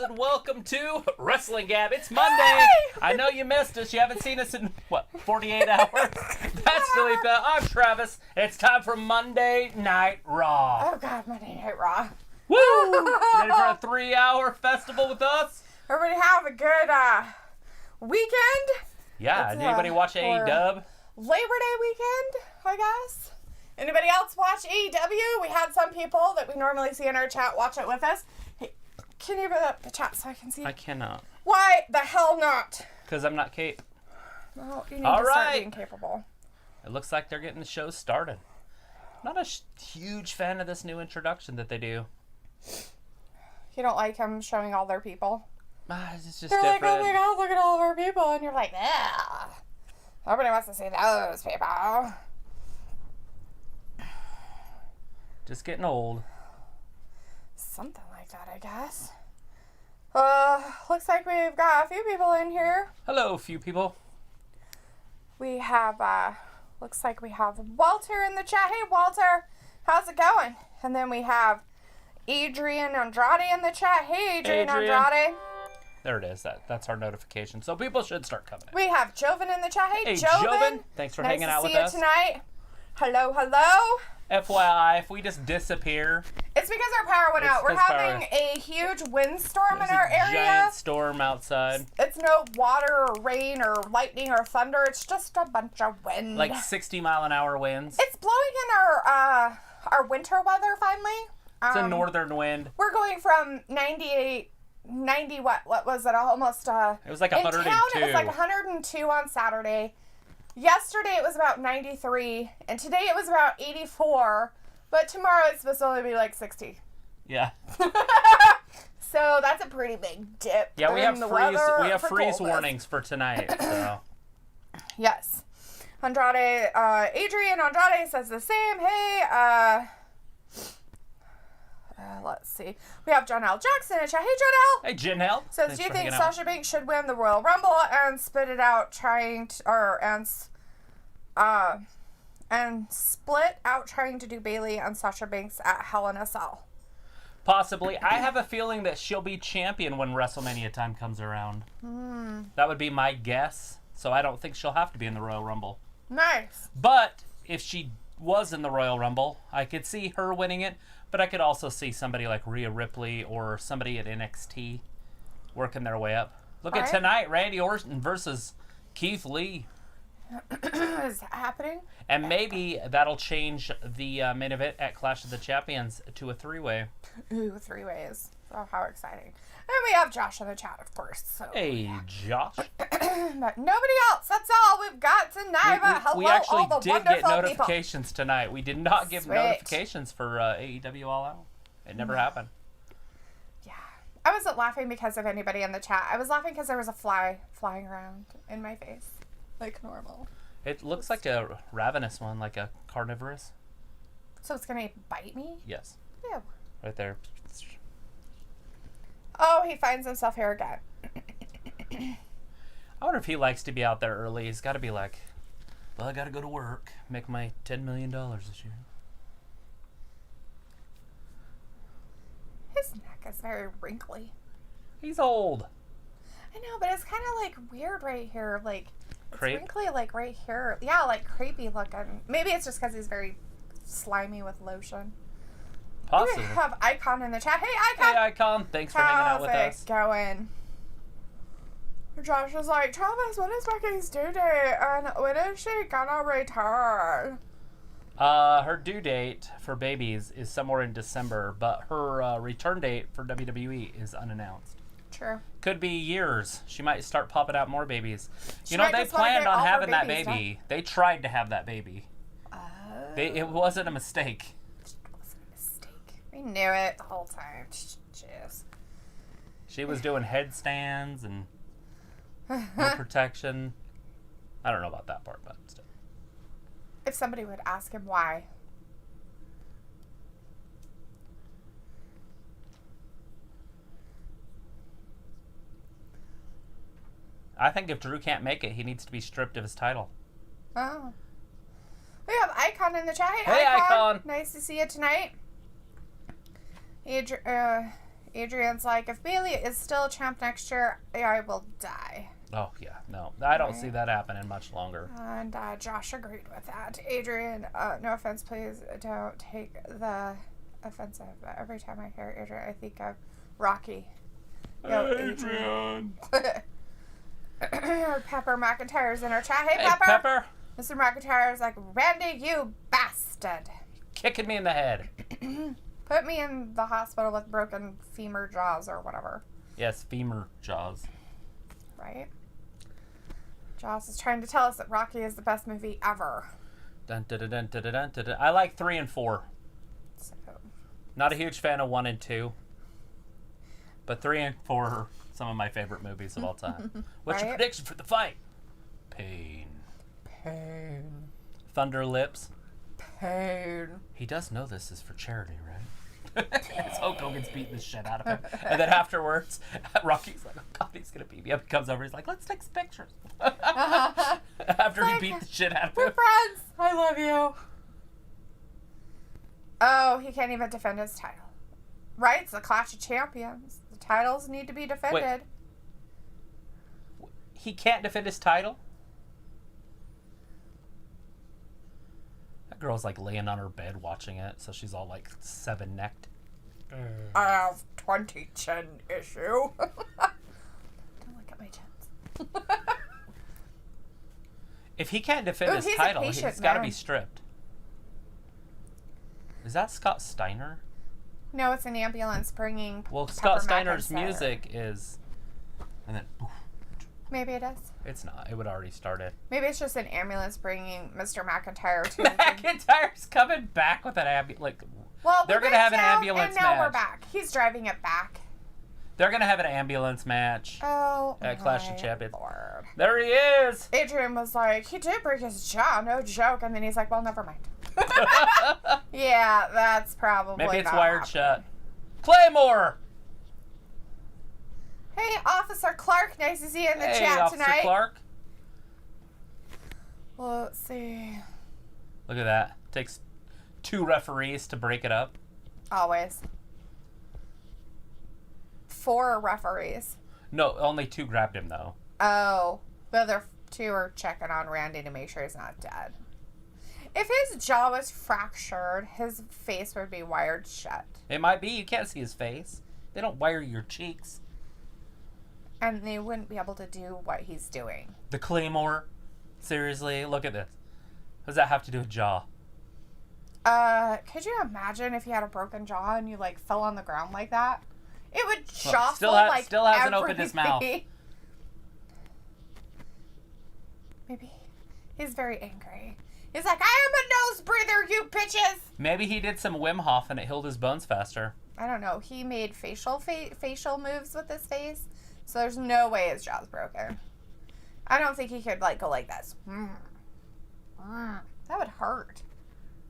and welcome to WrestlingGab. It's Monday. Hey! I know you missed us. You haven't seen us in, 48 hours? That's Dalethea. I'm Travis. It's time for Monday Night Raw. Oh, God, Monday Night Raw. Woo! Ready for a 3-hour festival with us? Everybody have a good weekend. Yeah, It's, did anybody watch AEW? Labor Day weekend, I guess. Anybody else watch AEW? We had some people that we normally see in our chat watch it with us. Hey, can you put up the chat so I can see? I cannot. Why the hell not? Because I'm not Cape. Well, you need All to right. start being capable. It looks like they're getting the show started. Not a huge fan of this new introduction that they do. You don't like them showing all their people? It's just They're different. like, oh my God, look at all of our people. And you're like, yeah. Nobody wants to see those people. Just getting old. Something like that, I guess. Looks like we've got a few people in here. Hello, few people. We have, looks like we have Walter in the chat. Hey, Walter, how's it going? And then we have Adrian Andrade in the chat. Hey, Adrian Andrade. There it is. That's our notification. So people should start coming in. We have Joven in the chat. Hey, Hey, Joven. Thanks for hanging out with Nice us. to see you tonight. Hello, hello. FYI, if we just disappear, It's because our power went out. We're having a huge windstorm in our area. Giant storm outside. It's no water or rain or lightning or thunder. It's just a bunch of wind. Like 60-mile-an-hour winds. It's blowing in our winter weather finally. It's a northern wind. We're going from 90 what was it? Almost It was like 102. In town it was like 102 on Saturday. Yesterday it was about 93, and today it was about 84, but tomorrow it's supposed to only be like 60. Yeah. So that's a pretty big dip. Yeah, we have in the freeze. weather We have for freeze coldness. warnings for tonight. So. Yes. Andrade, Adrian Andrade says the same. Hey, let's see. We have Janelle Jackson in chat. Hey, Janelle. Hey, Janelle. Says, do you think Sasha Banks should win the Royal Rumble and spit it out trying to, and split out trying to do Bayley and Sasha Banks at Hell in a Cell? Possibly. I have a feeling that she'll be champion when WrestleMania time comes around. That would be my guess. So I don't think she'll have to be in the Royal Rumble. Nice. But if she was in the Royal Rumble, I could see her winning it. But I could also see somebody like Rhea Ripley or somebody at NXT working their way up. Look at tonight, Randy Orton versus Keith Lee. Is that happening? And maybe that'll change the main event at Clash of the Champions to a 3-way. Ooh, 3 ways. Oh, how exciting. And we have Josh in the chat, of course. So. Hey, Josh. But nobody else. That's all we've got tonight. But hello, we actually all the did wonderful get notifications tonight. We did not give Sweet. notifications for AEW All Out. It never happened. Yeah. I wasn't laughing because of anybody in the chat. I was laughing because there was a fly flying around in my face. Like normal. It looks like a ravenous one, like a carnivorous. So it's going to bite me? Yes. Ew. Right there. Oh, he finds himself here again. I wonder if he likes to be out there early. He's got to be like, well, I got to go to work, make my $10 million this year. His neck is very wrinkly. He's old. I know, but it's kind of like weird right here. Like, it's Crepe? wrinkly like right here. Yeah, like crepey looking. Maybe it's just because he's very slimy with lotion. Possibly. We have Icon in the chat. Hey, Icon! Hey, Icon. Thanks for hanging out with us. How's it going? Josh is like, Travis, when is Becky's due date? And when is she gonna return? Her due date for babies is somewhere in December, but her return date for WWE is unannounced. True. Could be years. She might start popping out more babies. She You know, might they just wanna planned get on all her having that babies baby. done. They tried to have that baby. Oh. It wasn't a mistake. It wasn't a mistake. We knew it the whole time. Jeez. She was doing headstands and no protection. I don't know about that part, but still. If somebody would ask him why. I think if Drew can't make it, he needs to be stripped of his title. Oh. We have Icon in the chat. Hey, Icon. Nice to see you tonight. Adrian's like, if Bayley is still champ next year, I will die. Oh, yeah. No, I don't see that happening much longer. And Josh agreed with that. Adrian, no offense, please don't take the offensive. But every time I hear Adrian, I think of Rocky. Yo, Adrian. Pepper McIntyre's in our chat. Hey, Pepper. Pepper. Mr. McIntyre's like, Randy, you bastard. Kicking me in the head. Put me in the hospital with broken femur jaws or whatever. Yes, femur jaws. Right? Joss is trying to tell us that Rocky is the best movie ever. Dun, dun, dun, dun, dun, dun, dun, dun. I like 3 and 4. So. Not a huge fan of 1 and 2. But 3 and 4 are some of my favorite movies of all time. What's your prediction for the fight? Pain. Thunder lips. Pain. He does know this is for charity, right? Hulk Hogan's beating the shit out of him. And then afterwards, Rocky's like, oh God, he's going to beat me up. He comes over, he's like, let's take some pictures. After he beat the shit out of him. We're friends. I love you. Oh, he can't even defend his title. Right? It's the Clash of Champions. The titles need to be defended. Wait. He can't defend his title? That girl's like laying on her bed watching it, so she's all like 7-necked. I have 20-chin issue. Don't look at my chins. If he can't defend his title, he's got to be stripped. Is that Scott Steiner? No, it's an ambulance bringing. Well, Scott Steiner's music is, and then. Oof. Maybe it is. It's not. It would already started. Maybe it's just an ambulance bringing Mr. McIntyre to. McIntyre's coming back with an ambulance. Like, well, they're gonna have an ambulance match. And now we're back. He's driving it back. They're gonna have an ambulance match. Oh, at Clash of Champions. Lord. There he is. Adrian was like, he did break his jaw, no joke, and then he's like, well, never mind. Yeah, that's probably maybe it's not wired happening. shut. Claymore. Hey, Officer Clark, nice to see you in the chat Officer tonight. Clark. Well, let's see. Look at that. Takes 2 referees to break it up. Always. 4 referees. No, only 2 grabbed him though. Oh, the other 2 are checking on Randy to make sure he's not dead. If his jaw was fractured, his face would be wired shut. It might be. You can't see his face. They don't wire your cheeks. And they wouldn't be able to do what he's doing. The Claymore? Seriously? Look at this. What does that have to do with jaw? Could you imagine if you had a broken jaw and you, like, fell on the ground like that? It would jostle, still hasn't opened his mouth. Maybe. He's very angry. He's like, I am a nose breather, you bitches! Maybe he did some Wim Hof and it healed his bones faster. I don't know. He made facial moves with his face, so there's no way his jaw's broken. I don't think he could, like, go like this. That would hurt.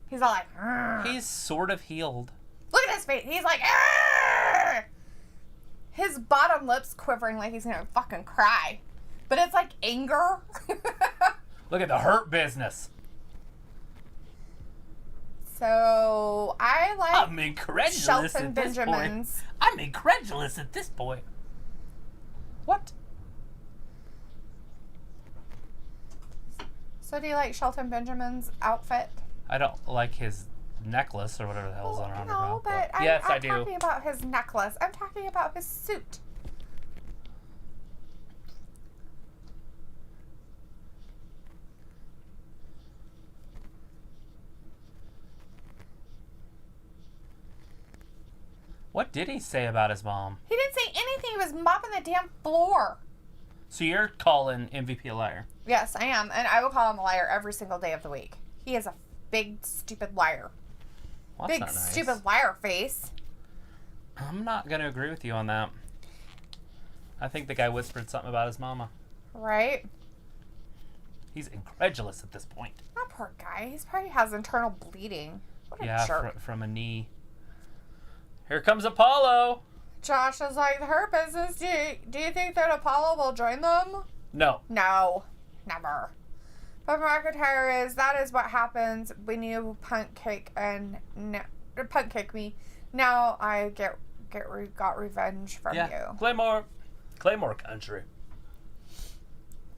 He's all like, He's sort of healed. Look at his face. He's like, Arr! His bottom lip's quivering like he's gonna fucking cry. But it's like anger. Look at the hurt business. So, I like I'm incredulous Shelton at this Benjamins. point. I'm incredulous at this point. What? So, do you like Shelton Benjamin's outfit? I don't like his necklace or whatever the hell's on around her mouth. No, but yes, I I'm do. talking about his necklace. I'm talking about his suit. What did he say about his mom? He didn't say anything. He was mopping the damn floor. So you're calling MVP a liar? Yes, I am. And I will call him a liar every single day of the week. He is a big, stupid liar. Well, big, that's not nice. stupid liar face. I'm not going to agree with you on that. I think the guy whispered something about his mama. Right? He's incredulous at this point. That poor guy. He probably has internal bleeding. What a jerk. From a knee. Here comes Apollo. Josh is like, her business. Do you think that Apollo will join them? No. No. Never. But McIntyre that is what happens when you punt kick me. Now I get got revenge from you. Claymore country.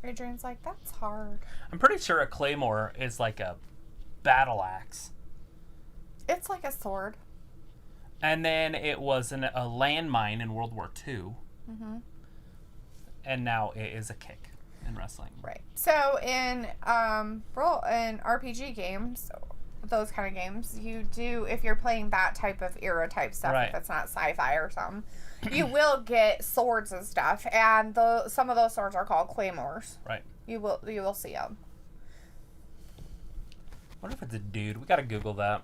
Adrian's like, that's hard. I'm pretty sure a claymore is like a battle axe. It's like a sword. And then it was a landmine in World War II. Mm-hmm. And now it is a kick in wrestling. Right. So in RPG games, those kind of games, you do, if you're playing that type of era type stuff, right. if it's not sci-fi or something, you will get swords and stuff, and some of those swords are called claymores. Right. You will see them. What if it's a dude? We gotta Google that.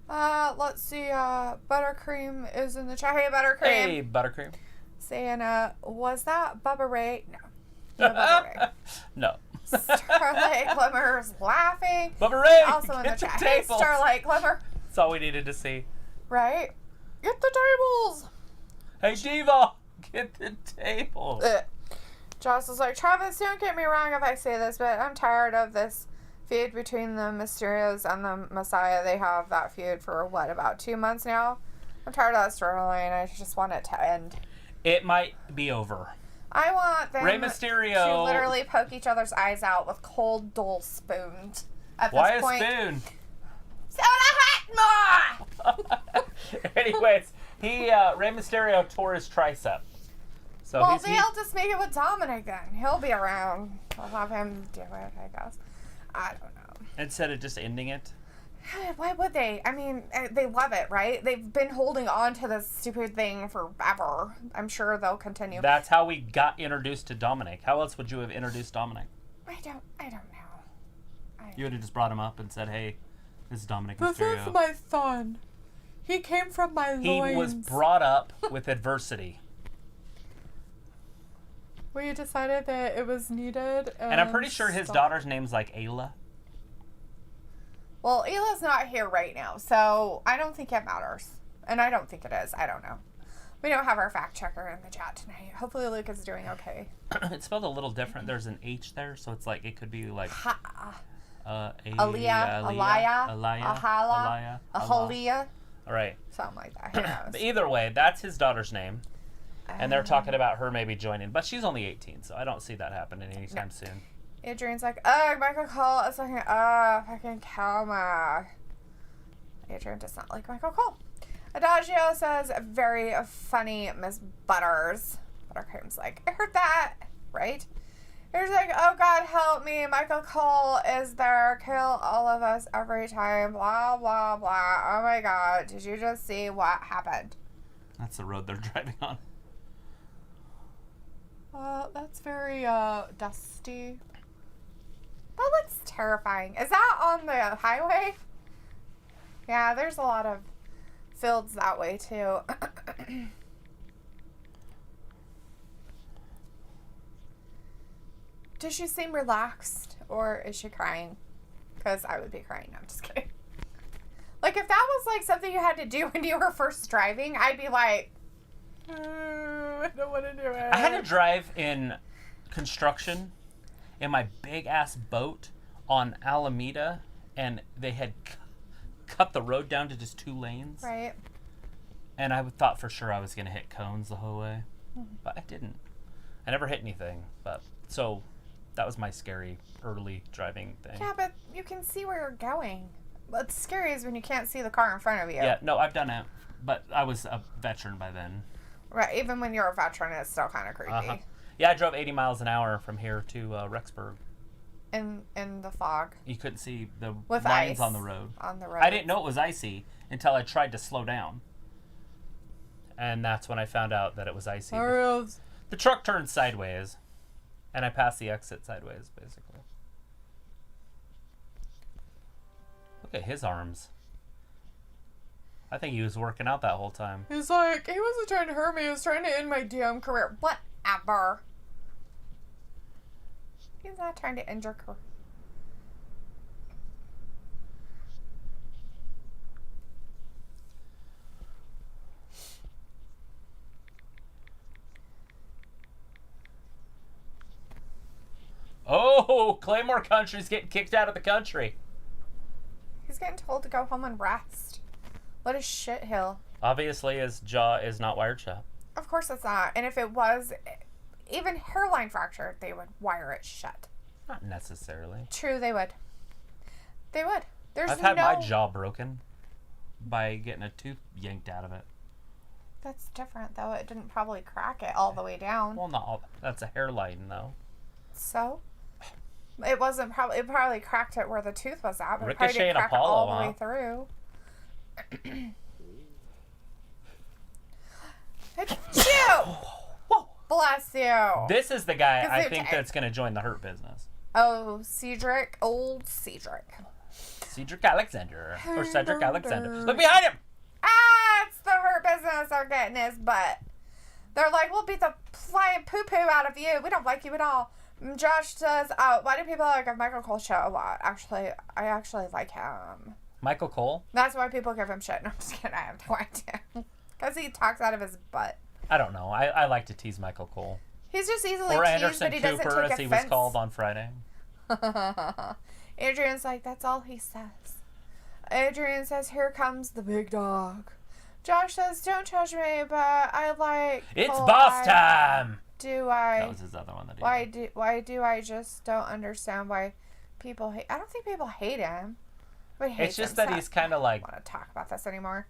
Let's see. Buttercream is in the chat. Hey, Buttercream. Hey, Buttercream. Saying, was that Bubba Ray? No. No, Bubba Ray. No. Starlight Glimmer's laughing. Bubba Ray. Also in the chat. Hey, Starlight Glimmer. That's all we needed to see. Right? Get the tables. Hey, Diva. Get the tables. Joss is like, Travis, don't get me wrong if I say this, but I'm tired of this feud between the Mysterios and the Messiah. They have that feud for, about 2 months now? I'm tired of that storyline. I just want it to end. It might be over. I want them Rey Mysterio to literally poke each other's eyes out with cold, dull spoons. At Why this point. a spoon? Soda hot more! Anyways, Rey Mysterio tore his tricep. So well, they'll just make it with Dominik then. He'll be around. I'll have him do it, I guess. I don't know. Instead of just ending it? Why would they? I mean, they love it, right? They've been holding on to this stupid thing forever. I'm sure they'll continue. That's how we got introduced to Dominik. How else would you have introduced Dominik? I don't know. You would have just brought him up and said, hey, this is Dominik Mysterio. This is my son. He came from my loins. He was brought up with adversity. We decided that it was needed. And I'm pretty sure his daughter's name's like Ayla. Well, Ayla's not here right now, so I don't think it matters. And I don't think it is. I don't know. We don't have our fact checker in the chat tonight. Hopefully Luke is doing okay. It's spelled a little different. There's an H there, so it's like, it could be like... Aliyah, Ahala, Ahalia. All right. Something like that. Who knows? But either way, that's his daughter's name. And they're talking about her maybe joining. But she's only 18, so I don't see that happening anytime soon. Adrian's like, ugh, Michael Cole is fucking, fucking Kalma. Adrian does not like Michael Cole. Adagio says, very funny, Miss Butters. Buttercream's like, I heard that, right? He's like, oh God, help me. Michael Cole is there. Kill all of us every time. Blah, blah, blah. Oh my God. Did you just see what happened? That's the road they're driving on. That's very, dusty. That looks terrifying. Is that on the highway? Yeah, there's a lot of fields that way, too. Does she seem relaxed, or is she crying? Because I would be crying. No, I'm just kidding. Like, if that was, like, something you had to do when you were first driving, I'd be like, I don't want to do it. I had to drive in construction in my big-ass boat on Alameda, and they had cut the road down to just 2 lanes. Right. And I thought for sure I was going to hit cones the whole way. But I didn't. I never hit anything. But so that was my scary early driving thing. Yeah, but you can see where you're going. What's scary is when you can't see the car in front of you. Yeah, no, I've done it. But I was a veteran by then. Right, even when you're a veteran, it's still kind of creepy. Uh-huh. Yeah, I drove 80 miles an hour from here to Rexburg. In the fog. You couldn't see the with lines ice on the road. On the road. I didn't know it was icy until I tried to slow down. And that's when I found out that it was icy. The truck turned sideways, and I passed the exit sideways, basically. Look at his arms. I think he was working out that whole time. He's like, he wasn't trying to hurt me. He was trying to end my damn career. Whatever. He's not trying to end your career. Oh, Claymore Country's getting kicked out of the country. He's getting told to go home and rest. What a shithill. Obviously, his jaw is not wired shut. Of course it's not. And if it was even hairline fracture, they would wire it shut. Not necessarily. True, they would. They would. I've had my jaw broken by getting a tooth yanked out of it. That's different, though. It didn't probably crack it all the way down. Well, not all. That's a hairline, though. So? It wasn't probably. It probably cracked it where the tooth was at, but it probably Ricochet didn't and crack it Apollo, all the way through. Achoo! Whoa! Bless you. This is the guy I think that's going to join the Hurt Business. Oh, Cedric. Old Cedric. Cedric Alexander. Or Cedric Alexander. Look behind him! Ah, it's the Hurt Business are getting his butt. They're like, we'll beat the flying poo-poo out of you. We don't like you at all. Josh says, why do people like Michael Cole shit a lot? Actually, I actually like him. Michael Cole? That's why people give him shit. No, I'm just kidding. I have no idea. Because he talks out of his butt. I don't know. I like to tease Michael Cole. He's just easily or teased, Anderson but he doesn't take Cooper, offense. as he was called on Friday. Adrian's like, that's all he says. Adrian says, here comes the big dog. Josh says, don't judge me, but I like... It's Cole. boss time! That was his other one that he why do I just don't understand why people hate... I don't think people hate him. It's just that he's kind of like... I don't want to talk about this anymore.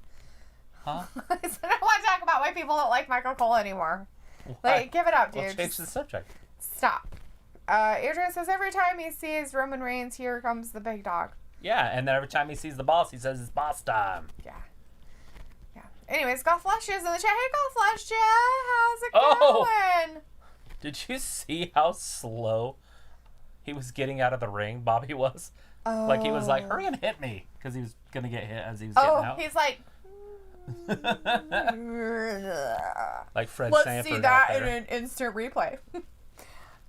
Huh? I don't want to talk about why people don't like Michael Cole anymore. Why? Like, give it up, dude. Let's change the subject. Stop. Adrian says every time he sees Roman Reigns, here comes the big dog. Yeah, and then every time he sees the boss, he says it's boss time. Yeah. Anyways, Golf Flash is in the chat. Hey, Golf Flash, how's it going? Did you see how slow he was getting out of the ring, Bobby was? Oh. Like, he was like, hurry and hit me. Because he was going to get hit as he was getting out. He's like... like Fred Let's Sanford see that out in there. an instant replay.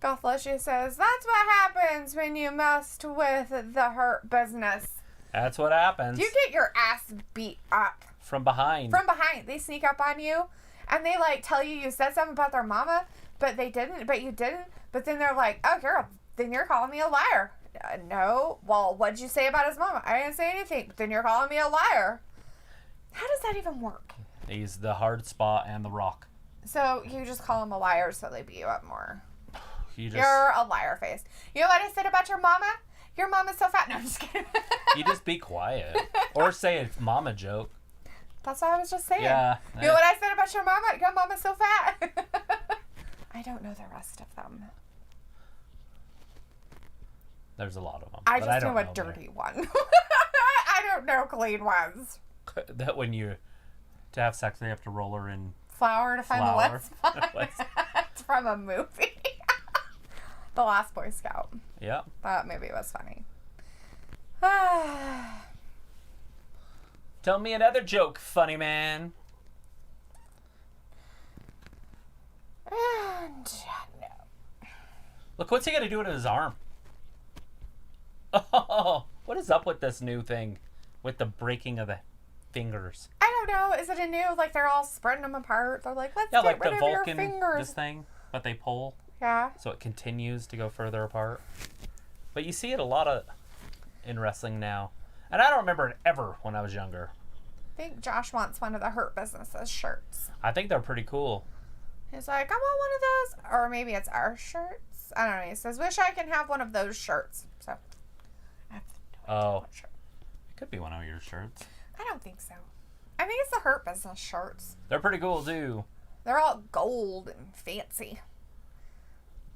Golf Flash says, that's what happens when you messed with the Hurt Business. That's what happens. You get your ass beat up. From behind. From behind. They sneak up on you, and they, like, tell you said something about their mama, but you didn't. But then they're like, oh, girl, then you're calling me a liar. No. Well, what'd you say about his mama? I didn't say anything. But then you're calling me a liar. How does that even work? He's the hard spot and the rock. So you just call him a liar so they beat you up more. You're a liar face. You know what I said about your mama? Your mama's so fat. No, I'm just kidding. You just be quiet. Or say a mama joke. That's what I was just saying. Yeah. You know what I said about your mama? Your mama's so fat. I don't know the rest of them. There's a lot of them. I just know a dirty one. I don't know clean ones. That when to have sex, they have to roll her in flour to find the wet spot. It's from a movie. The Last Boy Scout. Yeah. That movie was funny. Tell me another joke, funny man. And no. Look, what's he gonna do to his arm? Oh, what is up with this new thing with the breaking of the fingers? I don't know. Is it a new, like, they're all spreading them apart? They're like, let's get like rid the of Vulcan, your fingers. this thing, but they pull. Yeah. So it continues to go further apart. But you see it a lot in wrestling now. And I don't remember it ever when I was younger. I think Josh wants one of the Hurt Businesses shirts. I think they're pretty cool. He's like, I want one of those. Or maybe it's our shirts. I don't know. He says, wish I can have one of those shirts. So, I have no idea what shirt. It could be one of your shirts. I don't think so. I think it's the Hurt Business shirts. They're pretty cool, too. They're all gold and fancy.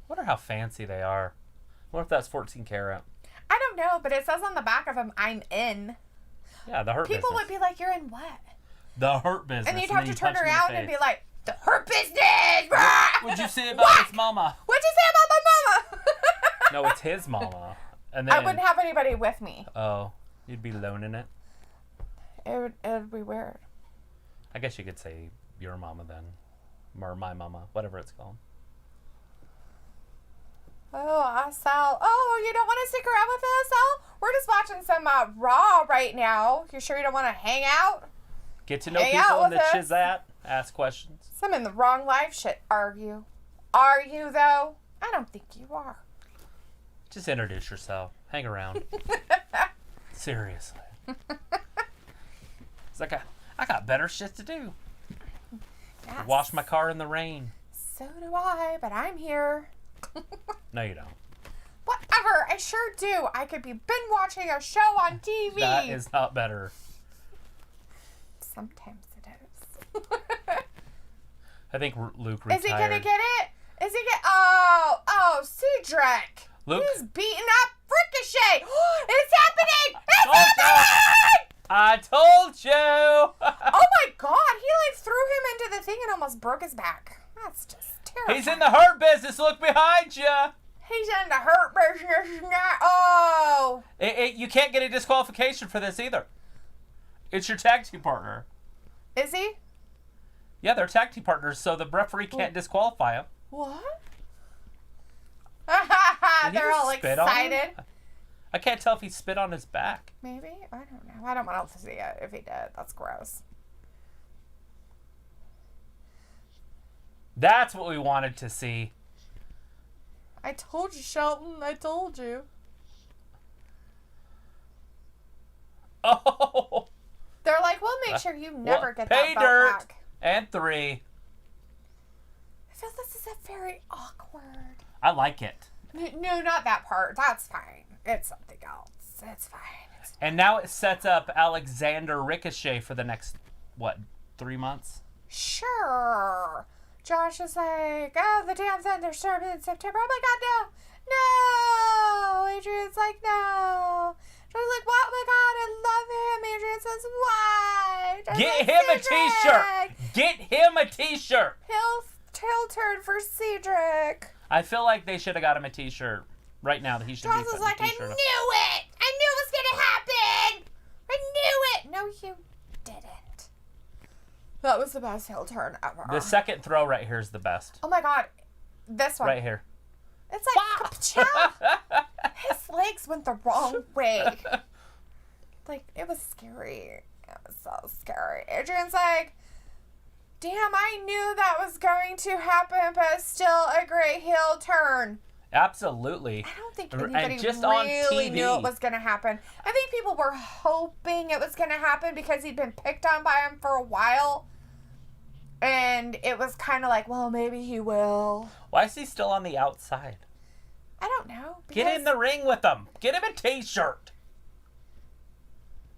Wonder how fancy they are. What if that's 14 karat? I don't know, but it says on the back of them, I'm in. Yeah, the Hurt Business. People would be like, you're in what? The Hurt Business. And you'd have to turn around and be like, the Hurt Business! What'd you say about his mama? What'd you say about my mama? No, it's his mama. And then, I wouldn't have anybody with me. Oh, you'd be alone in it? It would be weird. I guess you could say your mama then. Or my mama, whatever it's called. Oh, Sal. Oh, you don't want to stick around with us, Sal? We're just watching some Raw right now. You sure you don't want to hang out? Get to know people in the Chizat. Ask questions. Some in the wrong life shit. Are you? Are you, though? I don't think you are. Just introduce yourself. Hang around. Seriously. It's like I got better shit to do. Yes. Wash my car in the rain. So do I, but I'm here. No, you don't. Whatever, I sure do. I could be binge watching a show on TV. That is not better. Sometimes it is. I think Luke retired. Is he gonna get it? Is he get? Oh, Cedric. Luke? He's beating up Ricochet. It's happening! It's happening! I told you! Oh my God, he like threw him into the thing and almost broke his back. That's just terrible. He's in the hurt business. Look behind you. He's in the hurt business now. Oh. You can't get a disqualification for this either. It's your tag team partner. Is he? Yeah, they're tag team partners, so the referee can't disqualify him. What? Did he They're all just spit on him? excited. I can't tell if he spit on his back. Maybe? I don't know. I don't want to see it if he did. That's gross. That's what we wanted to see. I told you, Shelton. I told you. Oh! They're like, we'll make sure you never get pay that belt dirt. back. And 3. I feel this is a very awkward. I like it. No, not that part. That's fine. It's something else. It's fine. And now it sets up Alexander Ricochet for the next, 3 months? Sure. Josh is like, oh, the damn thing, they're starting in September. Oh my God, no. No. Adrian's like, no. Josh's like, what? Oh my God, I love him. Adrian says, why? Josh's Get like, him a Cedric. t-shirt. Get him a t-shirt. Tail turn for Cedric. I feel like they should have got him a t-shirt right now. That he should be Josh putting is like, a I t-shirt knew on. it. I knew it was going to happen. I knew it. No, you didn't. That was the best heel turn ever. The second throw right here is the best. Oh my God. This one. Right here. It's like, ka-chow. His legs went the wrong way. Like, it was scary. It was so scary. Adrian's like, damn, I knew that was going to happen, but still a great heel turn. Absolutely. I don't think And anybody just on really TV. knew it was going to happen. I think people were hoping it was going to happen because he'd been picked on by him for a while. And it was kind of like, well, maybe he will. Why is he still on the outside? I don't know. Get in the ring with him. Get him a t-shirt.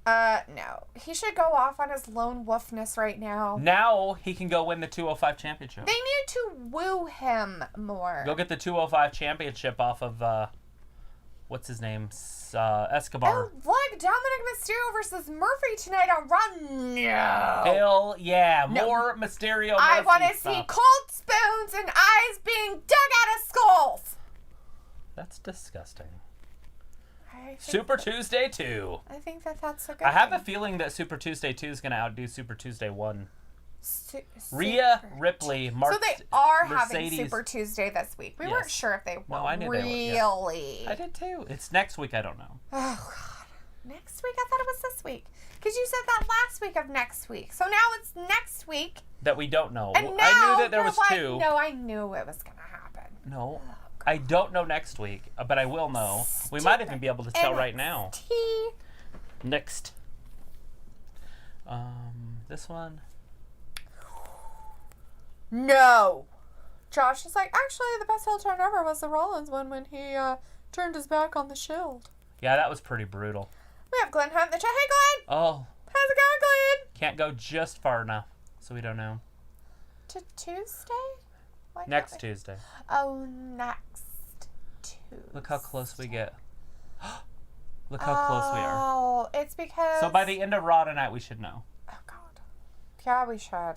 No. He should go off on his lone wolfness right now. Now he can go win the 205 championship. They need to woo him more. Go get the 205 championship off of, what's his name? Escobar. Oh, look, Dominik Mysterio versus Murphy tonight on Raw. No. Hell yeah. No. More Mysterio I Murphy want to see stuff. cold spoons and eyes being dug out of skulls. That's disgusting. I think Super Tuesday 2. I think that's a good I have a thing. feeling that Super Tuesday 2 is going to outdo Super Tuesday 1. Rhea Super Ripley, So they are having Mercedes. Super Tuesday this week. We Yes. weren't sure if they were. No, I knew they were, yeah. Really. I did too. It's next week. I don't know. Oh, God. Next week? I thought it was this week. Because you said that last week of next week. So now it's next week. That we don't know. And now I knew that there you're was like, 2. No, I knew it was going to happen. No. I don't know next week, but I will know. We might even be able to tell right now. NXT. Next. This one. No. Josh is like, actually, the best heel turn ever was the Rollins one when he turned his back on the Shield. Yeah, that was pretty brutal. We have Glenn Hunt in the chat. Hey, Glenn. Oh, How's it going, Glenn? can't go just far enough, so we don't know. To Tuesday? Why can't Next we- Tuesday. Oh, next Tuesday. Look how close we get. Look how close we are. Oh, it's because... So by the end of Raw tonight, we should know. Oh, God. Yeah, we should.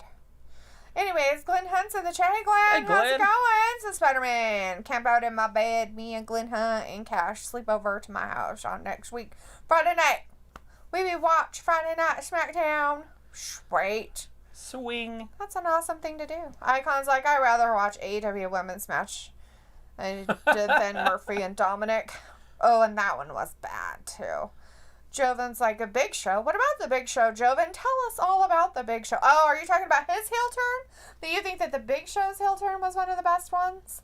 Anyways, Glenn Hunt's in the chat. Hey, Glenn. Hey, How's it Glenn. going? So Spider-Man. Camp out in my bed. Me and Glenn Hunt and Cash sleep over to my house on next week. Friday night. We will watch Friday Night SmackDown. Sweet. Swing. That's an awesome thing to do. Icon's like, I'd rather watch AEW women's match than Murphy and Dominik. Oh, and that one was bad, too. Joven's like, a Big Show? What about the Big Show, Joven? Tell us all about the Big Show. Oh, are you talking about his heel turn? Do you think that the Big Show's heel turn was one of the best ones?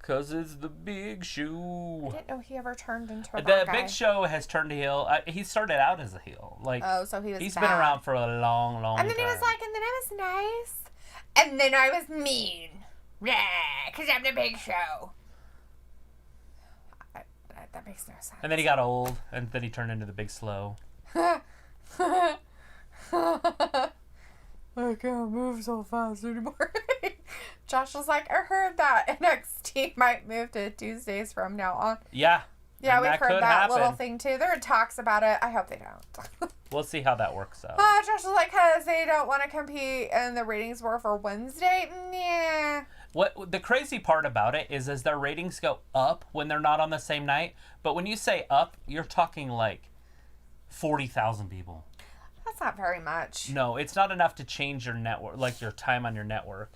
'Cause it's the Big Show. I didn't know he ever turned into a The bad guy. Big Show has turned heel. He started out as a heel. Like, oh, so he's bad. been around for a long, long And then time. he was like, and then I was nice. And then I was mean. Yeah, because I'm the Big Show. That makes no sense. And then he got old, and then he turned into the Big Slow. I can't move so fast anymore. Josh was like, I heard that NXT might move to Tuesdays from now on. Yeah. Yeah, we've heard that little happen. thing too. There are talks about it. I hope they don't. We'll see how that works out. Josh was like, because they don't want to compete and the ratings were for Wednesday. Yeah. What the crazy part about it is their ratings go up when they're not on the same night. But when you say up, you're talking like 40,000 people. That's not very much. No, it's not enough to change your network, like your time on your network.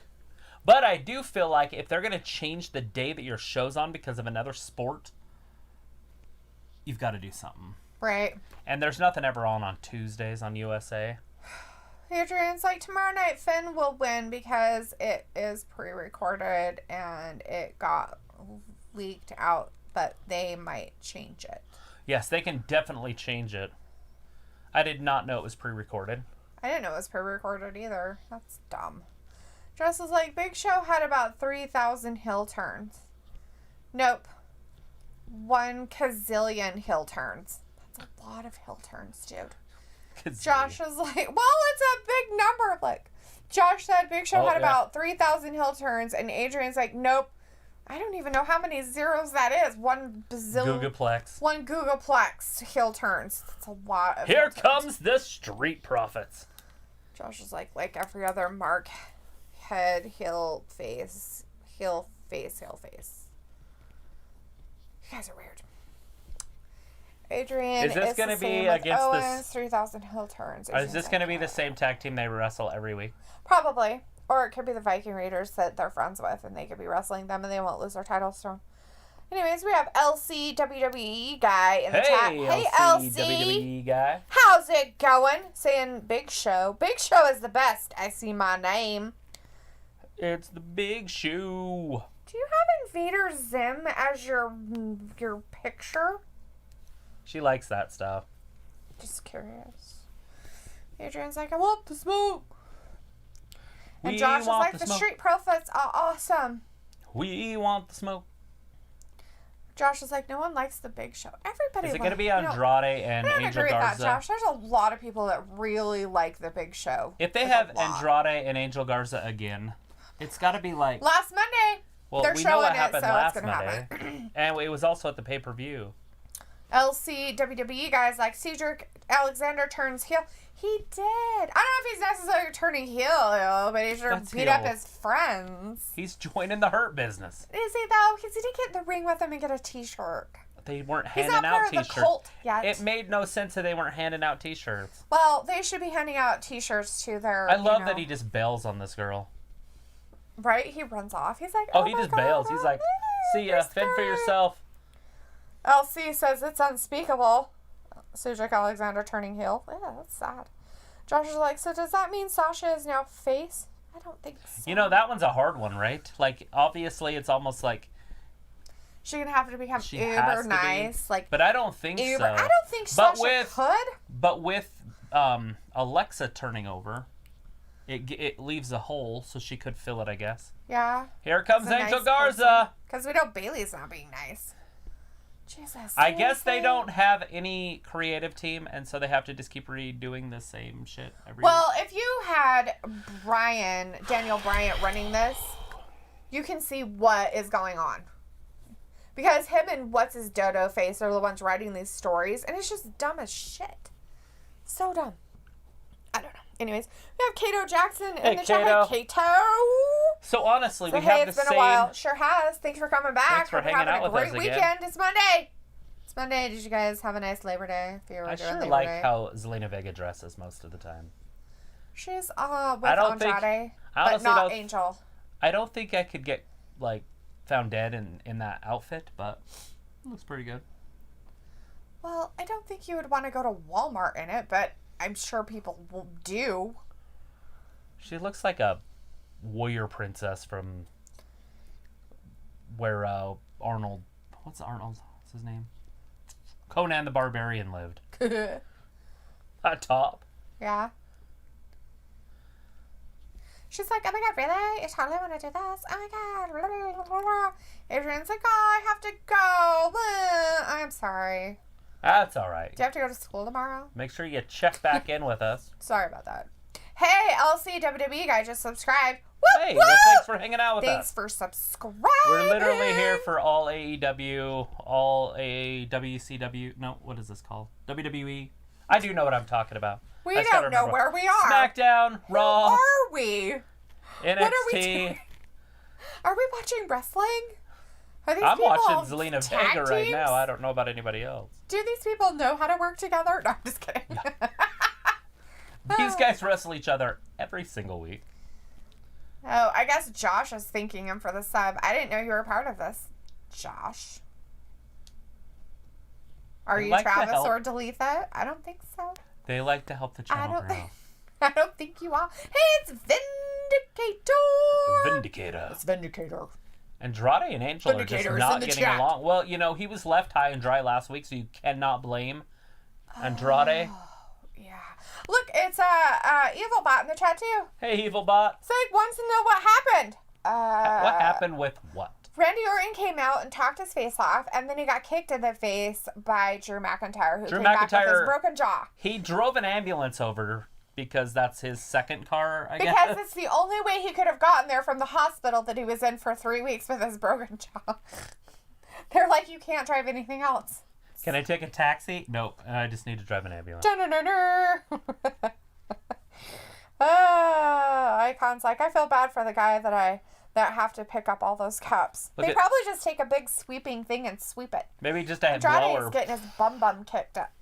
But I do feel like if they're going to change the day that your show's on because of another sport, you've got to do something. Right. And there's nothing ever on Tuesdays on USA. Adrian's like, tomorrow night Finn will win because it is pre-recorded and it got leaked out, but they might change it. Yes, they can definitely change it. I did not know it was pre-recorded. I didn't know it was pre-recorded either. That's dumb. Jess was like, Big Show had about 3,000 heel turns. Nope. 1 gazillion heel turns. That's a lot of heel turns, dude. Josh was like, well, it's a big number. Like, Josh said Big Show had about 3,000 heel turns, and Adrian's like, nope. I don't even know how many zeros that is. 1 bazillion. Googleplex. 1 Googleplex heel turns. That's a lot of Here heel turns. comes the Street Profits. Josh was like every other mark. Head, heel, face. Heel, face, heel, face. You guys are weird. Adrian is this going to be against Owens, 3,000 heel turns. Is this going to be the same tag team they wrestle every week? Probably. Or it could be the Viking Raiders that they're friends with, and they could be wrestling them, and they won't lose their titles to them. Anyways, we have LC WWE guy in the chat. Hey, LC. WWE guy. How's it going? Saying Big Show. Big Show is the best. I see my name. It's the Big Show. Do you have Invader Zim as your picture? She likes that stuff. Just curious. Adrian's like, I want the smoke. And We Josh is want like, the smoke. Street Profits are awesome. We want the smoke. Josh is like, no one likes the Big Show. Everybody. Is it going to be Andrade and I don't Angel agree with Garza? that, Josh. There's a lot of people that really like the Big Show. If they have Andrade and Angel Garza again, it's got to be like... Last Monday. Well, They're we know showing what it, happened so last it's gonna Monday. happen. And it was also at the pay-per-view. LC WWE guys like Cedric Alexander turns heel. He did. I don't know if he's necessarily turning heel, but he sure beat up his friends. He's joining the Hurt Business. Is he though? Because he didn't get in the ring with him and get a T-shirt. They weren't He's handing not out part T-shirts. of the cult yet. It made no sense that they weren't handing out T-shirts. Well, they should be handing out T-shirts to their. I love that he just bails on this girl. Right? He runs off. He's like, Oh, he just bails. He's like, see ya, fend for yourself. LC says it's unspeakable. Cedric Alexander turning heel. Yeah, that's sad. Josh is like, so does that mean Sasha is now face? I don't think so. You know, that one's a hard one, right? Like, obviously, it's almost like... She's going to have to become She uber has to nice. be. Like, But I don't think uber. so. I don't think Sasha could. But with Alexa turning over, it leaves a hole, so she could fill it, I guess. Yeah. Here comes Angel Garza. Because we know Bailey's not being nice. Jesus. I guess they don't have any creative team, and so they have to just keep redoing the same shit every Well, if you had Daniel Bryant running this, you can see what is going on. Because him and what's his dodo face are the ones writing these stories, and it's just dumb as shit. So dumb. I don't know. Anyways, we have Kato Jackson in the chat. Hey, Kato. So honestly, So, we have it's the been same... a while. Sure has. Thanks for coming back. Thanks for hanging out with us again. Great weekend. It's Monday. It's Monday. Did you guys have a nice Labor Day? If you were I doing sure Labor like Day? how Zelina Vega dresses most of the time. She's with Andrade, but not Angel. I don't think I could get found dead in that outfit, but it looks pretty good. Well, I don't think you would want to go to Walmart in it, but I'm sure people will do. She looks like a warrior princess from where Arnold, what's his name? Conan the Barbarian lived. At top. Yeah. She's like, oh my god, really? You totally want to do this? Oh my god. Adrian's like, oh, I have to go. I'm sorry. That's all right. Do you have to go to school tomorrow? Make sure you check back in with us. Sorry about that. Hey, LC WWE guy just subscribed. Woo, Hey, woo! well, thanks for hanging out with Thanks us. for subscribing. We're literally here for all AEW, all WCW. No, what is this called? WWE. I do know what I'm talking about. We don't know where we are. SmackDown, Raw. Who are we? NXT. What are we doing? Are we watching wrestling? Are these I'm people watching Zelina tag Vega right teams? now. I don't know about anybody else. Do these people know how to work together? No, I'm just kidding. These guys wrestle each other every single week. Oh, I guess Josh is thanking him for the sub. I didn't know you were part of this, Josh. Are you like to Travis help. or Dalethea? I don't think so. They like to help the channel grow. I don't think you are. Hey, it's Vindicator. Vindicator. It's Vindicator. Andrade and Angel are just Vindicator's not in the getting chat. along. Well, you know, he was left high and dry last week, so you cannot blame Andrade. Yeah. Look, it's Evil Bot in the chat too. Hey, Evil Bot. Sig wants to know what happened. What happened with what? Randy Orton came out and talked his face off, and then he got kicked in the face by Drew McIntyre, who came back with his broken jaw. He drove an ambulance over because that's his second car, I guess. Because it's the only way he could have gotten there from the hospital that he was in for 3 weeks with his broken jaw. They're like, you can't drive anything else. Can I take a taxi? Nope. I just need to drive an ambulance. Icon's like, I feel bad for the guy that have to pick up all those cups. They probably just take a big sweeping thing and sweep it. Maybe just a Andrade blower. is getting his bum kicked up.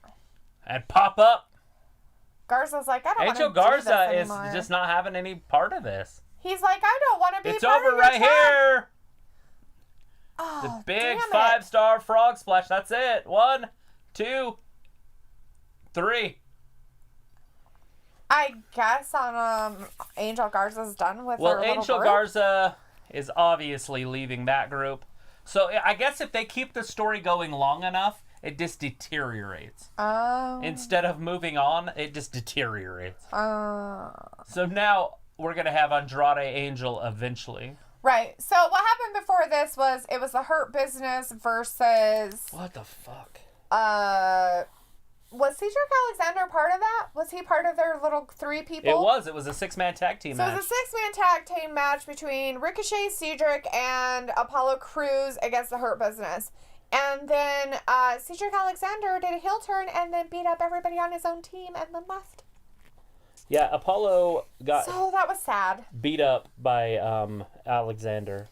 And pop up. Garza's like, I don't want to Angel do this Garza is anymore. just not having any part of this. He's like, I don't want to be It's part over of your right tag. here. Oh, The big damn it. 5-star frog splash. That's it. 1, 2, 3. I guess Angel Garza's done with her Well, little Angel group. Garza is obviously leaving that group. So I guess if they keep the story going long enough, it just deteriorates. Oh. Instead of moving on, it just deteriorates. Oh. So now we're going to have Andrade Angel eventually. Right. So what happened before this was it was the Hurt Business versus What the fuck? was Cedric Alexander part of that? Was he part of their little 3 people? It was a 6-man tag team So match. it was a 6-man tag team match between Ricochet, Cedric, and Apollo Crews against the Hurt Business. And then Cedric Alexander did a heel turn and then beat up everybody on his own team and then left. Yeah, Apollo got So that was sad. beat up by Alexander.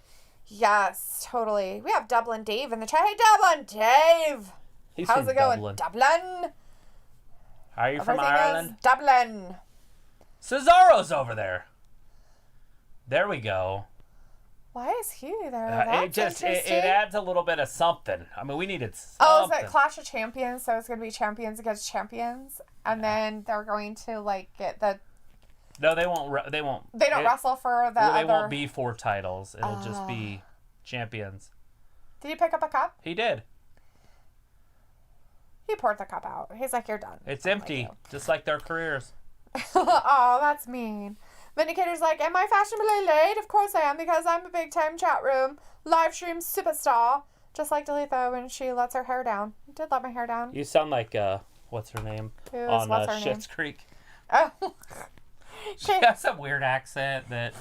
Yes, totally. We have Dublin Dave in the chat. Hey, Dublin Dave! He's How's from it going? Dublin. Dublin! Are you from Everything is Ireland? Dublin. Cesaro's over there. There we go. Why is he there? That's It interesting. adds a little bit of something. I mean, we needed something. Oh, is it Clash of Champions? So it's going to be champions against champions, and then they're going to like get the. No, they won't. They won't. They don't wrestle for the They other. won't be 4 titles. It'll just be champions. Did you pick up a cup? He did. He poured the cup out. He's like, "You're done." It's I'm empty, like, just like their careers. Oh, that's mean. Vindicator's like, am I fashionably late? Of course I am, because I'm a big time chat room live stream superstar. Just like Dalethea when she lets her hair down. I did let my hair down. You sound like what's her name on what's her Schitt's Creek. Oh. She has a weird accent that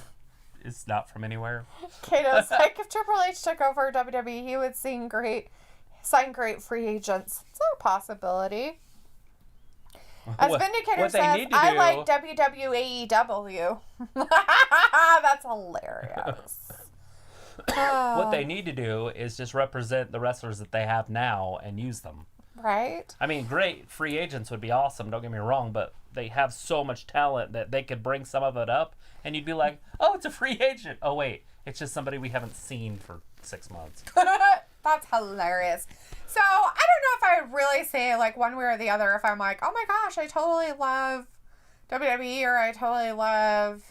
is not from anywhere. Kato's like, if Triple H took over WWE, he would sign great free agents. It's a possibility. As Vindicator says, I like WWAEW. That's hilarious. What they need to do is just represent the wrestlers that they have now and use them. Right? I mean, great free agents would be awesome, don't get me wrong, but they have so much talent that they could bring some of it up, and you'd be like, oh, it's a free agent. Oh, wait, it's just somebody we haven't seen for 6 months. That's hilarious. So, I don't know if I really say, like, one way or the other, if I'm like, oh my gosh, I totally love WWE, or I totally love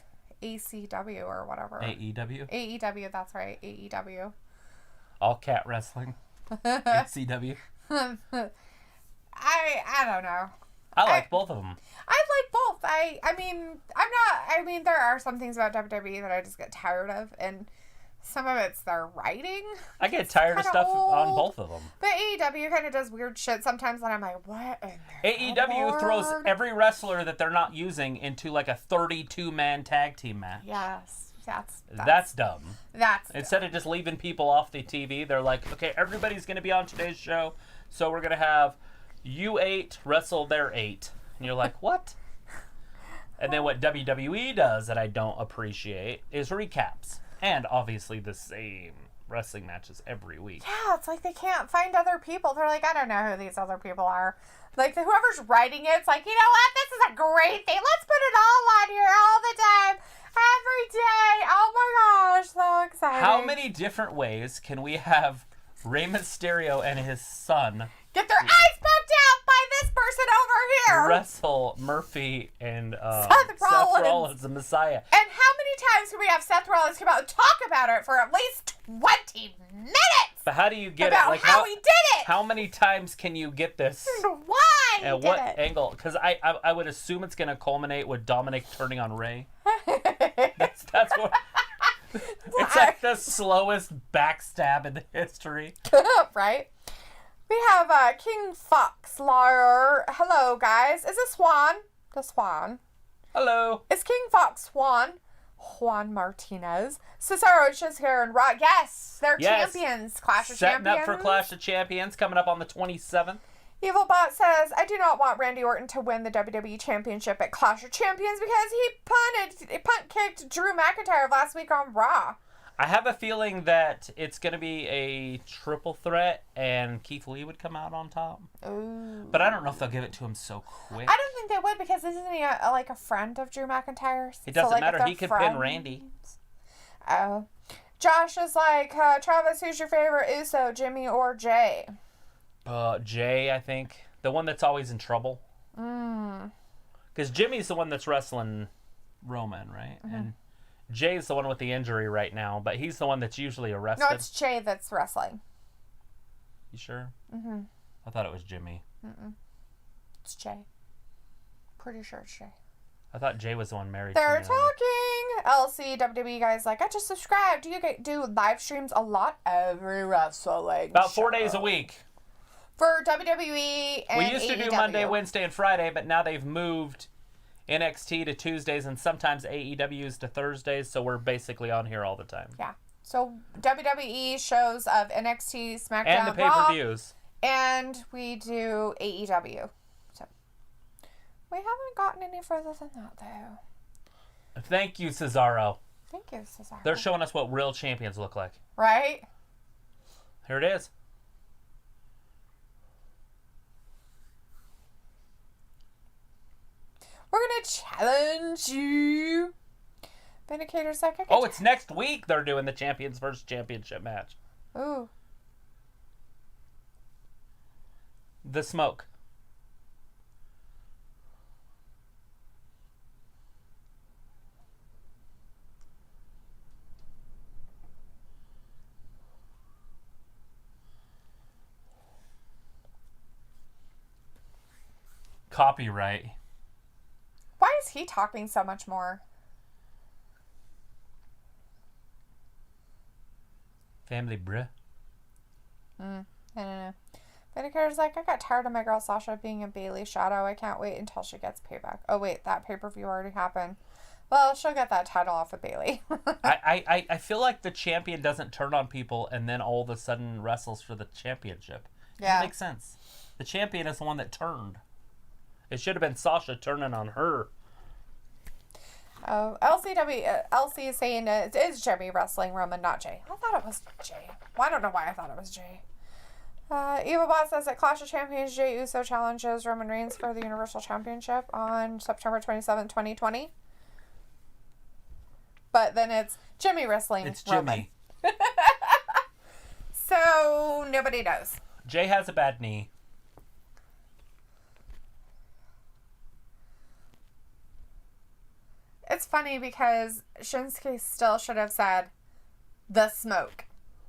ACW, or whatever. AEW? AEW, that's right, AEW. All cat wrestling. CW. I don't know. I like both of them. I like both. I mean, there are some things about WWE that I just get tired of, and some of it's their writing. I get tired of stuff on both of them. But AEW kind of does weird shit sometimes, and I'm like, what? AEW throws every wrestler that they're not using into like a 32-man tag team match. Yes. That's dumb. Instead of just leaving people off the TV, they're like, okay, everybody's going to be on today's show, so we're going to have you 8 wrestle their 8. And you're like, what? And then what WWE does that I don't appreciate is recaps. And obviously the same wrestling matches every week. Yeah, it's like they can't find other people. They're like, I don't know who these other people are. Like, whoever's writing it's like, you know what? This is a great thing. Let's put it all on here all the time. Every day. Oh my gosh, so exciting. How many different ways can we have Rey Mysterio and his son get their eyes poked out by this person over here? Wrestle Murphy and Seth Rollins, the Messiah. And how many times can we have Seth Rollins come out and talk about it for at least 20 minutes? But how do you get about it? Like how he did it? How many times can you get this? Why? At what angle? Because I would assume it's going to culminate with Dominik turning on Rey. That's what. It's like the slowest backstab in history. Right? We have King Fox Lawyer. Hello, guys. Is it Swan? The Swan. Hello. Is King Fox Swan? Juan Martinez. Cesaro, Shizhair, and Raw. Yes, they're champions. Clash of Champions. Setting up for Clash of Champions coming up on the 27th. Evilbot says, I do not want Randy Orton to win the WWE Championship at Clash of Champions because he punt-kicked Drew McIntyre last week on Raw. I have a feeling that it's going to be a triple threat and Keith Lee would come out on top. Ooh. But I don't know if they'll give it to him so quick. I don't think they would because isn't he a friend of Drew McIntyre's? It doesn't matter. He could pin Randy. Oh. Josh is like, Travis, who's your favorite Uso, Jimmy or Jay? Jay, I think. The one that's always in trouble. Because Jimmy's the one that's wrestling Roman, right? Mm-hmm. And Jay's the one with the injury right now, but he's the one that's usually arrested. No, it's Jay that's wrestling. You sure? Mm-hmm. I thought it was Jimmy. Mm-mm. It's Jay. Pretty sure it's Jay. I thought Jay was the one married. They're talking. LC, WWE guys like, I just subscribed. Do you do live streams a lot? Every wrestling About 4 days a week. For WWE and we used to do Monday, Wednesday, and Friday, but now they've moved NXT to Tuesdays and sometimes AEW's to Thursdays, so we're basically on here all the time. Yeah. So WWE shows of NXT, SmackDown, and the pay-per-views. Raw, and we do AEW. So we haven't gotten any further than that, though. Thank you, Cesaro. Thank you, Cesaro. They're showing us what real champions look like. Right? Here it is. We're going to challenge you. Vindicator's like, it's next week they're doing the Champions vs. Championship match. Ooh. The smoke. Copyright. Why is he talking so much more? Family, bruh. I don't know. Vindicator's like, I got tired of my girl Sasha being a Bailey shadow. I can't wait until she gets payback. Oh, wait, that pay-per-view already happened. Well, she'll get that title off of Bailey. I feel like the champion doesn't turn on people and then all of a sudden wrestles for the championship. Doesn't make sense. The champion is the one that turned. It should have been Sasha turning on her. Oh, LC is saying it is Jimmy wrestling Roman, not Jay. I thought it was Jay. Well, I don't know why I thought it was Jay. EvaBot says that Clash of Champions Jey Uso challenges Roman Reigns for the Universal Championship on September 27th, 2020. But then it's Jimmy wrestling Roman. Jimmy. So nobody knows. Jay has a bad knee. It's funny because Shinsuke still should have said the smoke.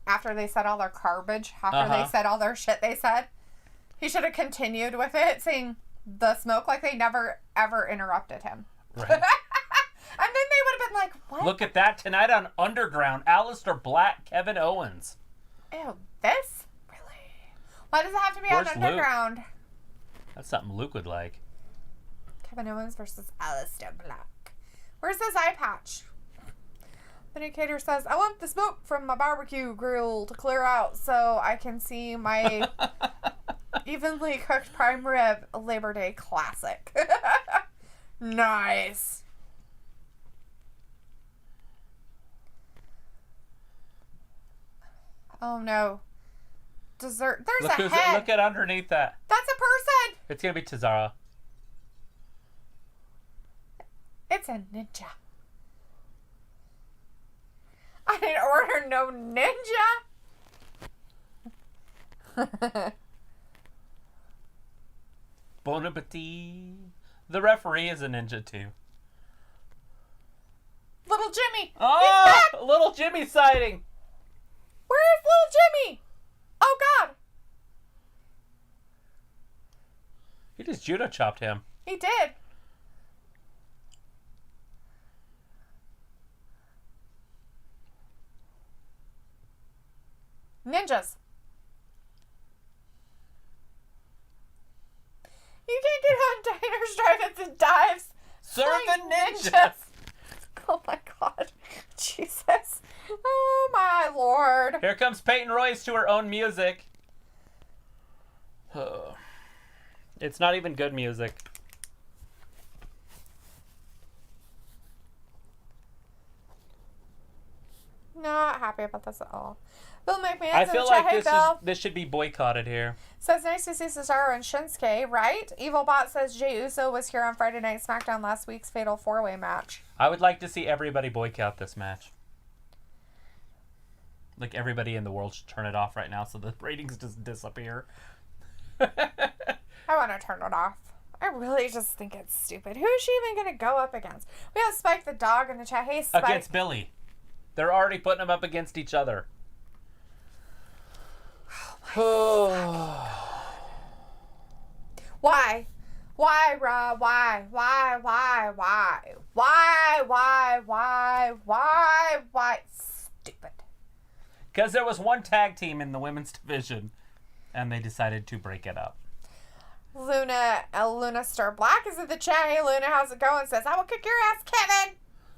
after they said all their garbage, after they said all their shit they said. He should have continued with it, saying the smoke like they never, ever interrupted him. Right. And then they would have been like, what? Look at that. Tonight on Underground, Aleister Black, Kevin Owens. Ew, this? Really? Why does it have to be on Underground? Luke? That's something Luke would like. Kevin Owens versus Aleister Black. Where's this eye patch? The indicator says, I want the smoke from my barbecue grill to clear out so I can see my evenly cooked prime rib Labor Day classic. Nice. Oh no. Dessert. There's a head. Look at underneath that. That's a person. It's going to be Cesaro. It's a ninja. I didn't order no ninja. Bon appetit. The referee is a ninja too. Little Jimmy. Oh, little Jimmy sighting. Where is little Jimmy? Oh God. He just judo chopped him. He did. Ninjas. You can't get on diners, drive-ins, and dives. Serving ninjas. Oh my God. Jesus. Oh my Lord. Here comes Peyton Royce to her own music. It's not even good music. Not happy about this at all. Bill McMahon's I in feel the chat. like Hey, this should be boycotted here. Says nice to see Cesaro and Shinsuke, right? EvilBot says Jey Uso was here on Friday Night SmackDown last week's Fatal 4-Way match. I would like to see everybody boycott this match. Like everybody in the world should turn it off right now so the ratings just disappear. I want to turn it off. I really just think it's stupid. Who is she even going to go up against? We have Spike the dog in the chat. Hey, Spike. Against Billy. They're already putting them up against each other. Oh Why? Why, Rob? Why? Why? Why? Why? Why? Why? Why? Why? Why? Stupid. Because there was one tag team in the women's division, and they decided to break it up. Luna Star Black is in the chat. Hey, Luna, how's it going? Says, I will kick your ass, Kevin.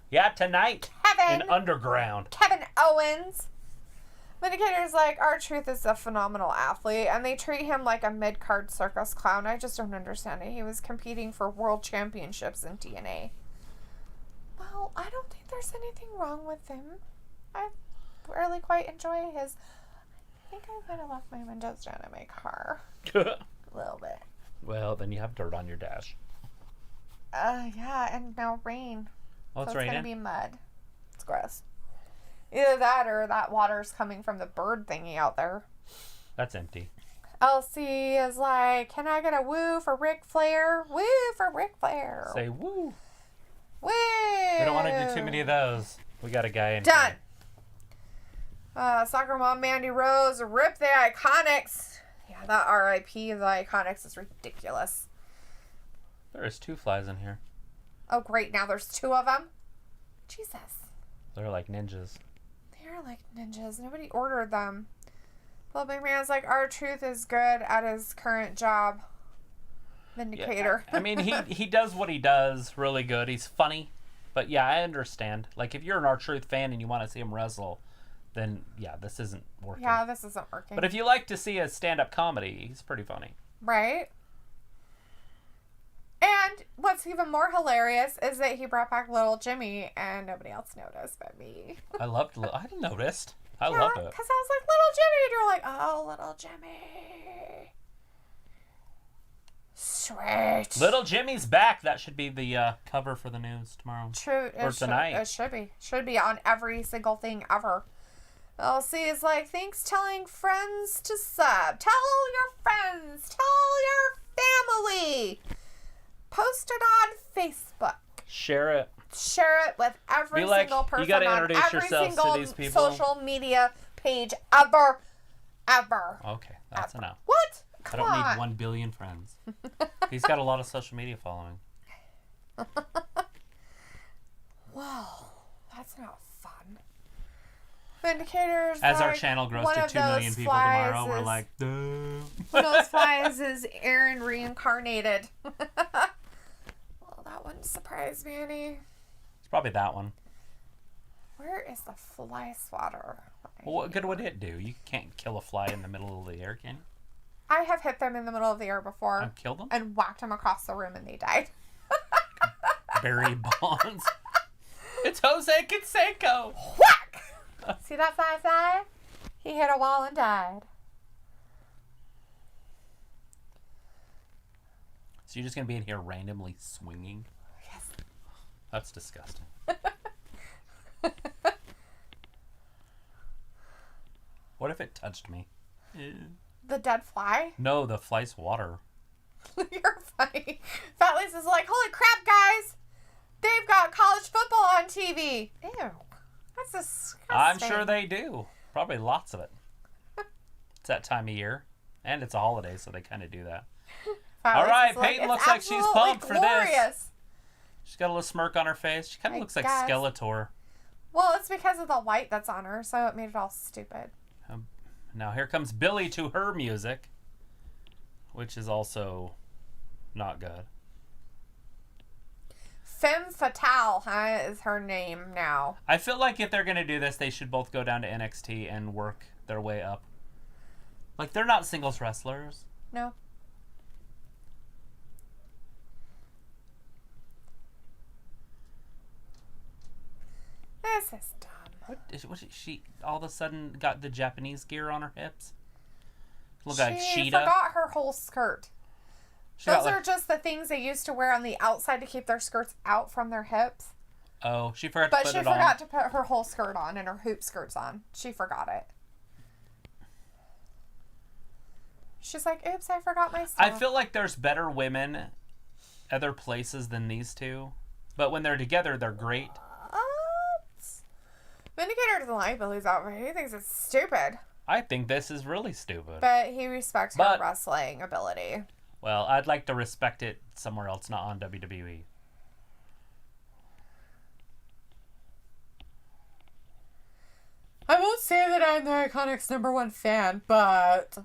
Yeah, tonight. Kevin. In Underground. Kevin Owens. Vindicator's like, R-Truth is a phenomenal athlete, and they treat him like a mid-card circus clown. I just don't understand it. He was competing for world championships in TNA. Well, I don't think there's anything wrong with him. I really quite enjoy his... I think I might have left my windows down in my car. A little bit. Well, then you have dirt on your dash. Yeah, and now rain. Oh, it's so raining? It's going to be mud. It's gross. Either that or that water's coming from the bird thingy out there. That's empty. LC is like, can I get a woo for Ric Flair? Woo for Ric Flair. Say woo. Woo. We don't want to do too many of those. We got a guy in Done. here. Soccer Mom Mandy Rose, rip the Iconics. Yeah, that RIP the Iconics is ridiculous. There is 2 flies in here. Oh, great. Now there's 2 of them. Jesus. They're like ninjas. They're like ninjas. Nobody ordered them. Well, McMahon's like, R-Truth is good at his current job. Vindicator. Yeah, I mean, he does what he does really good. He's funny. But yeah, I understand. Like, if you're an R-Truth fan and you want to see him wrestle, then yeah, this isn't working. Yeah, this isn't working. But if you like to see a stand-up comedy, he's pretty funny. Right? And what's even more hilarious is that he brought back Little Jimmy and nobody else noticed but me. I noticed. I yeah, loved it. because I was like, Little Jimmy, and you're like, oh, Little Jimmy. Sweet. Little Jimmy's back. That should be the cover for the news tomorrow. True. Or tonight. It should be. Should be on every single thing ever. LC is like, thanks telling friends to sub. Tell your friends. Tell your family. Post it on Facebook. Share it. Share it with every single person you gotta on introduce every yourselves single to these people. social media page ever. Ever. Okay, that's enough. What? I don't need 1 billion friends. He's got a lot of social media following. Wow, that's not fun. Vindicators. As our channel grows to 2 million people tomorrow, we're like, duh. One of those flies is Aaron reincarnated. Well, that wouldn't surprise me any. It's probably that one. Where is the fly swatter? Well, what good would it do? You can't kill a fly in the middle of the air, can you? I have hit them in the middle of the air before. And killed them? And whacked them across the room and they died. Barry Bonds. It's Jose Canseco. Whack! See that fly? He hit a wall and died. So you're just going to be in here randomly swinging? Yes. That's disgusting. What if it touched me? The dead fly? No, the fly's water. You're funny. Fat Lisa's like, holy crap, guys! They've got college football on TV. Ew. That's disgusting. I'm sure they do. Probably lots of it. It's that time of year. And it's a holiday, so they kind of do that. All right, Peyton looks like she's pumped for this. She's got a little smirk on her face. She kind of looks like Skeletor. Well, it's because of the white that's on her, so it made it all stupid. Now here comes Billy to her music, which is also not good. Femme Fatale, is her name now. I feel like if they're going to do this, they should both go down to NXT and work their way up. Like, they're not singles wrestlers. No. This is dumb. What is she all of a sudden got the Japanese gear on her hips? Look like She Sheeta. forgot her whole skirt. Those are just the things they used to wear on the outside to keep their skirts out from their hips. Oh, she forgot to put it on. But she forgot to put her whole skirt on and her hoop skirts on. She forgot it. She's like, oops, I forgot my stuff. I feel like there's better women other places than these two. But when they're together, they're great. Vindicator doesn't like Billy's outfit. He thinks it's stupid. I think this is really stupid. But he respects her wrestling ability. Well, I'd like to respect it somewhere else, not on WWE. I won't say that I'm the Iconic's #1 fan, but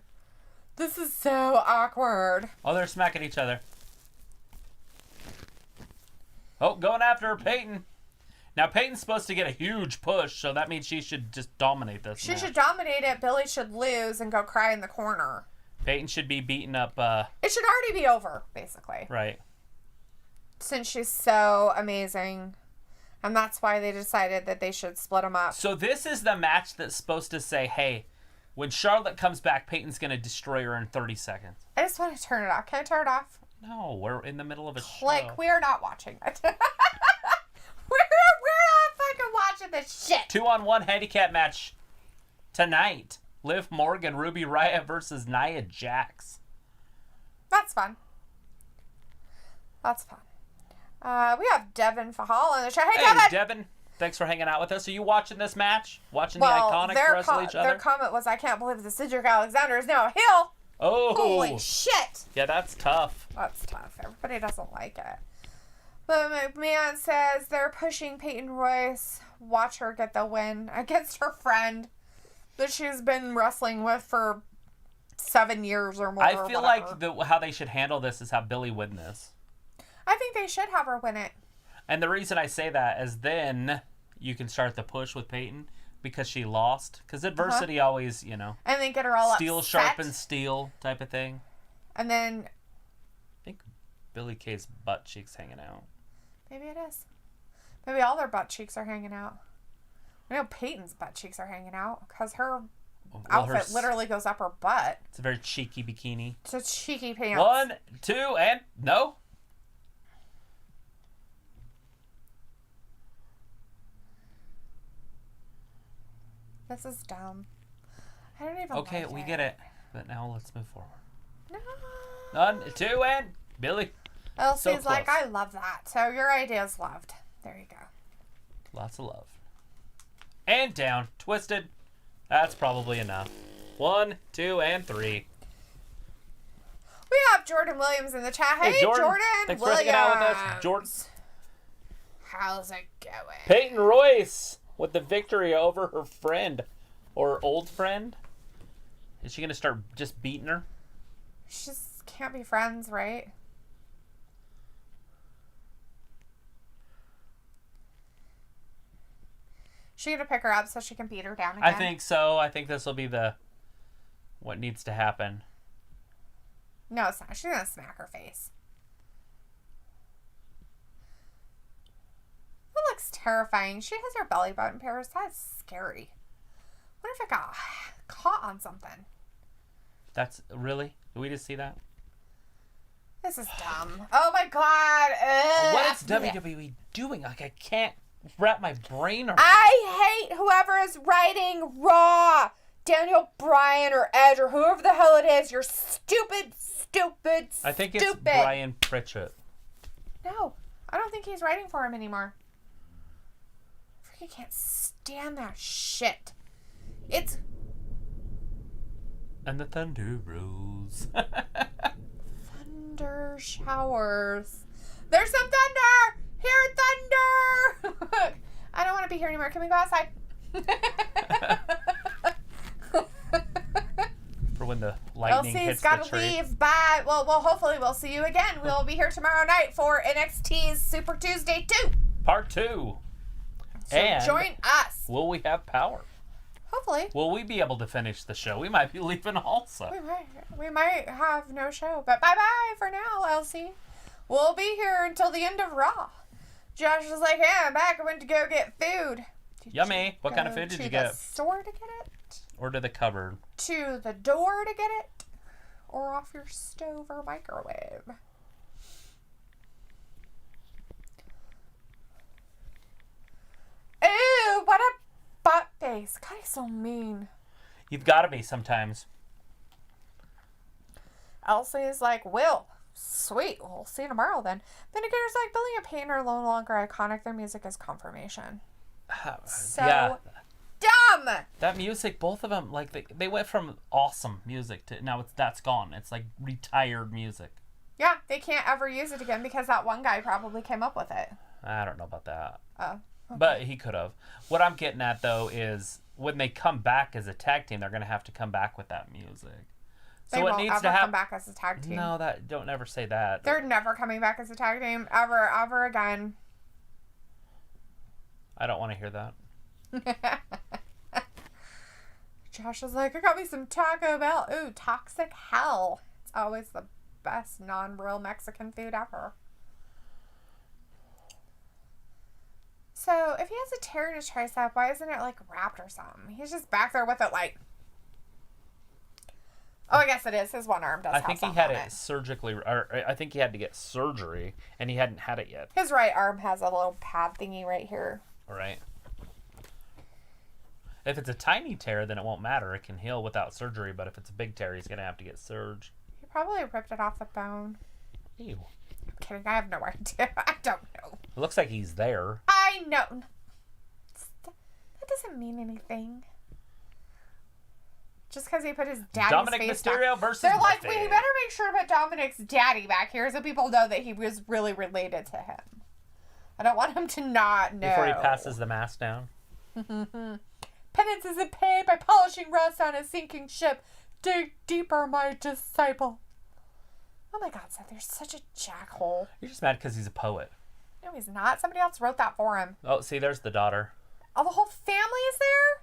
this is so awkward. Oh, they're smacking each other. Oh, going after Peyton. Now, Peyton's supposed to get a huge push, so that means she should just dominate this match. She should dominate it. Billy should lose and go cry in the corner. Peyton should be beaten up. It should already be over, basically. Right. Since she's so amazing. And that's why they decided that they should split them up. So this is the match that's supposed to say, hey, when Charlotte comes back, Peyton's going to destroy her in 30 seconds. I just want to turn it off. Can I turn it off? No, we're in the middle of a show. Like, we are not watching it. We're not fucking watching this shit. 2-on-1 handicap match tonight. Liv Morgan, Ruby Riott versus Nia Jax. That's fun. That's fun. We have Devin Fahal in the chat. Hey, Devin. Thanks for hanging out with us. Are you watching this match? Watching the Iconics wrestle each other? Their comment was, I can't believe the Cedric Alexander is now a heel. Oh. Holy shit. Yeah, that's tough. That's tough. Everybody doesn't like it. But McMahon says they're pushing Peyton Royce. Watch her get the win against her friend that she's been wrestling with for 7 years or more. I feel like how they should handle this is have Billy win this. I think they should have her win it. And the reason I say that is then you can start the push with Peyton because she lost. Because adversity always, you know. And then get her all steel upset. sharpens steel type of thing. And then. I think Billy Kay's butt cheeks hanging out. Maybe it is. Maybe all their butt cheeks are hanging out. I know Peyton's butt cheeks are hanging out because her outfit literally goes up her butt. It's a very cheeky bikini. It's a cheeky pants. 1, 2, and no. This is dumb. I don't even Okay, like we it. get it. But now let's move forward. No. 1, 2, and Billy. Elsie's so like, I love that. So your idea's loved. There you go. Lots of love. And down. Twisted. That's probably enough. 1, 2, and 3. We have Jordan Williams in the chat. Hey, Jordan Thanks Williams. for hanging out with us. Jordan. How's it going? Peyton Royce with the victory over her friend. Or old friend. Is she going to start just beating her? She just can't be friends, right? She gonna pick her up so she can beat her down again? I think so. I think this will be what needs to happen. No, it's not. She's gonna smack her face. That looks terrifying. She has her belly button pierced. That's scary. What if it got caught on something? That's really? Did we just see that? This is dumb. Oh my god. What is WWE doing? Like, I can't wrap my brain around. I hate whoever is writing Raw. Daniel Bryan or Edge or whoever the hell it is. You're stupid. I think it's Brian Pritchett. No, I don't think he's writing for him anymore. I freaking can't stand that shit. It's... And the thunder rolls. Thunder showers. There's some thunder! Hear thunder! I don't want to be here anymore. Can we go outside? For when the lightning hits the tree. Elsie's got to leave. Bye. Well, hopefully we'll see you again. We'll be here tomorrow night for NXT's Super Tuesday 2. Part 2. So and join us. Will we have power? Hopefully. Will we be able to finish the show? We might be leaving also. We might have no show. But bye-bye for now, Elsie. We'll be here until the end of Raw. Josh was like, hey, I'm back. I went to go get food. Yummy. What kind of food did you get? To the store to get it? Or to the cupboard? To the door to get it? Or off your stove or microwave? Ew, what a butt face. God, he's so mean. You've got to be sometimes. Elsie's like, Will. Sweet. We'll see you tomorrow then. Vindicator's like, building a pain are no longer iconic. Their music is confirmation. So dumb. That music, both of them, like they went from awesome music to now that's gone. It's like retired music. Yeah, they can't ever use it again because that one guy probably came up with it. I don't know about that. Oh. Okay. But he could have. What I'm getting at though is when they come back as a tag team, they're gonna have to come back with that music. So they won't ever come back as a tag team. No, don't ever say that. They're never coming back as a tag team ever again. I don't want to hear that. Josh is like, I got me some Taco Bell. Ooh, toxic hell. It's always the best non-real Mexican food ever. So, if he has a tear in his tricep, why isn't it, like, wrapped or something? He's just back there with it, like... Oh, I guess it is. His one arm does have something on it. I think he had it surgically... Or I think he had to get surgery, and he hadn't had it yet. His right arm has a little pad thingy right here. All right. If it's a tiny tear, then it won't matter. It can heal without surgery, but if it's a big tear, he's going to have to get surgery. He probably ripped it off the bone. Ew. I'm kidding. I have no idea. I don't know. It looks like he's there. I know. That doesn't mean anything. Just because he put his daddy's Dominik face Mysterio versus They're like, Murphy. we better make sure to put Dominik's daddy back here so people know that he was really related to him. I don't want him to not know. Before he passes the mask down. Penance is paid by polishing rust on a sinking ship. Dig deeper, my disciple. Oh my God, Seth, you're such a jackhole. You're just mad because he's a poet. No, he's not. Somebody else wrote that for him. Oh, see, there's the daughter. Oh, the whole family is there?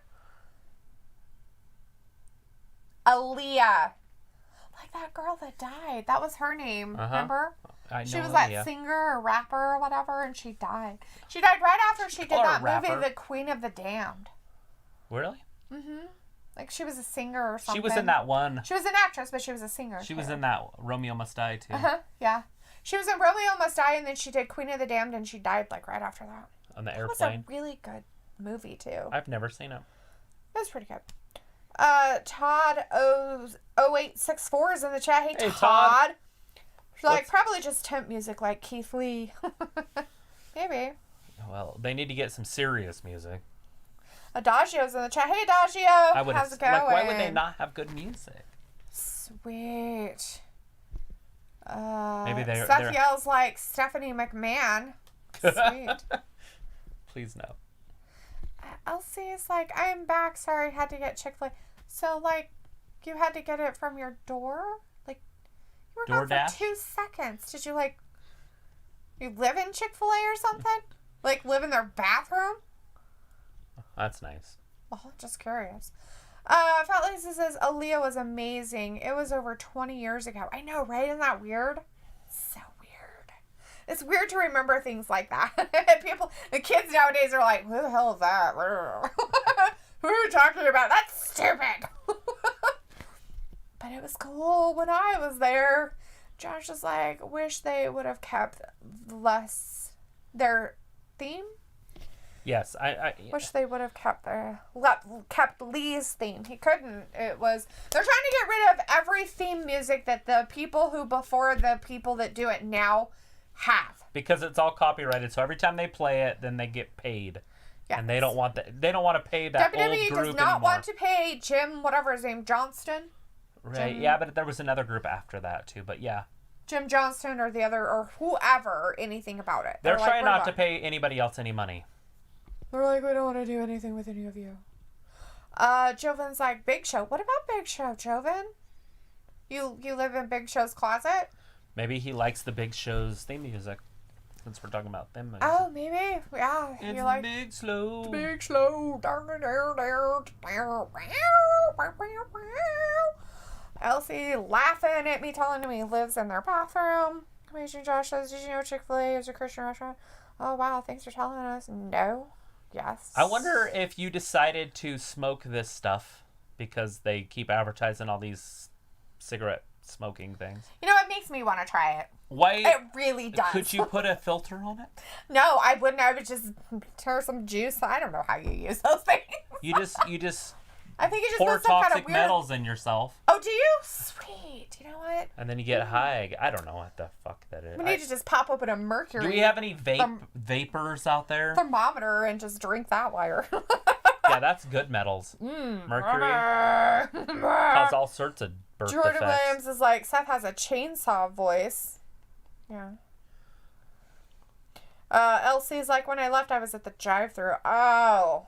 Aaliyah. Like that girl that died. That was her name, remember? I know. She was that singer or rapper or whatever, and she died. She died right after she did that movie, The Queen of the Damned. Really? Mm-hmm. Like she was a singer or something. She was in that one. She was an actress, but she was a singer. She was in that Romeo Must Die, too. Yeah. She was in Romeo Must Die, and then she did Queen of the Damned, and she died like right after that. On the airplane. That was a really good movie, too. I've never seen it. It was pretty good. Todd 0864 is in the chat. Hey, Todd. She's like, probably just temp music like Keith Lee. Maybe. Well, they need to get some serious music. Adagio's in the chat. Hey, Adagio. How's it going? Like, why would they not have good music? Sweet. Maybe Seth yells like Stephanie McMahon. Sweet. Please no. Elsie's like, I'm back. Sorry, had to get Chick-fil-A. So, like, you had to get it from your door? Like, you were gone for 2 seconds. Did you, like, you live in Chick-fil-A or something? Like, live in their bathroom? That's nice. Oh, just curious. Fat Lisa says, Aaliyah was amazing. It was over 20 years ago. I know, right? Isn't that weird? So weird. It's weird to remember things like that. The kids nowadays are like, who the hell is that? Who are you talking about? That's stupid. But it was cool when I was there. Josh is like, wish they would have kept their theme. Yes, I wish they would have kept Lee's theme. He couldn't. They're trying to get rid of every theme music that the people who before the people that do it now have. Because it's all copyrighted, so every time they play it, then they get paid. Yes. And they don't want They don't want to pay that WWE old group does not anymore. Want to pay Jim, whatever his name, Johnston. Right. Yeah, but there was another group after that too. But yeah. Jim Johnston or the other or whoever anything about it. They're trying not to pay anybody else any money. They're like, we don't want to do anything with any of you. Jovan's like, Big Show. What about Big Show, Jovan? You live in Big Show's closet? Maybe he likes the Big Show's theme music. Since we're talking about them music. Oh, maybe. Yeah. It's you like Big Slow. Big Slow. Elsie laughing at me, telling me he lives in their bathroom. Amazing Josh says, did you know Chick-fil-A is a Christian restaurant? Oh, wow. Thanks for telling us. No. Yes. I wonder if you decided to smoke this stuff because they keep advertising all these cigarette smoking things. You know, it makes me want to try it. Why? It really does. Could you put a filter on it? No, I wouldn't. I would just pour some juice. I don't know how you use those things. You just I think you just pour put some toxic kind of weird metals in yourself. Oh, do you? Sweet. You know what? And then you get high. I don't know what the fuck that is. We need to just pop open a mercury. Do we have any vapors out there? Thermometer and just drink that wire. Yeah, that's good metals. Mercury. Cause all sorts of birth Jordan defects. Williams is like, Seth has a chainsaw voice. Yeah. Elsie's like, when I left, I was at the drive-thru. Oh,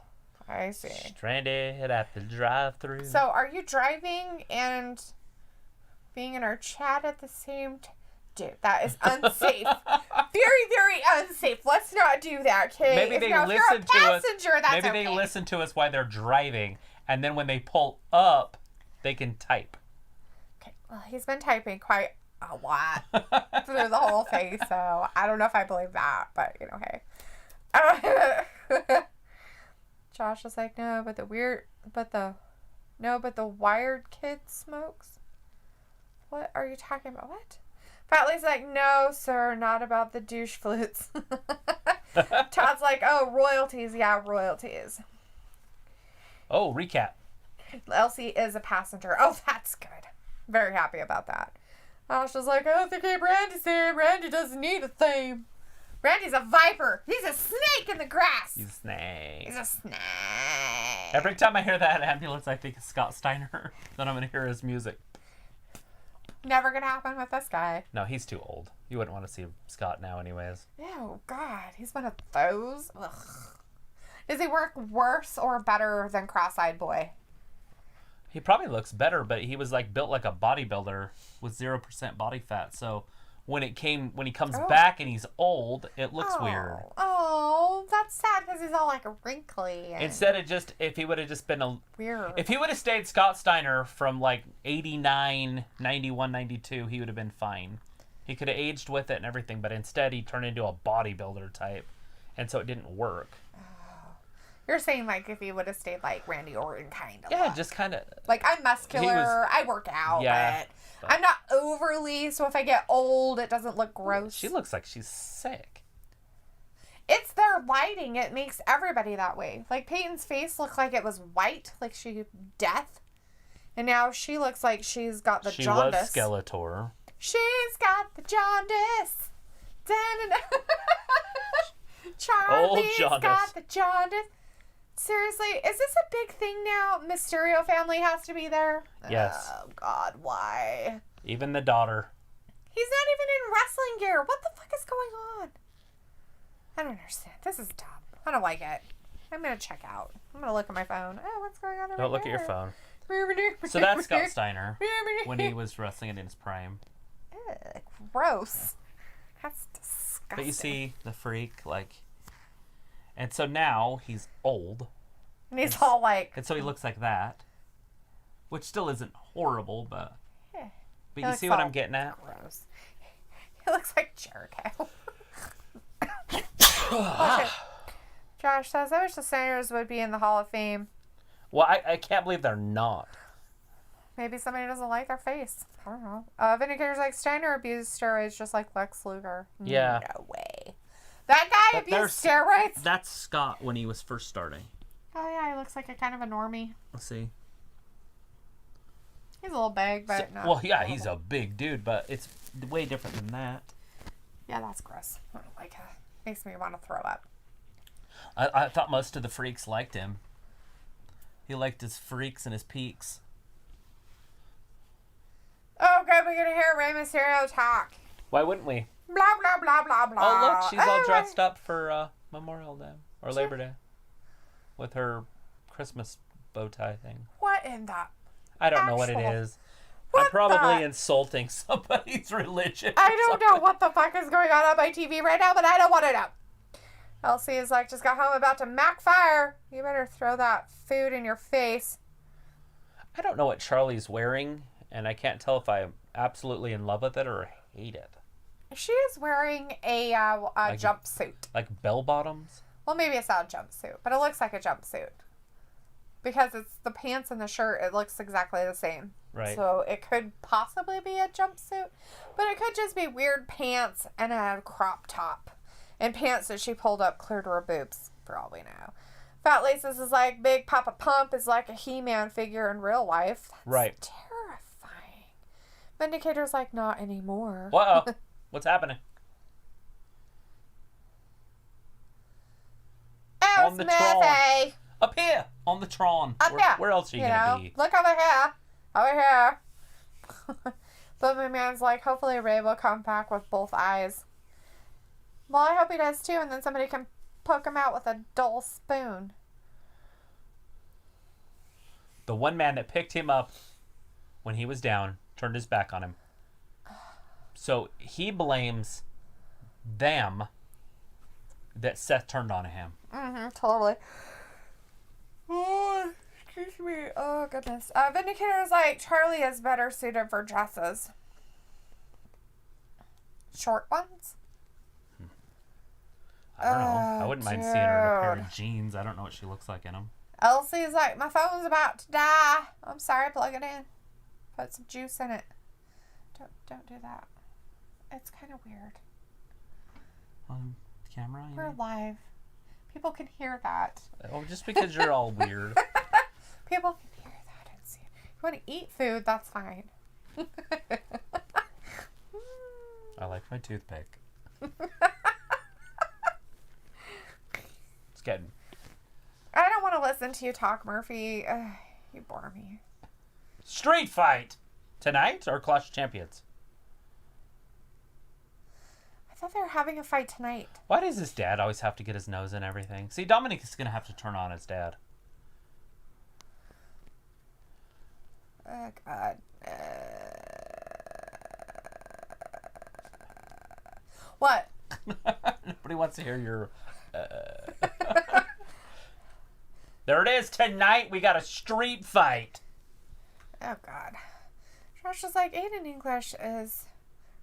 I see. Stranded at the drive-thru. So, are you driving and being in our chat at the same time? Dude, that is unsafe. Very, very unsafe. Let's not do that, okay? Maybe they listen to us. Maybe okay. they listen to us while they're driving, and then when they pull up, they can type. Okay. Well, he's been typing quite a lot through the whole thing, so I don't know if I believe that, but you know, hey. Josh is like, no, but the wired kid smokes. What are you talking about? What? Fatley's like, no, sir, not about the douche flutes. Todd's like, oh, royalties. Yeah, royalties. Oh, recap. Elsie is a passenger. Oh, that's good. Very happy about that. Asha's like, oh, the Cape Randy said Randy doesn't need a theme. Randy's a viper. He's a snake in the grass. He's a snake. He's a snake. Every time I hear that ambulance, I think of Scott Steiner. Then I'm going to hear his music. Never gonna happen with this guy. No, he's too old. You wouldn't want to see Scott now anyways. Oh, God. He's one of those. Ugh. Does he work worse or better than Cross-Eyed Boy? He probably looks better, but he was like built like a bodybuilder with 0% body fat. So when he comes back and he's old, it looks weird. Oh, that's sad because he's all like wrinkly. Instead of if he would have just been weird. If he would have stayed Scott Steiner from like 89, 91, 92, he would have been fine. He could have aged with it and everything, but instead he turned into a bodybuilder type. And so it didn't work. You're saying like if he would have stayed like Randy Orton kind of. Yeah, just kind of. Like I'm muscular, I work out, but I'm not overly, so if I get old, it doesn't look gross. She looks like she's sick. It's their lighting. It makes everybody that way. Like Peyton's face looked like it was white, like she death. And now she looks like she's got the jaundice. She was Skeletor. She's got the jaundice. Charlie's got the jaundice. Seriously, is this a big thing now? Mysterio family has to be there? Yes. Oh, God, why? Even the daughter. He's not even in wrestling gear. What the fuck is going on? I don't understand. This is dumb. I don't like it. I'm going to check out. I'm going to look at my phone. Oh, what's going on over Don't look here? at your phone. So that's Scott Steiner when he was wrestling in his prime. Ugh, gross. That's disgusting. But you see the freak, like... And so now he's old. And he's all like... And so he looks like that. Which still isn't horrible, but... Yeah. But you see what I'm getting at? Gross. He looks like Jericho. Okay. Josh says, I wish the Steiners would be in the Hall of Fame. Well, I can't believe they're not. Maybe somebody doesn't like their face. I don't know. Vindicator's like, Steiner abused steroids just like Lex Luger. Yeah. No way. That guy abused steroids? That's Scott when he was first starting. Oh, yeah, he looks like a kind of a normie. Let's see. He's a little big, but not. Well, yeah, he's a big dude, but it's way different than that. Yeah, that's gross. I don't like it. Makes me want to throw up. I thought most of the freaks liked him. He liked his freaks and his peaks. Oh, good. We're going to hear Rey Mysterio talk. Why wouldn't we? Blah, blah, blah, blah, blah. Oh, look, she's all dressed up for Memorial Day or Labor Day with her Christmas bow tie thing. What in the... I don't know what it is. I'm probably insulting somebody's religion. I don't know what the fuck is going on my TV right now, but I don't want to know. Elsie is like, just got home about to mac fire. You better throw that food in your face. I don't know what Charlie's wearing, and I can't tell if I'm absolutely in love with it or hate it. She is wearing a jumpsuit. Like bell bottoms? Well, maybe it's not a jumpsuit, but it looks like a jumpsuit. Because it's the pants and the shirt, it looks exactly the same. Right. So it could possibly be a jumpsuit, but it could just be weird pants and a crop top. And pants that she pulled up clear to her boobs, for all we know. Fat Laces is like, Big Papa Pump is like a He-Man figure in real life. That's right. Terrifying. Vindicator's like, not anymore. Whoa. What's happening? Oh, On the Smithy! Up here! On the Tron. Up here. Where else are you going to be? Look over here. Over here. But my man's like, hopefully Ray will come back with both eyes. Well, I hope he does too, and then somebody can poke him out with a dull spoon. The one man that picked him up when he was down turned his back on him. So he blames them that Seth turned on him. Mm-hmm, totally. Oh, excuse me. Oh, goodness. Vindicator is like, Charlie is better suited for dresses. Short ones? I don't know. I wouldn't mind seeing her in a pair of jeans. I don't know what she looks like in them. Elsie is like, my phone's about to die. I'm sorry, plug it in. Put some juice in it. Don't do that. It's kind of weird. On camera? We're live. People can hear that. Oh, just because you're all weird. People can hear that and see it. If you want to eat food, that's fine. I like my toothpick. It's getting... I don't want to listen to you talk, Murphy. You bore me. Street fight! Tonight or Clash of Champions? I thought they were having a fight tonight. Why does his dad always have to get his nose in everything? See, Dominik is going to have to turn on his dad. Oh, God. What? Nobody wants to hear your... There it is. Tonight we got a street fight. Oh, God. Josh is like, Aiden English is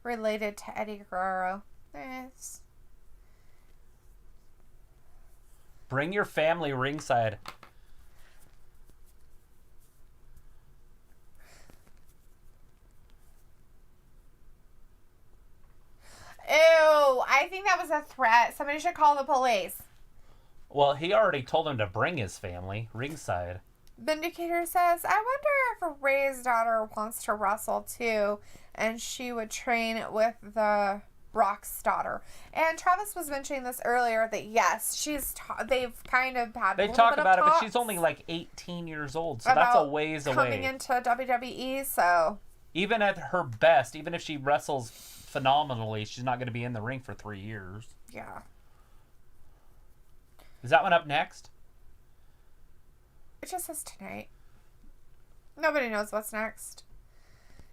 related to Eddie Guerrero. Yes. Bring your family ringside. Ew, I think that was a threat. Somebody should call the police. Well, he already told him to bring his family ringside. Vindicator says, I wonder if Ray's daughter wants to wrestle too, and she would train with the Brock's daughter. And Travis was mentioning this earlier that yes, they've kind of had They talk about it, but she's only like 18 years old, so that's a ways away. Coming into WWE, so even at her best, even if she wrestles phenomenally, she's not going to be in the ring for 3 years. Yeah. Is that one up next? It just says tonight. Nobody knows what's next.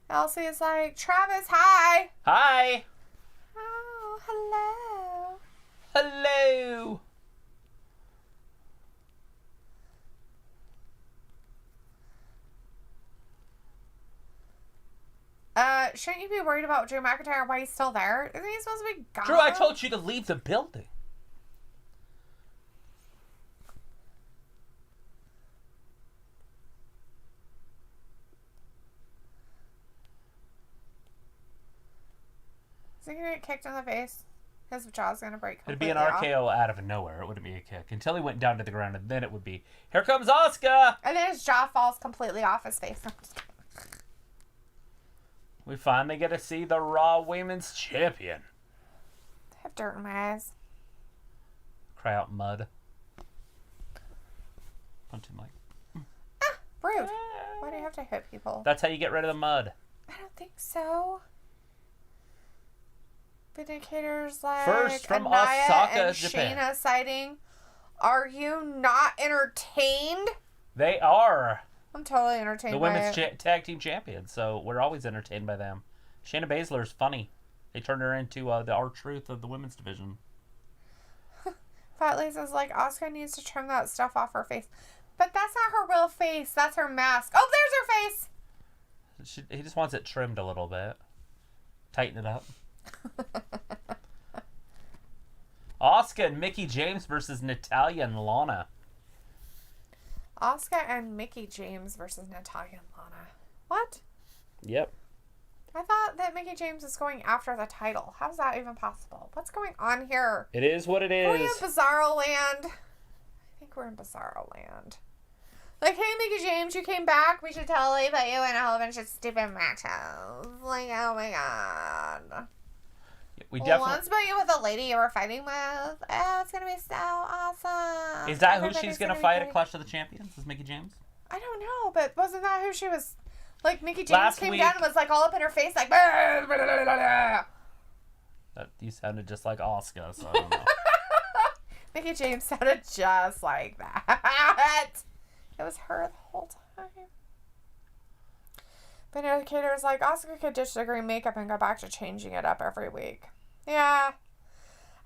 Elsie is like, Travis, hi. Hi. Oh, hello. Hello. Shouldn't you be worried about Drew McIntyre? Why he's still there? Isn't he supposed to be gone? Drew, I told you to leave the building. Is he gonna get kicked in the face? His jaw's gonna break. It'd be an RKO out of nowhere. It wouldn't be a kick until he went down to the ground, and then it would be, here comes Asuka! And then his jaw falls completely off his face. We finally get to see the Raw Women's Champion. I have dirt in my eyes. Cry out mud. Punch him like. Ah, rude. Why do you have to hit people? That's how you get rid of the mud. I don't think so. Vindicators like First from Anaya Osaka, and Japan. Shayna sighting. Are you not entertained? They are I'm totally entertained the by women's it. tag team champions, so we're always entertained by them. Shayna Baszler's funny. They turned her into the R-Truth of the women's division. Fat Lisa's like, Asuka needs to trim that stuff off her face. But that's not her real face. That's her mask. Oh, there's her face! He just wants it trimmed a little bit. Tighten it up. Asuka and Mickie James versus Natalya and Lana. Asuka and Mickie James versus Natalya and Lana. What? Yep. I thought that Mickie James is going after the title. How is that even possible? What's going on here? It is what it is. Are we in Bizarro Land? I think we're in Bizarro Land. Like, hey, Mickie James, you came back. We should totally put you in a whole bunch of stupid matches. Like, oh my god. We definitely. Let's put you with a lady you were fighting with. Oh, it's gonna be so awesome. Is that who she's gonna fight at Clash of the Champions? Is Mickie James? I don't know, but wasn't that who she was? Like, Mickie James Last came week- down and was like all up in her face, like. You sounded just like Asuka, so I don't know. Mickie James sounded just like that. It was her the whole time. But Vindicator's like, Asuka could ditch the green makeup and go back to changing it up every week. Yeah.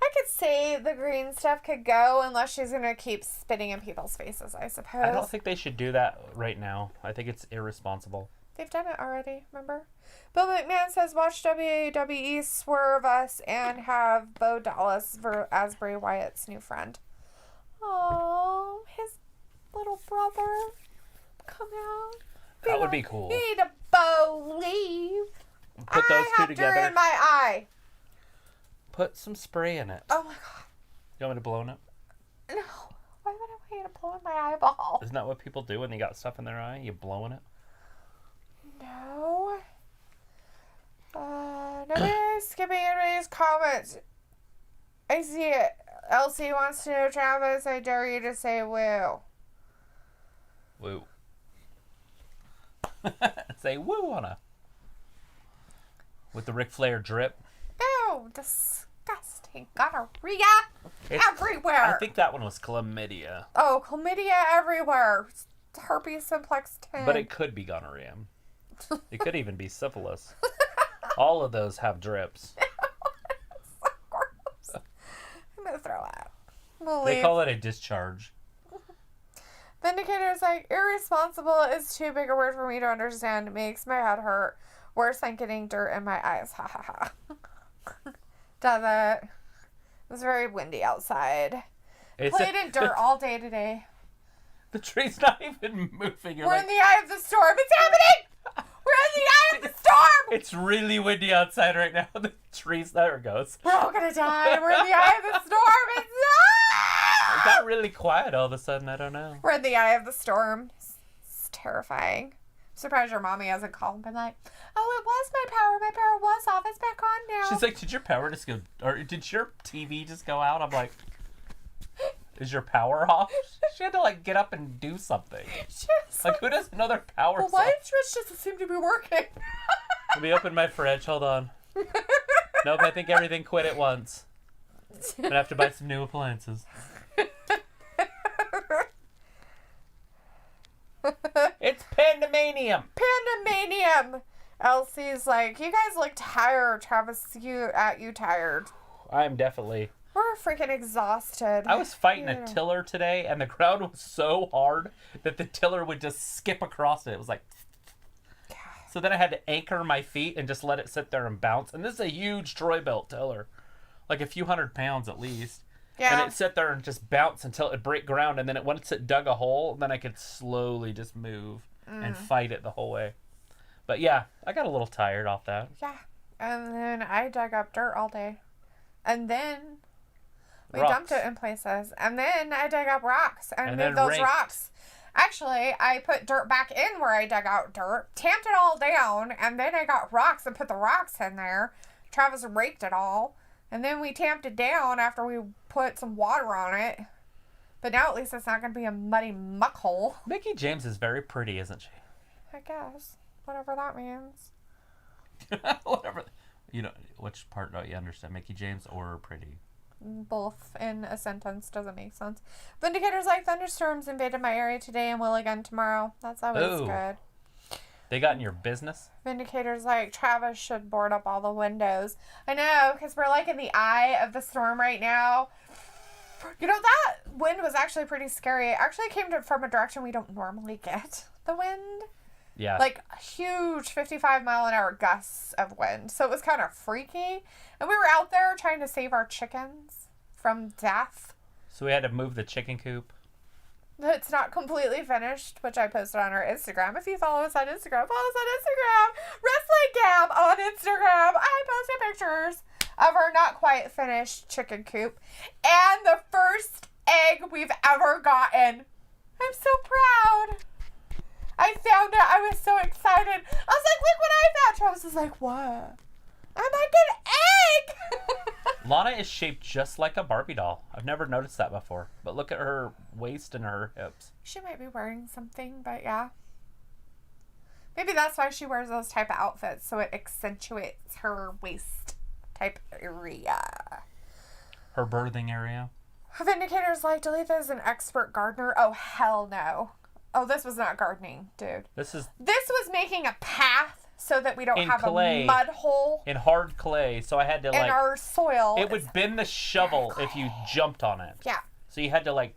I could say the green stuff could go unless she's going to keep spitting in people's faces, I suppose. I don't think they should do that right now. I think it's irresponsible. They've done it already, remember? Bill McMahon says, watch WWE swerve us and have Bo Dallas as Bray Wyatt's new friend. Oh, his little brother come out. That would be cool. You need to believe. Put those two together. I have dirt in my eye. Put some spray in it. Oh my god. You want me to blow in it? No. Why would I want you to blow in my eyeball? Isn't that what people do when they got stuff in their eye? You blow in it? No. Nobody's skipping anybody's comments. I see it. Elsie wants to know, Travis, I dare you to say woo. Woo. Say woo on her. With the Ric Flair drip. Ew, disgusting. Gonorrhea everywhere. I think that one was chlamydia. Oh, chlamydia everywhere. Herpes simplex 10. But it could be gonorrhea. It could even be syphilis. All of those have drips. So gross. I'm going to throw up. They call it a discharge. Vindicator's like, irresponsible is too big a word for me to understand. It makes my head hurt. Worse than getting dirt in my eyes. Ha ha ha. Does it? It was very windy outside. Played in dirt all day today. The tree's not even moving. We're in the eye of the storm. It's happening! We're in the eye of the storm! It's really windy outside right now. The trees, there it goes. We're all gonna die. We're in the eye of the storm. It's It got really quiet all of a sudden. I don't know. We're in the eye of the storm. It's terrifying. Surprised your mommy hasn't called and been like, oh, it was my power. My power was off. It's back on now. She's like, did your power just go, or did your TV just go out? I'm like, is your power off? She had to like get up and do something. Like, who doesn't know their power's well, why off? Twitch doesn't seem to be working? Let me open my fridge. Hold on. Nope, I think everything quit at once. I'm gonna have to buy some new appliances. It's Pandemanium! Pandemanium! Elsie's like, you guys look tired. Travis, you tired. I am definitely. We're freaking exhausted. I was fighting a tiller today, and the crowd was so hard that the tiller would just skip across it. It was like... So then I had to anchor my feet and just let it sit there and bounce. And this is a huge Troy-Belt tiller. Like a few 100 pounds at least. Yeah. And it sit there and just bounce until it break ground. And then once it dug a hole, then I could slowly just move and fight it the whole way. But yeah, I got a little tired off that. Yeah. And then I dug up dirt all day. And then we dumped it in places. And then I dug up rocks and moved those rocks. Actually, I put dirt back in where I dug out dirt, tamped it all down, and then I got rocks and put the rocks in there. Travis raked it all. And then we tamped it down after we put some water on it. But now at least it's not going to be a muddy muck hole. Mickie James is very pretty, isn't she? I guess. Whatever that means. Whatever. You know, which part don't you understand? Mickie James or pretty? Both in a sentence doesn't make sense. Vindicator's like, thunderstorms invaded my area today and will again tomorrow. That's always good. They got in your business? Vindicator's like, Travis should board up all the windows. I know, because we're like in the eye of the storm right now. You know, that wind was actually pretty scary. It actually came from a direction we don't normally get the wind. Yeah. Like huge 55-mile-an-hour gusts of wind. So it was kind of freaky. And we were out there trying to save our chickens from death. So we had to move the chicken coop. It's not completely finished, which I posted on our Instagram. If you follow us on Instagram, follow us on Instagram. WrestlingGab on Instagram. I posted pictures of our not quite finished chicken coop. And the first egg we've ever gotten. I'm so proud. I found it. I was so excited. I was like, look what I found. Travis was like, what? I'm like, an egg! Lana is shaped just like a Barbie doll. I've never noticed that before. But look at her waist and her hips. She might be wearing something, but yeah. Maybe that's why she wears those type of outfits, so it accentuates her waist type area. Her birthing area. Vindicator's like, Dalethea is an expert gardener. Oh, hell no. Oh, this was not gardening, dude. This was making a path so that we don't have a mud hole. In hard clay, so I had to like... In our soil. It would bend the shovel if you jumped on it. Yeah. So you had to like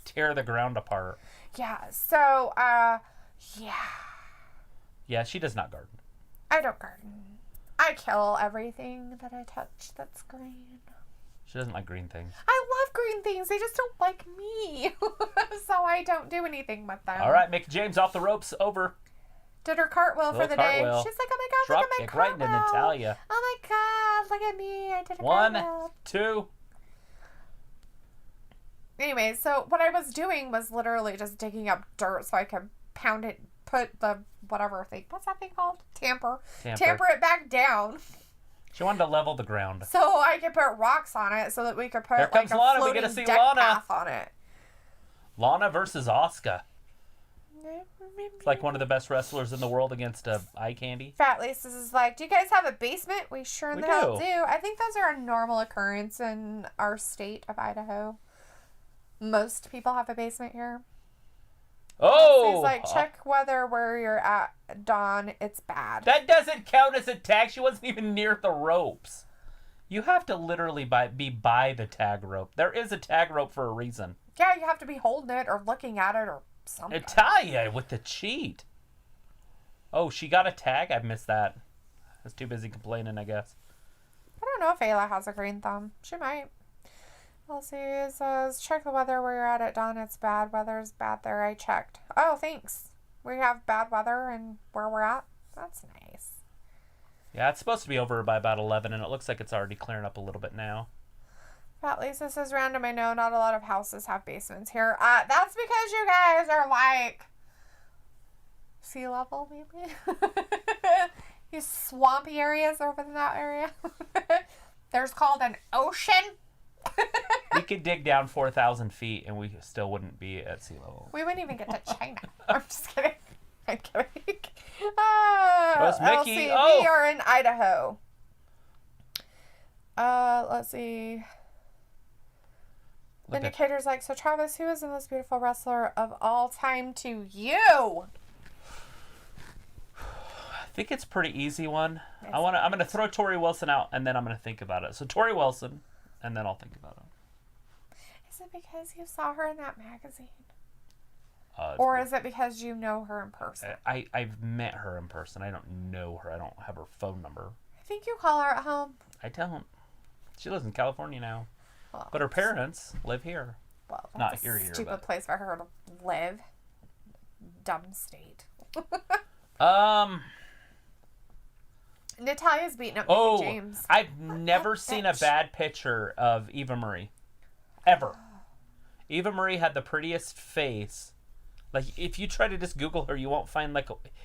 tear the ground apart. Yeah, so, yeah. Yeah, she does not garden. I don't garden. I kill everything that I touch that's green. She doesn't like green things. I love green things. They just don't like me. So I don't do anything with them. All right, Mickie James off the ropes. Over. Did her cartwheel for the day. She's like, oh my God, look at my cartwheel. Right into Natalia. Oh my God, look at me. I did a cartwheel. 1, 2. Anyway, so what I was doing was literally just digging up dirt so I could pound it, put the whatever thing. What's that thing called? Tamper it back down. She wanted to level the ground. So I could put rocks on it so that we could put Here comes like a Lana. floating We get to see deck Lana. path on it. Lana versus Asuka. It's like one of the best wrestlers in the world against eye candy. Fat Lisa's is like, do you guys have a basement? We sure in the hell do. I think those are a normal occurrence in our state of Idaho. Most people have a basement here. Oh! He's like, check weather where you're at, Dawn. It's bad. That doesn't count as a tag. She wasn't even near the ropes. You have to literally be by the tag rope. There is a tag rope for a reason. Yeah, you have to be holding it or looking at it or something. Natalia with the cheat. Oh, she got a tag? I missed that. I was too busy complaining, I guess. I don't know if Ayla has a green thumb. She might. Elsie says, check the weather where you're at Dawn. It's bad. Weather's bad there. I checked. Oh, thanks. We have bad weather and where we're at. That's nice. Yeah, it's supposed to be over by about 11, and it looks like it's already clearing up a little bit now. Fat Lisa says, random, I know not a lot of houses have basements here. That's because you guys are like sea level, maybe. These swampy areas over in that area. There's called an ocean. We could dig down 4,000 feet and we still wouldn't be at sea level. We wouldn't even get to China. I'm just kidding. I'm kidding. Where's Mickey? LC, we are in Idaho. Let's see. Vindicator's like, so Travis, who is the most beautiful wrestler of all time to you? I think it's a pretty easy one. I'm gonna throw Tori Wilson out and then I'm gonna think about it. So Tori Wilson, and then I'll think about it. Is it because you saw her in that magazine? Or is it because you know her in person? I've met her in person. I don't know her. I don't have her phone number. I think you call her at home. I don't. She lives in California now. Well, but her parents live here. Well, that's not a here. Stupid place for her to live. Dumb state. Natalia's beating up Mickey James. I've never seen a bad picture of Eva Marie. Ever. Eva Marie had the prettiest face. Like, if you try to just Google her, you won't find,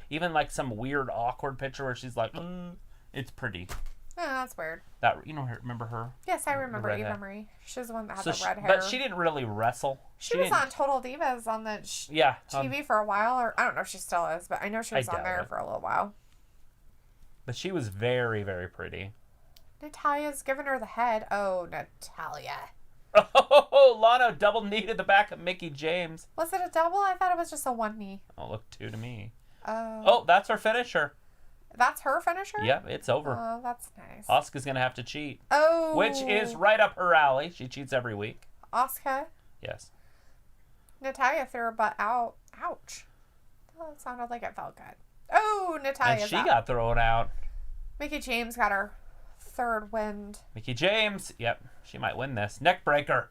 even some weird, awkward picture where she's like, it's pretty. Oh, that's weird. Remember her? Yes, I remember Eva Marie. She's the one that had the red hair. But she didn't really wrestle. She was on Total Divas on the TV for a while, or I don't know if she still is, but I know she was on there for a little while. But she was very, very pretty. Natalia's giving her the head. Oh, Natalia. Oh, Lana double knee to the back of Mickey James. Was it a double? I thought it was just a one knee. Oh, look, 2 to me. Oh, that's her finisher. That's her finisher? Yep, it's over. Oh, that's nice. Asuka's going to have to cheat. Oh. Which is right up her alley. She cheats every week. Asuka? Yes. Natalia threw her butt out. Ouch. Oh, it sounded like it felt good. Oh, Natalia's And she got thrown out. Mickey James got her third wind. Mickey James. Yep, she might win this. Neck breaker.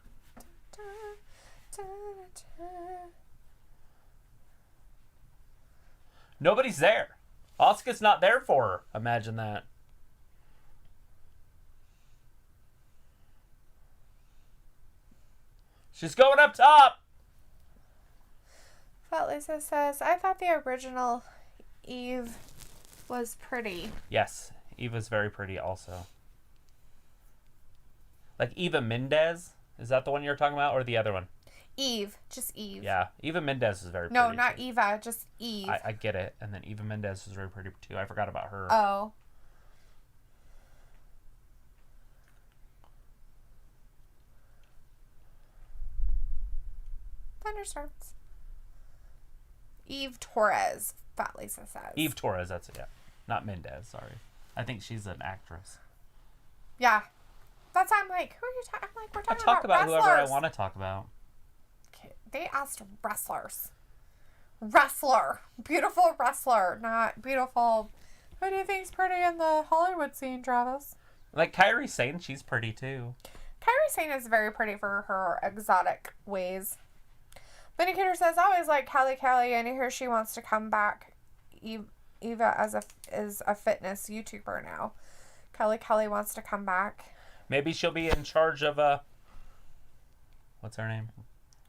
Nobody's there. Asuka's not there for her. Imagine that. She's going up top. Fat Lisa says, I thought the original Eve was pretty. Yes, Eva's very pretty also. Like Eva Mendez? Is that the one you're talking about, or the other one? Eve. Just Eve. Yeah, Eva Mendez is very pretty. No, not too. Eva, just Eve. I get it. And then Eva Mendez is very pretty too. I forgot about her. Oh. Thunderstorms. Eve Torres, Fat Lisa says. Eve Torres, that's it, yeah. Not Mendez, sorry. I think she's an actress. Yeah. That's why I'm like, who are you talking? I'm like, we're talking about wrestlers. Whoever I want to talk about. Okay. They asked wrestlers. Wrestler. Beautiful wrestler, not beautiful. Who do you think's pretty in the Hollywood scene, Travis? Like Kairi Sane, she's pretty too. Kairi Sane is very pretty for her exotic ways. Vindicator says, I always like Callie, and I hear she wants to come back. Eva is a fitness YouTuber now. Callie wants to come back. Maybe she'll be in charge of what's her name?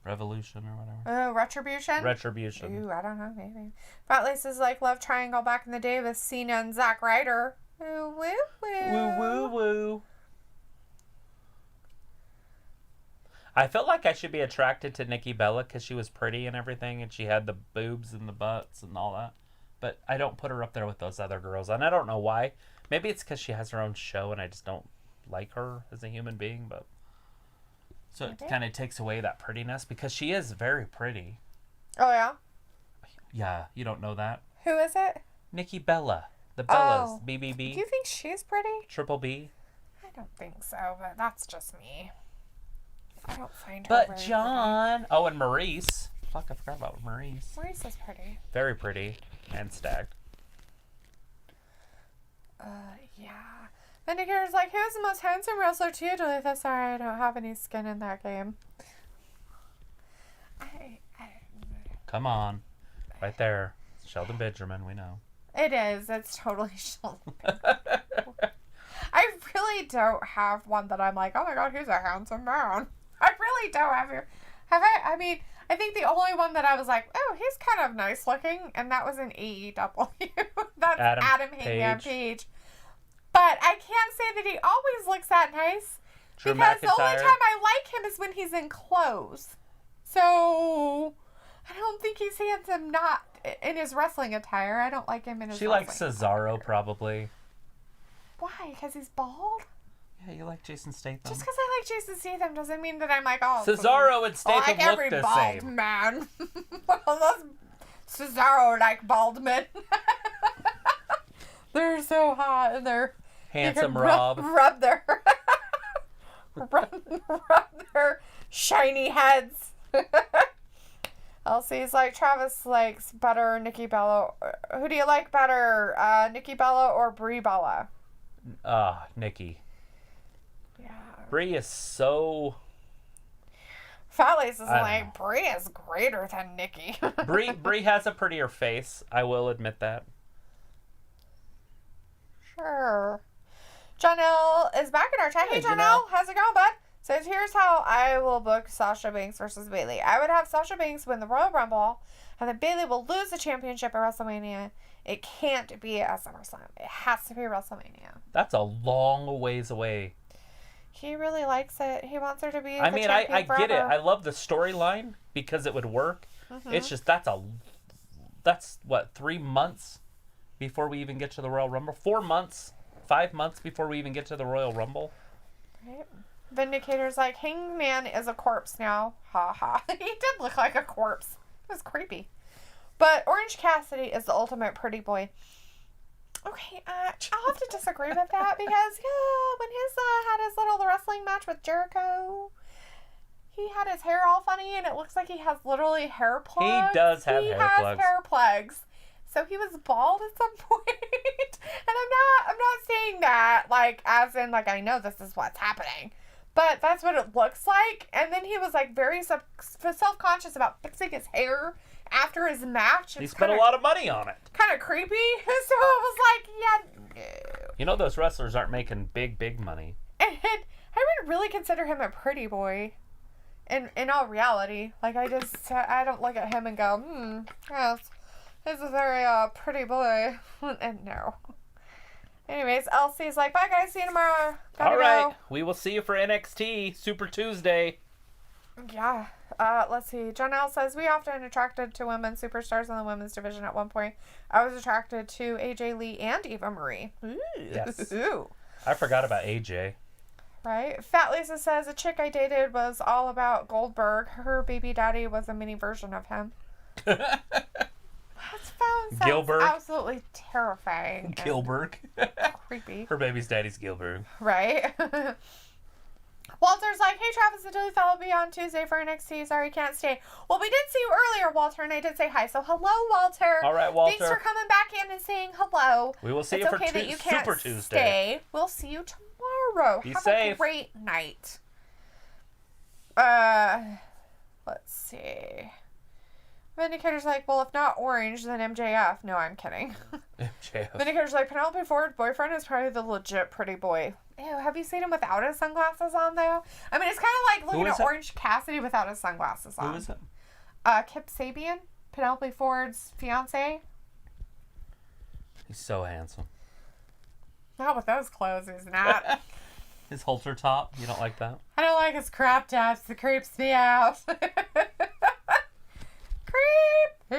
Revolution or whatever. Oh, Retribution? Retribution. Ooh, I don't know, maybe. Fat Lace is like Love Triangle back in the day with Cena and Zack Ryder. Ooh, woo, woo. Woo, woo, woo. I felt like I should be attracted to Nikki Bella because she was pretty and everything, and she had the boobs and the butts and all that. But I don't put her up there with those other girls, and I don't know why. Maybe it's because she has her own show, and I just don't like her as a human being. But so it kind of takes away that prettiness because she is very pretty. Oh yeah. Yeah, you don't know that. Who is it? Nikki Bella, the Bellas, BBB. Do you think she's pretty? Triple B. I don't think so, but that's just me. I don't find her But very John. Oh, and Maurice. Fuck, I forgot about Maurice. Maurice is pretty. Very pretty and stacked. Yeah. Vindicator's like, who's the most handsome wrestler to you, Dalethea? Sorry, I don't have any skin in that game. Come on. Right there. Sheldon Benjamin, we know. It is. It's totally Sheldon. I really don't have one that I'm like, oh my god, he's a handsome man. I really don't have I mean, I think the only one that I was like, oh, he's kind of nice looking, and that was an AEW. That's Adam Hangman Page. But I can't say that he always looks that nice. Drew because McIntyre. The only time I like him is when he's in clothes. So, I don't think he's handsome not in his wrestling attire. I don't like him in his wrestling She likes Cesaro, probably. Why? Because he's bald? Yeah, you like Jason Statham. Just because I like Jason Statham doesn't mean that I'm like, oh... Cesaro and Statham like look every the bald same. Man. Unless Cesaro like bald men. They're so hot and they're... Handsome Rob. Rub their... rub their shiny heads. Elsie's like, Travis likes better Nikki Bella. Who do you like better? Nikki Bella or Brie Bella? Nikki. Yeah. Brie is so... Fatlace is like, Brie is greater than Nikki. Brie has a prettier face. I will admit that. Sure. Janelle is back in our chat. Hey, Janelle. How's it going, bud? Says, here's how I will book Sasha Banks versus Bayley. I would have Sasha Banks win the Royal Rumble, and then Bayley will lose the championship at WrestleMania. It can't be at SummerSlam. It has to be WrestleMania. That's a long ways away. He really likes it. He wants her to be I the mean, champion I forever. get it. I love the storyline because it would work. Mm-hmm. It's just, that's what, 3 months before we even get to the Royal Rumble? 4 months? 5 months before we even get to the Royal Rumble? Right. Vindicator's like, Hangman is a corpse now. Ha ha. He did look like a corpse. It was creepy. But Orange Cassidy is the ultimate pretty boy. Okay, I'll have to disagree with that because, when his had his little wrestling match with Jericho, he had his hair all funny and it looks like he has literally hair plugs. He does have hair plugs. He has hair plugs. So he was bald at some point. And I'm not saying that, like, as in, like, I know this is what's happening. But that's what it looks like. And then he was, like, very self-conscious about fixing his hair after his match. He spent a lot of money on it. Kind of creepy. So it was like, yeah, no. You know those wrestlers aren't making big money. And I would really consider him a pretty boy. In all reality. Like, I don't look at him and go, yes, he's a very pretty boy. And no. Anyways, Elsie's like, bye guys, see you tomorrow. Gotta go. We will see you for NXT Super Tuesday. Yeah. Let's see. Janelle says, we often attracted to women superstars in the women's division at one point. I was attracted to AJ Lee and Eva Marie. Ooh. Yes. Ooh. I forgot about AJ. Right. Fat Lisa says, a chick I dated was all about Goldberg. Her baby daddy was a mini version of him. That sounds Gilbert. absolutely terrifying. Gilbert. Creepy. Her baby's daddy's Gilbert. Right. Walter's like, hey Travis and Dilly will be on Tuesday for NXT. Sorry, can't stay. Well, we did see you earlier, Walter, and I did say hi. So hello, Walter. All right, Walter. Thanks for coming back in and saying hello. We will see it's you for okay that you can't Super Tuesday. Stay. We'll see you tomorrow. Be Have safe. a great night. Let's see. Vindicator's like, well, if not Orange, then MJF. No, I'm kidding. MJF. Vindicator's like, Penelope Ford's boyfriend is probably the legit pretty boy. Ew, have you seen him without his sunglasses on, though? I mean, it's kind of like looking at Orange Cassidy without his sunglasses on. Who is it? Kip Sabian, Penelope Ford's fiance. He's so handsome. Not with those clothes, he's not. His halter top, you don't like that? I don't like his crop tops. It creeps me out. Creepy.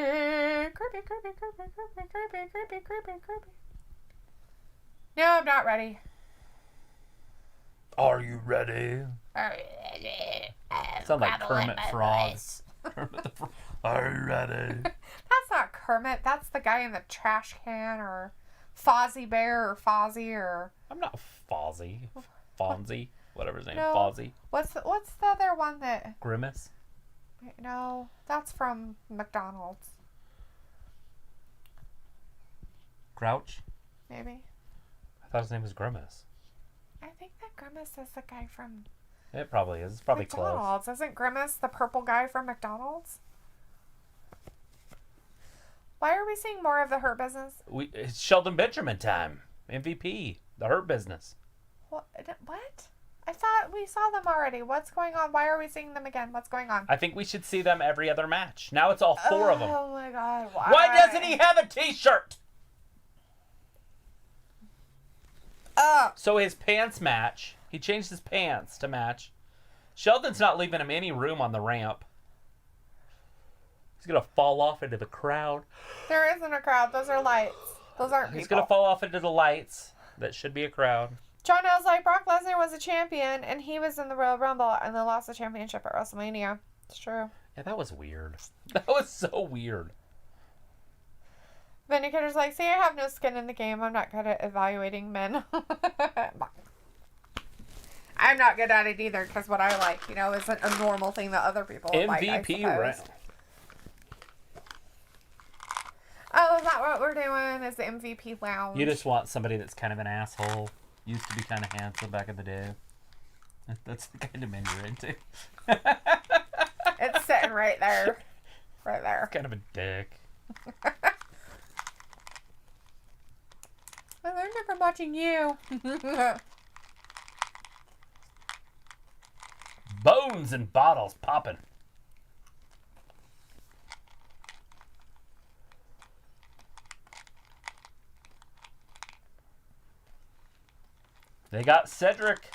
No, I'm not ready. Are you ready? Sound like Kermit Frog. Are you ready? That's not Kermit. That's the guy in the trash can, or Fozzie Bear, or Fozzie, or... I'm not Fozzie. Fonzie. Whatever his name. No. Fozzie. What's the other one that... Grimace? No, that's from McDonald's. Grouch? Maybe. I thought his name was Grimace. I think that Grimace is the guy from It probably is. It's probably McDonald's. close. Isn't Grimace the purple guy from McDonald's? Why are we seeing more of the Hurt Business? It's Sheldon Benjamin time. MVP. The Hurt Business. What? I thought we we saw them already. What's going on? Why are we seeing them again? What's going on? I think we should see them every other match. Now it's all 4 of them. Oh my God! Why? Why doesn't he have a T-shirt? So his pants match. He changed his pants to match. Sheldon's not leaving him any room on the ramp. He's going to fall off into the crowd. There isn't a crowd. Those are lights. Those aren't people. He's going to fall off into the lights. That should be a crowd. John L's like, Brock Lesnar was a champion, and he was in the Royal Rumble, and then lost the championship at WrestleMania. It's true. Yeah, that was weird. That was so weird. Vindicator's like, see, I have no skin in the game. I'm not good at evaluating men. I'm not good at it either, because what I like, isn't a normal thing that other people like, I MVP suppose. round. Oh, is that what we're doing? Is the MVP lounge? You just want somebody that's kind of an asshole. Used to be kind of handsome back in the day. That's the kind of men you're into. It's sitting right there. Right there. Kind of a dick. I learned it from watching you. Bones and bottles popping. They got Cedric.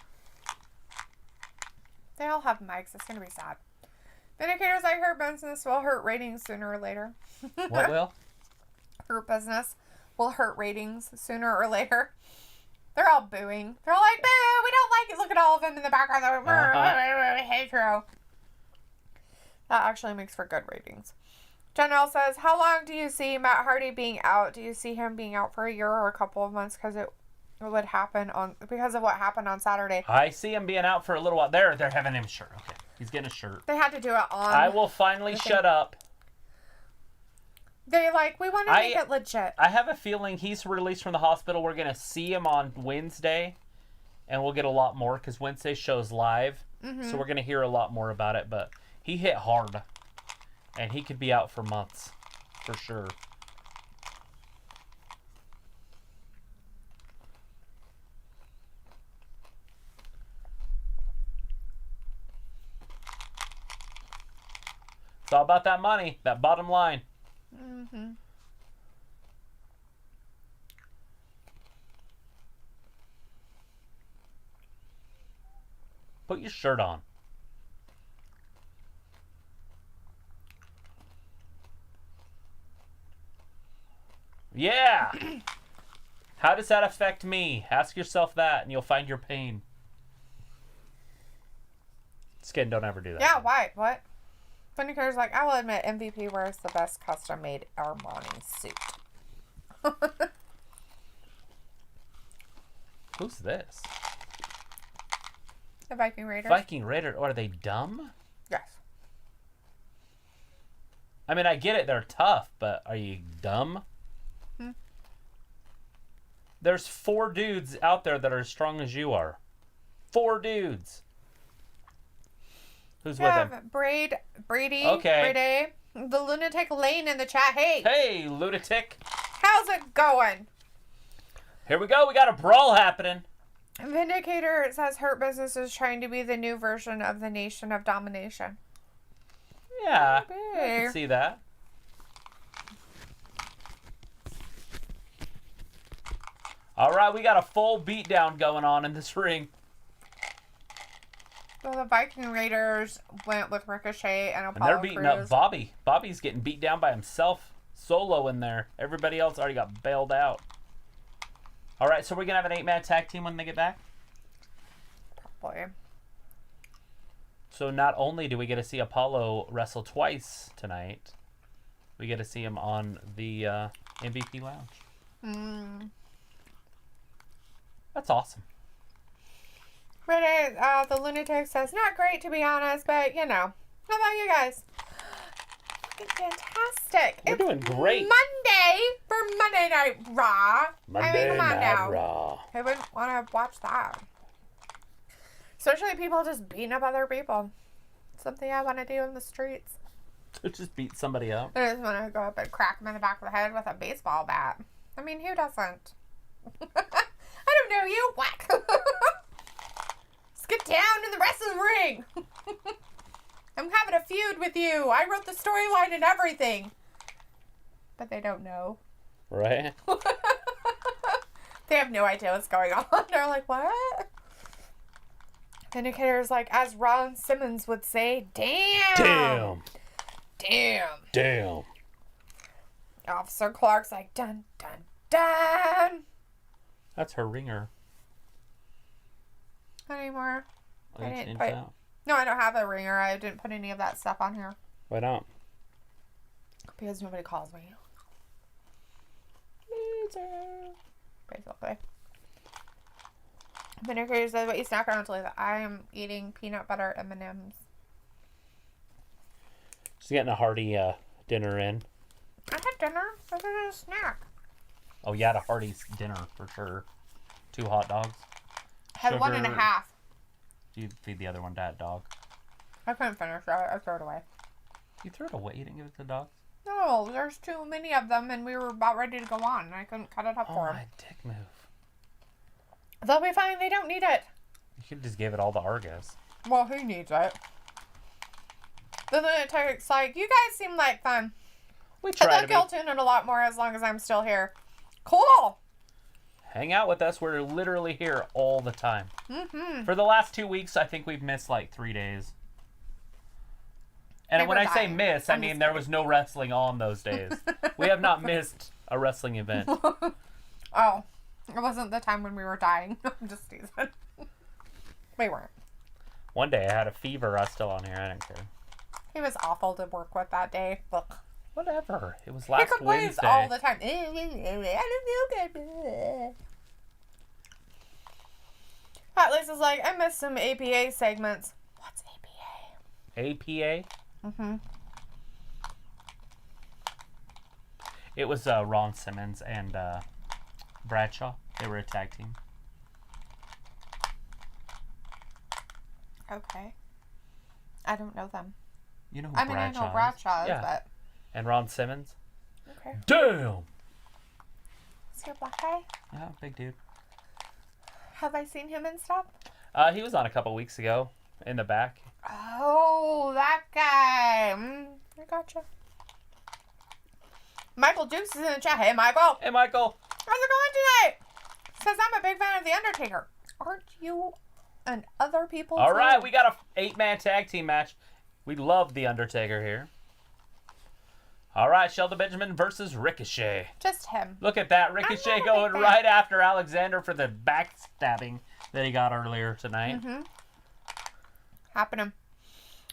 They all have mics. It's going to be sad. Vindicators, I heard business will hurt ratings sooner or later. What will? Hurt business will hurt ratings sooner or later. They're all booing. They're all like, boo, we don't like it. Look at all of them in the background. They're like, hey, True. That actually makes for good ratings. General says, how long do you see Matt Hardy being out? Do you see him being out for a year or a couple of months? Because it would happen because of what happened on Saturday. I see him being out for a little while. They're having him a shirt. Okay. He's getting a shirt. They had to do it on. I will finally shut up. They we want to make it legit. I have a feeling he's released from the hospital. We're going to see him on Wednesday, and we'll get a lot more because Wednesday show's live. Mm-hmm. So we're going to hear a lot more about it. But he hit hard, and he could be out for months for sure. It's all about that money, that bottom line. Mm-hmm. Put your shirt on. Yeah! How does that affect me? Ask yourself that and you'll find your pain. Skin, don't ever do that. Yeah, why? What? Vindicator's like, I will admit MVP wears the best custom-made Armani suit. Who's this? The Viking Raiders. Viking Raider. Are they dumb? Yes. I mean, I get it. They're tough, but are you dumb? There's 4 dudes out there that are as strong as you are. 4 dudes. Who's with him? Brady. Okay. Brady. The Lunatic Lane in the chat. Hey. Hey, Lunatic. How's it going? Here we go. We got a brawl happening. Vindicator says Hurt Business is trying to be the new version of the Nation of Domination. Yeah. Maybe. I can see that. All right, we got a full beatdown going on in this ring. So the Viking Raiders went with Ricochet and Apollo And they're beating Crews. up Bobby. Bobby's getting beat down by himself. Solo in there. Everybody else already got bailed out. All right, so we're going to have an 8-man tag team when they get back? Probably. So not only do we get to see Apollo wrestle twice tonight, we get to see him on the MVP Lounge. That's awesome. Reddit, the Lunatic says, not great to be honest, but How about you guys? It's fantastic. We're doing great. Monday for Monday Night Raw. Monday come on Night now. Raw. I wouldn't want to watch that. Especially people just beating up other people. Something I want to do in the streets. Just beat somebody up. I just want to go up and crack them in the back of the head with a baseball bat. I mean, who doesn't? I don't know you. Whack. Let's get down in the wrestling ring. I'm having a feud with you. I wrote the storyline and everything. But they don't know. Right? They have no idea what's going on. They're like, what? Vindicator's like, as Ron Simmons would say, damn. Damn. Damn. Damn. Officer Clark's like, dun, dun, dun. That's her ringer. Not anymore. I didn't put... No, I don't have a ringer. I didn't put any of that stuff on here. Why not? Because nobody calls me. Basically. Vindicator says, what you snack on until I am eating peanut butter M&Ms. She's getting a hearty dinner in. I had dinner. I had a snack. Oh, you had a hearty dinner for sure. 2 hot dogs. Had Sugar. 1.5. You feed the other one to that dog. I couldn't finish it. I threw it away. You threw it away? You didn't give it to the dogs? No, there's too many of them, and we were about ready to go on, and I couldn't cut it up for them. Oh, my dick move. They'll be fine. They don't need it. You could just give it all to Argus. Well, who needs it? The lunatic's like, you guys seem like fun. We try I think I'll tune in a lot more as long as I'm still here. Cool. Hang out with us. We're literally here all the time. Mm-hmm. For the last 2 weeks, I think we've missed like 3 days. And when I say miss, I mean there was no wrestling on those days. We have not missed a wrestling event. Oh, it wasn't the time when we were dying. I'm just teasing. We weren't. One day I had a fever. I was still on here. I didn't care. He was awful to work with that day. Look. Whatever. It was last He complains Wednesday. all the time. I don't feel good. Hot Lisa's like, I missed some APA segments. What's APA? APA? Mm-hmm. It was Ron Simmons and Bradshaw. They were a tag team. Okay. I don't know them. You know who I mean, I know Bradshaw is, but... And Ron Simmons? Okay. Damn! Is he a black guy? Yeah, big dude. Have I seen him and stuff? He was on a couple weeks ago in the back. Oh, that guy. I gotcha. Michael Dukes is in the chat. Hey, Michael. Hey, Michael. How's it going tonight? Says I'm a big fan of The Undertaker. Aren't you and other people All too? right, we got a 8-man tag team match. We love The Undertaker here. All right, Shelton Benjamin versus Ricochet. Just him. Look at that. Ricochet going right after Alexander for the backstabbing that he got earlier tonight. Mm-hmm. Happening.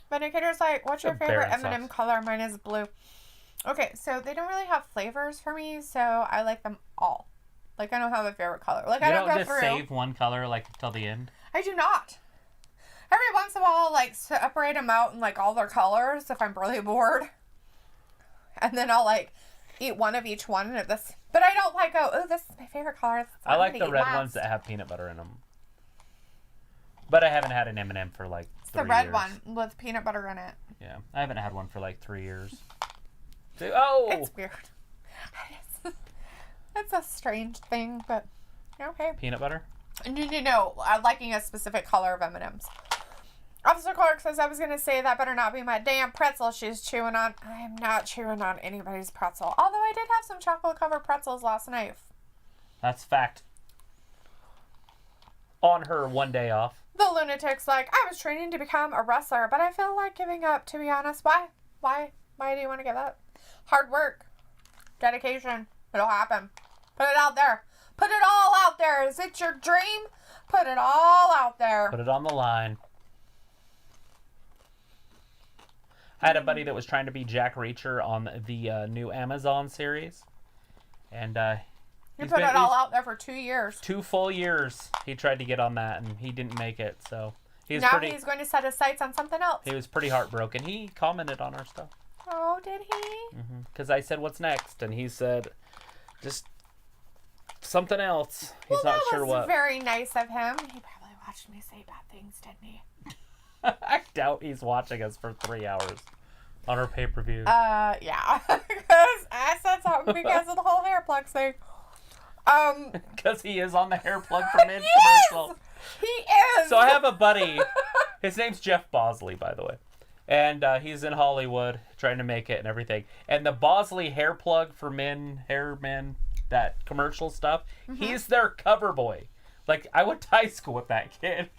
Vindicator's like, what's your favorite M&M color? Mine is blue. Okay, so they don't really have flavors for me, so I like them all. Like, I don't have a favorite color. Like, I don't go through. Save one color, like, till the end? I do not. Every once in a while I'll, like, separate them out in, like, all their colors if I'm really bored. And then I'll, like, eat one of each one. But I don't, like, go, oh, this is my favorite color. I like the red ones that have peanut butter in them. But I haven't had an M&M for, like, 3 years. The red one with peanut butter in it. Yeah, I haven't had one for, like, 3 years. Oh! It's weird. It's a strange thing, but okay. Peanut butter? No, liking a specific color of M&Ms. Officer Clark says, I was going to say that better not be my damn pretzel she's chewing on. I am not chewing on anybody's pretzel. Although I did have some chocolate-covered pretzels last night. That's fact. On her one day off. The lunatic's like, I was training to become a wrestler, but I feel like giving up, to be honest. Why? Why do you want to give up? Hard work. Dedication. It'll happen. Put it out there. Put it all out there. Is it your dream? Put it all out there. Put it on the line. I had a buddy that was trying to be Jack Reacher on the new Amazon series. And you put it all out there for 2 years. 2 full years he tried to get on that, and he didn't make it. So he's he's going to set his sights on something else. He was pretty heartbroken. He commented on our stuff. Oh, did he? Because I said, what's next? And he said, just something else. He's not sure what. That was very nice of him. He probably watched me say bad things, didn't he? I doubt he's watching us for 3 hours on our pay-per-view. Yeah. Because I said something because of the whole hair plug thing. Because he is on the hair plug for mid-commercial. Yes! He is! So I have a buddy His name's Jeff Bosley, by the way. And he's in Hollywood trying to make it and everything. And the Bosley hair plug for hair men, that commercial stuff, he's their cover boy. Like, I went to high school with that kid.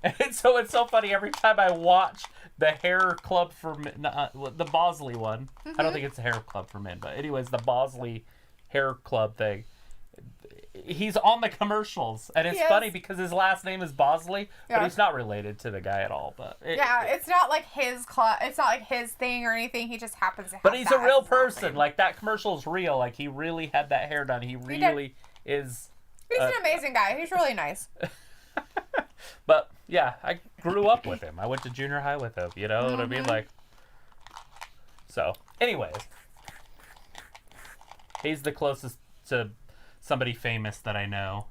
And so it's so funny every time I watch the hair club for men, the Bosley one. I don't think it's a hair club for men, but anyways, the Bosley hair club thing. He's on the commercials, and it's funny because his last name is Bosley, but he's not related to the guy at all. But it's not like his club. It's not like his thing or anything. He just happens to have. But he's a real person. Like, that commercial is real. Like, he really had that hair done. He really is. He's an amazing guy. He's really nice. But yeah, I grew up with him. I went to junior high with him. You know what I mean? Like. So, anyways, he's the closest to somebody famous that I know.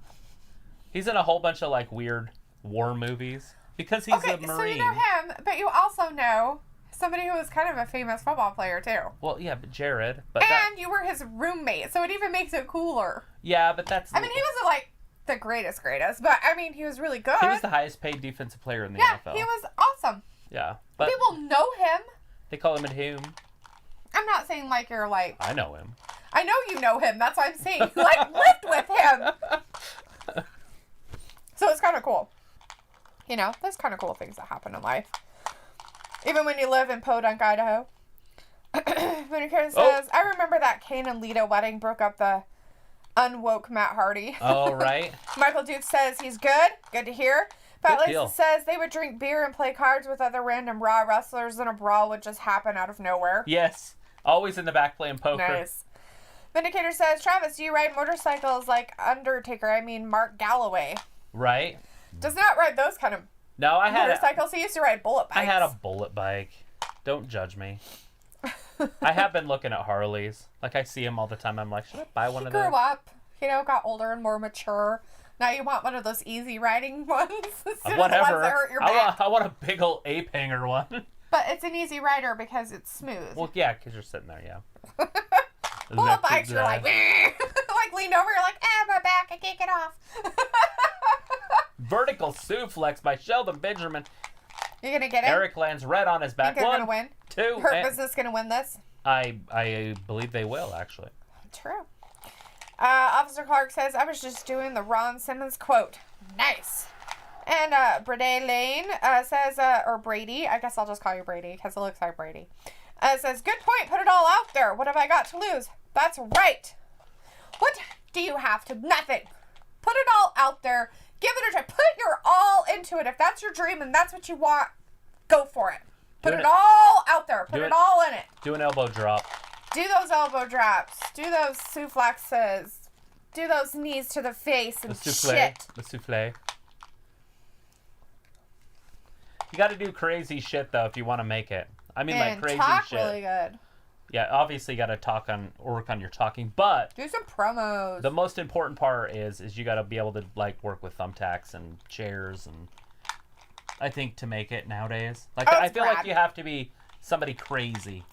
He's in a whole bunch of, like, weird war movies because he's a Marine. So you know him, but you also know somebody who was kind of a famous football player too. Well, yeah, but Jared. But you were his roommate, so it even makes it cooler. Yeah, but that's. I mean, he wasn't like the greatest, but I mean, he was really good. He was the highest paid defensive player in the NFL. Yeah, he was awesome. Yeah, but people know him. They call him a Hume. I'm not saying like you're like. I know him. I know you know him. That's what I'm saying. You, like, lived with him. So it's kind of cool. You know, there's kind of cool things that happen in life. Even when you live in Podunk, Idaho. Medicare says, I remember that Kane and Lita wedding broke up the unwoke Matt Hardy. Oh, right. Michael Duke says he's good. Good to hear. Pat Lisa says they would drink beer and play cards with other random Raw wrestlers and a brawl would just happen out of nowhere. Yes. Always in the back playing poker. Nice. Vindicator says, Travis, do you ride motorcycles like Undertaker? I mean, Mark Galloway. Right. Does not ride those kind of motorcycles. He used to ride bullet bikes. I had a bullet bike. Don't judge me. I have been looking at Harleys. Like, I see them all the time. I'm like, should I buy one of those? Grew up, you know, got older and more mature. Now you want one of those easy riding ones. Whatever. Hurt your back. I want a big old ape hanger one. But it's an easy rider because it's smooth. Well, yeah, because you're sitting there, yeah. Bullet bikes, you're like, like leaned over, you're like, my back, I can't get off. Vertical suplex by Sheldon Benjamin. You're going to get it? Eric lands red on his back. Think they're going to win? 2. Hurt Business going to win this? I believe they will, actually. True. Officer Clark says, I was just doing the Ron Simmons quote. Nice. And Brady Lane says, or Brady, I guess I'll just call you Brady because it looks like Brady. Says, good point, put it all out there. What have I got to lose? That's right. What do you have to? Nothing. Put it all out there. Give it a try. Put your all into it. If that's your dream and that's what you want, go for it. Put it all out there. Put it all in it. Do an elbow drop. Do those elbow drops. Do those suplexes. Do those knees to the face and shit. The souffle. You got to do crazy shit, though, if you want to make it. I mean, like, crazy talk shit. Really good. Yeah, obviously you got to work on your talking, but do some promos. The most important part is you got to be able to, like, work with thumbtacks and chairs, and I think to make it nowadays. Like, I feel like you have to be somebody crazy.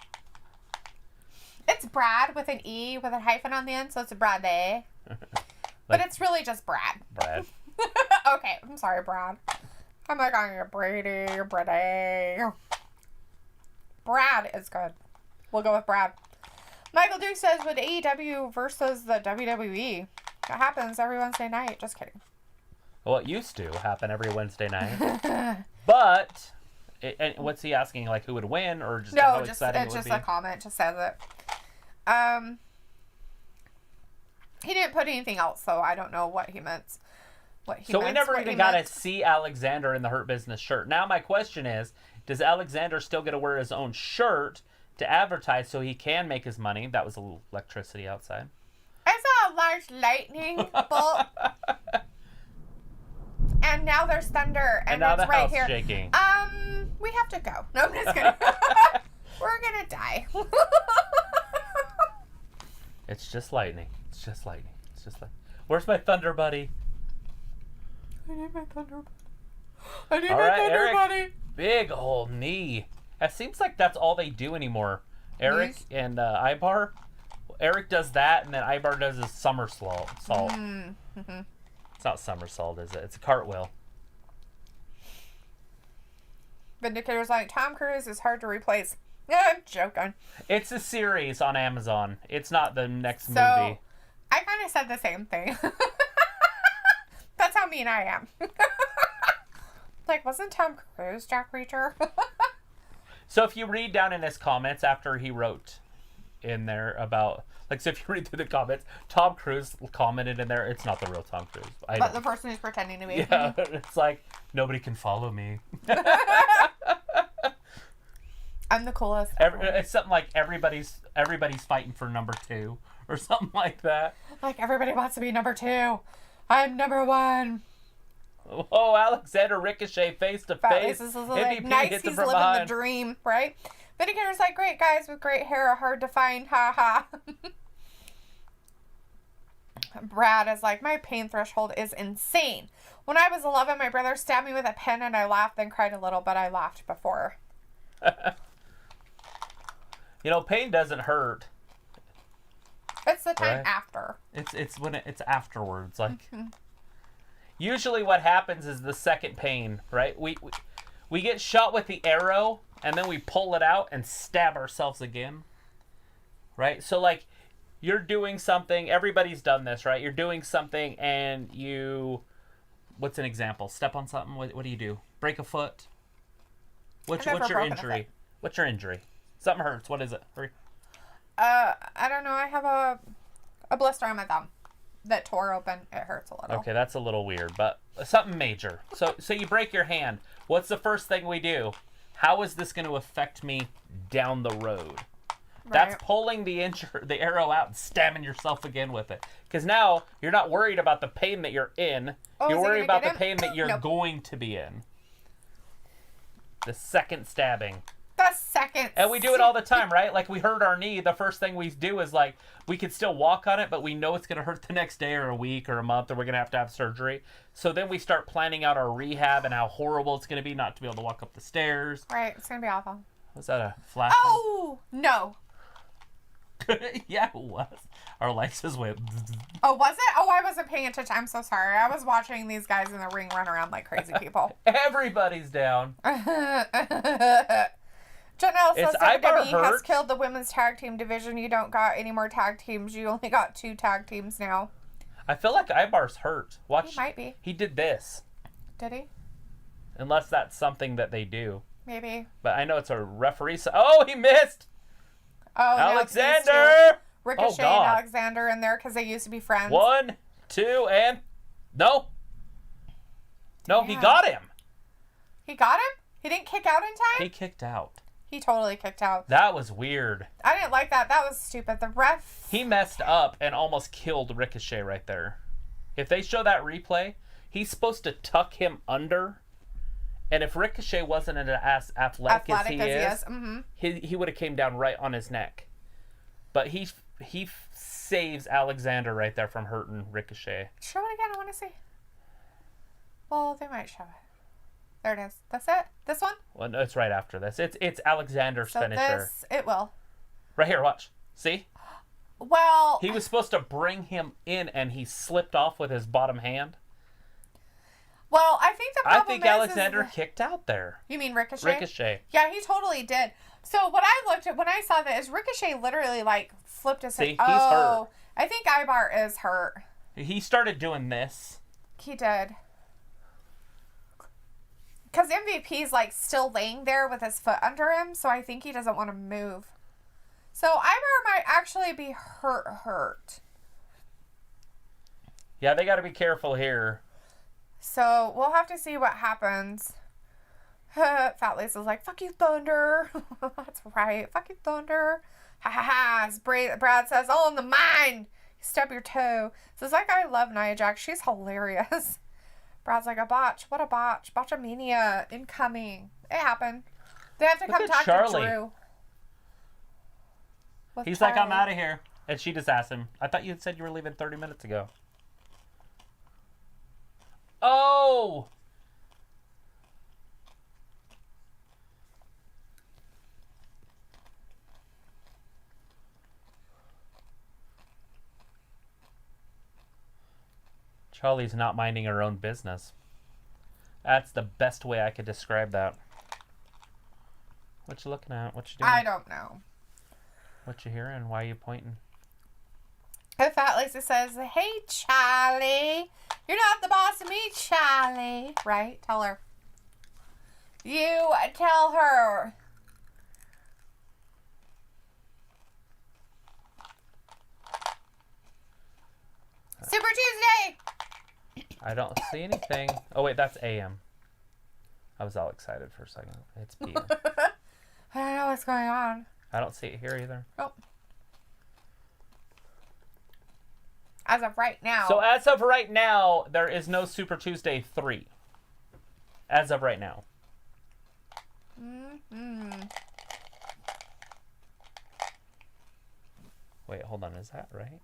It's Brad with an E with a hyphen on the end, so it's a Brad A. But it's really just Brad. Brad. Okay, I'm sorry, Brad. I'm like, you're Brady, you're Brady. Brad is good. We'll go with Brad. Michael Duke says, with AEW versus the WWE, that happens every Wednesday night. Just kidding. Well, it used to happen every Wednesday night. But, and what's he asking? Like, who would win? Or just how exciting it would be? It's just a comment. It just says it. He didn't put anything else, so I don't know what he meant. So we never even got to see Alexander in the Hurt Business shirt. Now my question is, does Alexander still get to wear his own shirt to advertise so he can make his money? That was a little electricity outside. I saw a large lightning bolt. And now there's thunder, and now it's the right house here. Shaking. We have to go. No, I'm just kidding. We're gonna die. It's just lightning. It's just lightning. It's just like, where's my thunder buddy? I need my thunder buddy. I need my thunder Erik, buddy. Big old knee. It seems like that's all they do anymore. Erik and Ivar. Erik does that, and then Ivar does his somersault. Mm-hmm. It's not somersault, is it? It's a cartwheel. Vindicator's like, Tom Cruise is hard to replace. Yeah, I'm joking. It's a series on Amazon. It's not the next movie. I kind of said the same thing. That's how mean I am. Like, wasn't Tom Cruise Jack Reacher? So if you read down in his comments after he wrote in there about, like, so if you read through the comments, Tom Cruise commented in there, it's not the real Tom Cruise. But the person who's pretending to be. Yeah, it's like, nobody can follow me. I'm the coolest. It's something like everybody's fighting for number 2 or something like that. Like, everybody wants to be number 2. I'm number 1. Oh, Alexander Ricochet face to face. This is like, nice, he's living the dream, right? Vindicator's like, great guys with great hair are hard to find, ha. Brad is like, my pain threshold is insane. When I was 11, my brother stabbed me with a pen and I laughed, then cried a little, but I laughed before. You know, pain doesn't hurt. It's the time after. It's when it's afterwards. Like, usually what happens is the second pain, right? We get shot with the arrow, and then we pull it out and stab ourselves again, right? So, like, you're doing something. Everybody's done this, right? You're doing something, and you... What's an example? Step on something? What do you do? Break a foot? What's your injury? What's your injury? Something hurts. What is it? Hurry. I don't know. I have a blister on my thumb that tore open. It hurts a little. Okay, that's a little weird, but something major. So you break your hand. What's the first thing we do? How is this going to affect me down the road? Right. That's pulling the arrow out and stabbing yourself again with it. Because now you're not worried about the pain that you're in. You're worried about the pain that you're going to be in. The second stabbing. The second. And we do it all the time, right? Like, we hurt our knee. The first thing we do is, like, we could still walk on it, but we know it's going to hurt the next day or a week or a month, or we're going to have surgery. So then we start planning out our rehab and how horrible it's going to be not to be able to walk up the stairs. Right. It's going to be awful. Was that a flash? Oh, no. Yeah, it was. Our lights just went. Oh, was it? Oh, I wasn't paying attention. I'm so sorry. I was watching these guys in the ring run around like crazy people. Everybody's down. Janelle says WWE has killed the women's tag team division. You don't got any more tag teams. You only got 2 tag teams now. I feel like Ivar's hurt. Watch. He might be. He did this. Did he? Unless that's something that they do. Maybe. But I know it's a referee. Oh, he missed. Oh, Alexander. Ricochet and Alexander in there because they used to be friends. 1, 2, and no. No, he got him. He got him? He didn't kick out in time? He kicked out. He totally kicked out. That was weird. I didn't like that. That was stupid. The ref... He messed up and almost killed Ricochet right there. If they show that replay, he's supposed to tuck him under. And if Ricochet wasn't as athletic as he is, he would have came down right on his neck. But he saves Alexander right there from hurting Ricochet. Show it again. I want to see. Well, they might show it. There it is. That's it? This one? Well, no, it's right after this. It's Alexander's finisher. It will. Right here, watch. See? Well... He was supposed to bring him in, and he slipped off with his bottom hand. Well, I think the problem Alexander kicked out there. You mean Ricochet? Ricochet. Yeah, he totally did. So what I looked at when I saw that is Ricochet literally, like, flipped his head. See, he's hurt. I think Ivar is hurt. He started doing this. He did. Because MVP's, like, still laying there with his foot under him, so I think he doesn't want to move. So Ivar might actually be hurt. Yeah, they got to be careful here. So we'll have to see what happens. Fat Lisa's like, fuck you, Thunder. That's right. Fuck you, Thunder. Ha ha ha. As Brad says, all in the mind. You stub your toe. So it's like, I love Nia Jax. She's hilarious. Brad's like, a botch. What a botch. Botchamania incoming. It happened. They have to come talk to Drew. He's like, I'm out of here. And she just asked him, I thought you said you were leaving 30 minutes ago. Oh! Charlie's not minding her own business. That's the best way I could describe that. What you looking at? What you doing? I don't know. What you hearing? Why are you pointing? If Fat Lisa says, "Hey, Charlie, you're not the boss of me, Charlie." Right? Tell her. You tell her. Super Tuesday! I don't see anything. Oh, wait, that's AM. I was all excited for a second. It's PM. I don't know what's going on. I don't see it here either. Oh. As of right now. So as of right now, there is no Super Tuesday 3. As of right now. Mm-hmm. Wait, hold on. Is that right?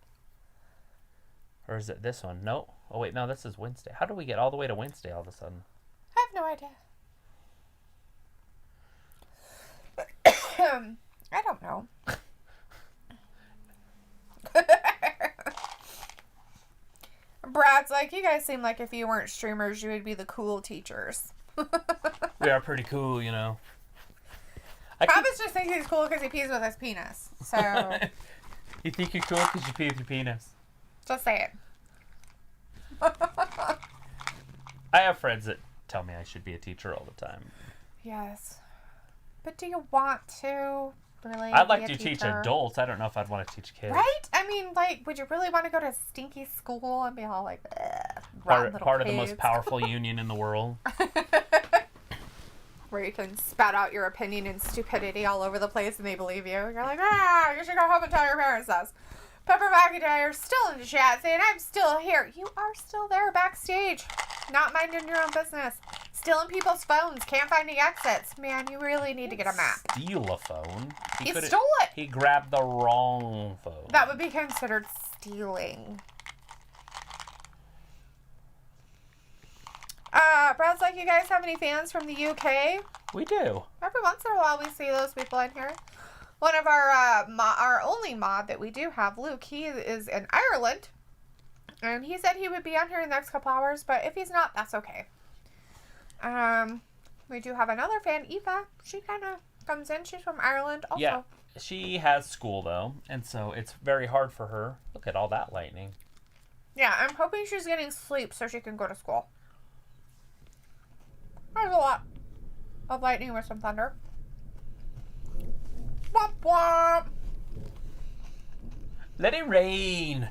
Or is it this one? No. Oh, wait. No, this is Wednesday. How do we get all the way to Wednesday all of a sudden? I have no idea. I don't know. Brad's like, you guys seem like if you weren't streamers, you would be the cool teachers. We are pretty cool, you know. Travis just thinks he's cool because he pees with his penis. So. You think you're cool because you pee with your penis? Just say it. I have friends that tell me I should be a teacher all the time. Yes. But do you want to really I'd like be a to teach teacher? Adults. I don't know if I'd want to teach kids. Right? I mean, like, would you really want to go to stinky school and be all like, Part of the most powerful union in the world. Where you can spat out your opinion and stupidity all over the place and they believe you. You're like, you should go home and tell your parents this. Pepper McIntyre still in the chat saying, I'm still here. You are still there backstage. Not minding your own business. Stealing people's phones. Can't find the exits. Man, you really need to get a map. Steal a phone? He stole it. He grabbed the wrong phone. That would be considered stealing. Brad's like, you guys have any fans from the UK? We do. Every once in a while we see those people in here. One of our only mod that we do have, Luke, he is in Ireland. And he said he would be on here in the next couple hours, but if he's not, that's okay. We do have another fan, Eva. She kind of comes in. She's from Ireland also. Yeah, she has school, though, and so it's very hard for her. Look at all that lightning. Yeah, I'm hoping she's getting sleep so she can go to school. There's a lot of lightning with some thunder. Womp womp! Let it rain!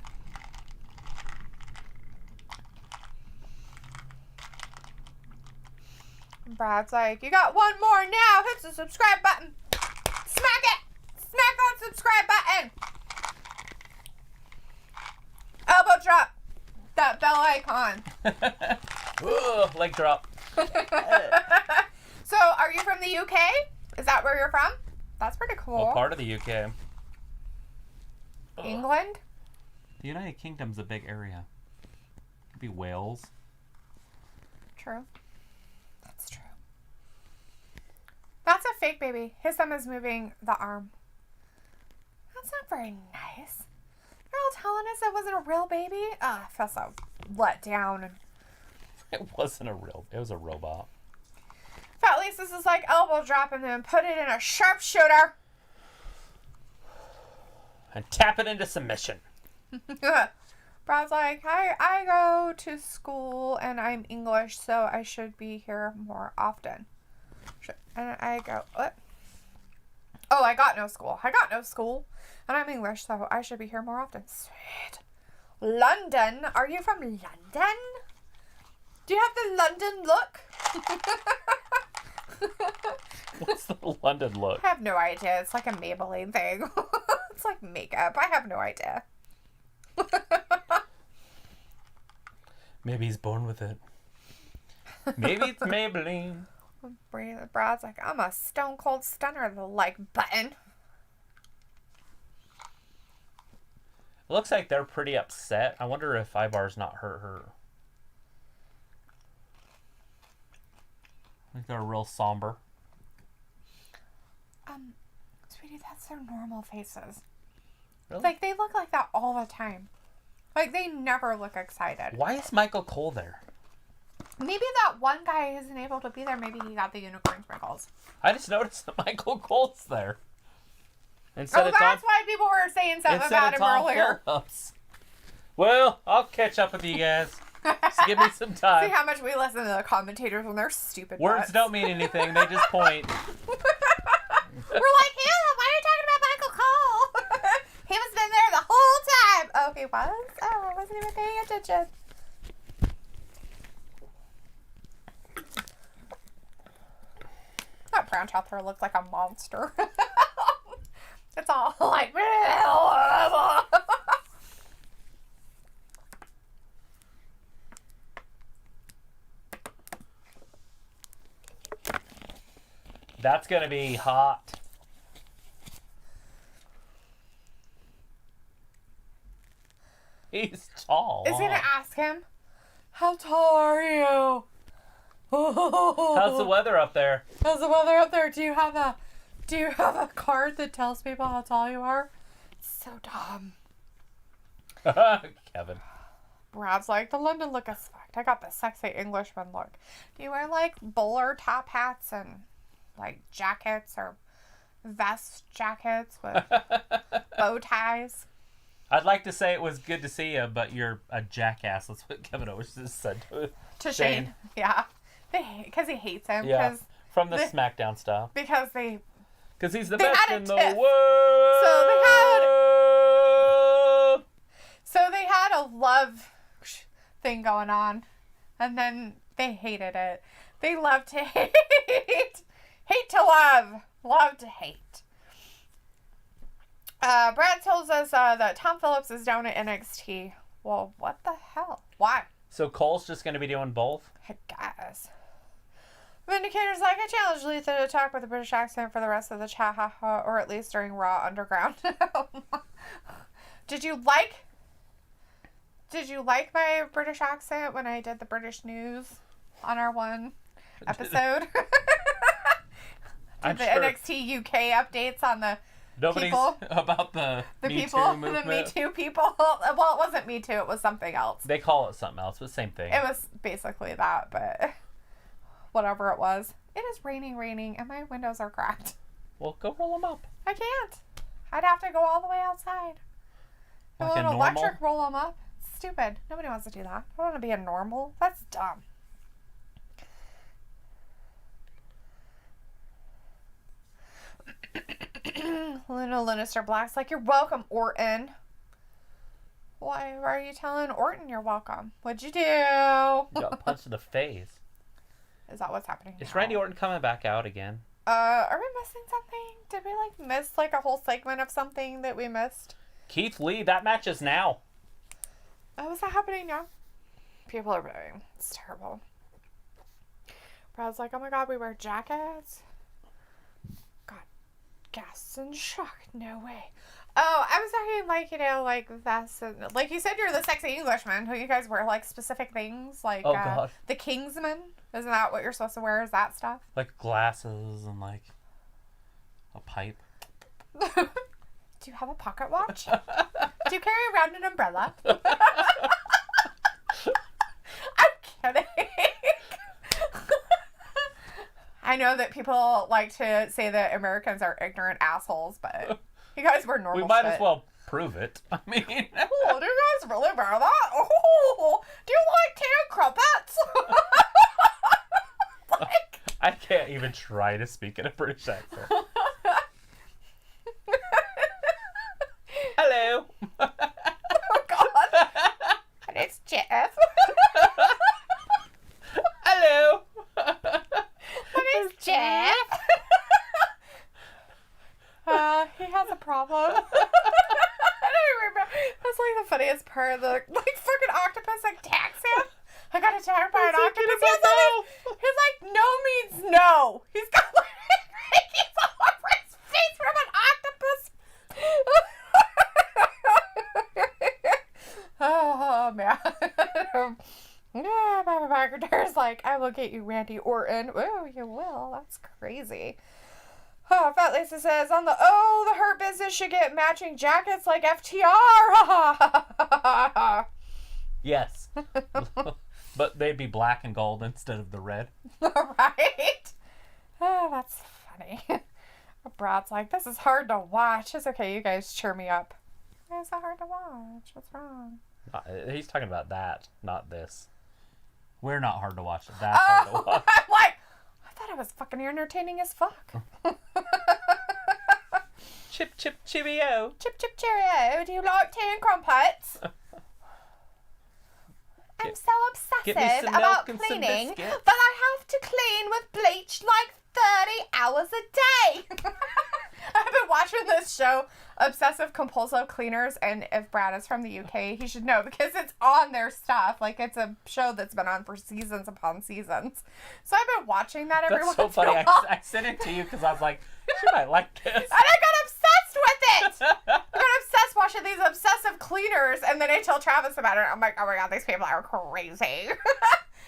Brad's like, you got one more now. Hit the subscribe button. Smack it! Smack that subscribe button! Elbow drop. That bell icon. Ooh, leg drop. So, are you from the UK? Is that where you're from? That's pretty cool. What part of the UK? England? The United Kingdom's a big area. Could be Wales. True. That's true. That's a fake baby. His thumb is moving the arm. That's not very nice. You're all telling us it wasn't a real baby? I feel so let down. It wasn't a real... It was a robot. Fat Lisa's is like elbow drop and then put it in a sharpshooter. And tap it into submission. Brad's like, I go to school and I'm English, so I should be here more often. And I go, what? Oh, I got no school. I got no school. And I'm English, so I should be here more often. Sweet. London? Are you from London? Do you have the London look? What's the London look? I have no idea. It's like a Maybelline thing. It's like makeup. I have no idea. Maybe he's born with it. Maybe it's Maybelline. Brad's like, I'm a stone cold stunner, the like button. It looks like they're pretty upset. I wonder if Ivar's not hurt her. I think they're real somber. Sweetie, that's their normal faces. Really? Like, they look like that all the time. Like, they never look excited. Why is Michael Cole there? Maybe that one guy isn't able to be there. Maybe he got the unicorn sprinkles. I just noticed that Michael Cole's there. That's why people were saying something about him earlier. Phillips. Well, I'll catch up with you guys. Just give me some time. See how much we listen to the commentators when they're stupid. Words don't mean anything. They just point. We're like, Hannah, why are you talking about Michael Cole? He was been there the whole time. Oh, he was? Oh, I wasn't even paying attention. That brown chopper looks like a monster. It's all like... That's going to be hot. He's tall. Is he going to ask him, how tall are you? How's the weather up there? How's the weather up there? Do you have a card that tells people how tall you are? It's so dumb. Kevin. Brad's like, the London look is fucked. I got the sexy Englishman look. Do you wear like bowler top hats and like jackets or vest jackets with bow ties? I'd like to say it was good to see you, but you're a jackass. That's what Kevin always just said to Shane. Yeah. Because he hates him. Yeah. From the SmackDown stuff. Because he's the best in the world. So they had a love thing going on, and then they hated it. They love to hate. Hate to love. Love to hate. Brad tells us that Tom Phillips is down at NXT. Well, what the hell? Why? So Cole's just going to be doing both? I guess. Vindicator's like, I challenge Letha to talk with a British accent for the rest of the chat, or at least during Raw Underground. Did you like my British accent when I did the British news on our one episode? Did the NXT UK updates on the people? About the Me people, Too movement. The Me Too people. Well, it wasn't Me Too. It was something else. They call it something else, but same thing. It was basically that, but whatever it was. It is raining, and my windows are cracked. Well, go roll them up. I can't. I'd have to go all the way outside. Like an electric roll them up. It's stupid. Nobody wants to do that. I want to be a normal. That's dumb. Luna Lannister Black's like, you're welcome, Orton. Why are you telling Orton you're welcome? What'd you do? You got punched in the face. Is that what's happening Is now? Randy Orton coming back out again? Are we missing something? Did we miss a whole segment of something that we missed? Keith Lee, that match is now. Oh, is that happening now? People are booing. It's terrible. Brad's like, oh my god, we wear jackets? God, gasps in shock. No way. Oh, I was talking vests and, like you said, you're the sexy Englishman. Who you guys wear specific things God. The Kingsman. Isn't that what you're supposed to wear? Is that stuff? Like glasses and a pipe. Do you have a pocket watch? Do you carry around an umbrella? I'm kidding. I know that people like to say that Americans are ignorant assholes, but you guys wear normal shit. We might as well prove it. I mean... Oh, do you guys really wear that? Oh, do you like tan crumpets? I can't even try to speak in a British accent. Hello. Oh, God. And it's Jeff. Hello. And it's Jeff. He has a problem. I don't remember. That's the funniest part. The freaking octopus attacks him. I got attacked by an octopus. He's like, no means no. He's got he's all over his face from an octopus. Oh man. Yeah, Baba McIntyre's like, I will get you, Randy Orton. Oh, you will. That's crazy. Oh, Fat Lisa says, the Hurt Business should get matching jackets like FTR. Yes. But they'd be black and gold instead of the red. Right? Oh, that's funny. Brad's like, this is hard to watch. It's okay, you guys cheer me up. Why is that hard to watch? What's wrong? He's talking about that, not this. We're not hard to watch. That's hard to watch. I'm like, I thought it was fucking entertaining as fuck. Chip, chip, cheerio. Chip, chip, cheerio. Do you like tea and crumpets? I'm so obsessive about cleaning, but I have to clean with bleach like 30 hours a day. I've been watching this show, Obsessive Compulsive Cleaners, and if Brad is from the UK, he should know because it's on their stuff. Like, it's a show that's been on for seasons upon seasons. So I've been watching that every once in a while. That's so funny. I sent it to you because I was like, she might like this. And I got obsessed with it! I got obsessed watching these obsessive cleaners, and then I tell Travis about it. I'm like, oh my god, these people are crazy.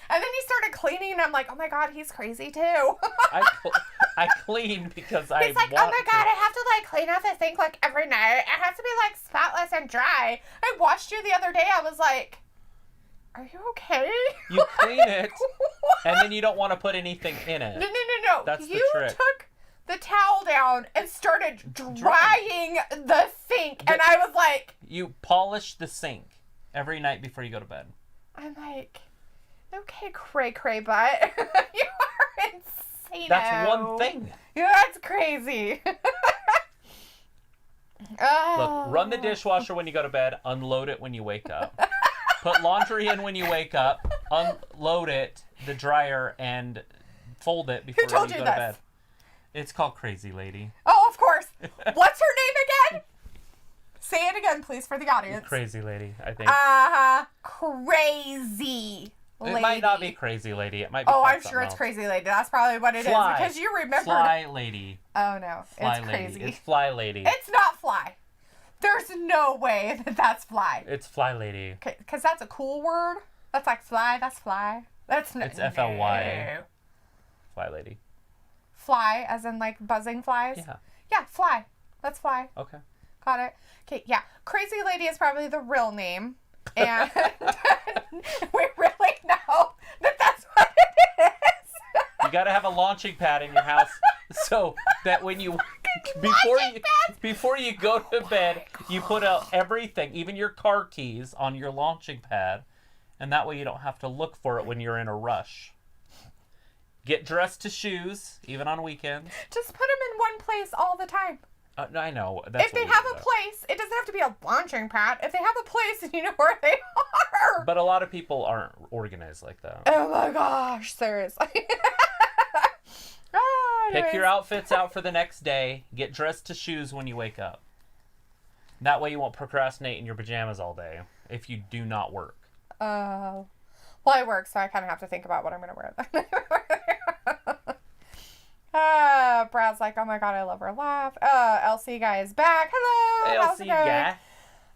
And then he started cleaning, and I'm like, oh my god, he's crazy too. I clean because I He's like, oh my god, I have to like clean out the sink like every night. It has to be like spotless and dry. I watched you the other day. I was like, are you okay? You clean it, and then you don't want to put anything in it. No. That's the trick. You took the towel down and started drying the sink, and I was like... You polish the sink every night before you go to bed. I'm like, okay, cray butt. You are insane. That's one thing. Yeah, that's crazy. Look, run the dishwasher when you go to bed, unload it when you wake up. Put laundry in when you wake up, unload it, the dryer, and fold it before you go to bed. It's called Crazy Lady. Oh, of course. What's her name again? Say it again, please, for the audience. Crazy Lady, I think. Crazy Lady. It might not be Crazy Lady. It might be I'm sure it's Crazy Lady. That's probably what it is. Because you remember. Fly Lady. Oh, no. Fly it's Lady. crazy. It's Fly Lady. It's not Fly. There's no way that that's Fly. It's Fly Lady. Because that's a cool word. That's like fly. That's Fly. That's not. It's Fly. Fly Lady. Fly, as in like buzzing flies? Yeah. Yeah, Fly. That's Fly. Okay. Got it. Okay, yeah. Crazy Lady is probably the real name. And we really know that that's what it is. You got to have a launching pad in your house so that when you before you go to bed, you put out everything, even your car keys, on your launching pad, and that way you don't have to look for it when you're in a rush. Get dressed to shoes, even on weekends. Just put them in one place all the time. I know. That's if they have a place, it doesn't have to be a launching pad. If they have a place and you know where they are. But a lot of people aren't organized like that. Oh my gosh, seriously. Pick your outfits out for the next day. Get dressed to shoes when you wake up. That way you won't procrastinate in your pajamas all day if you do not work. Well, I work, so I kind of have to think about what I'm going to wear. Brad's like, oh my god, I love her laugh. LC guy is back. Hello. Hey, how's it going?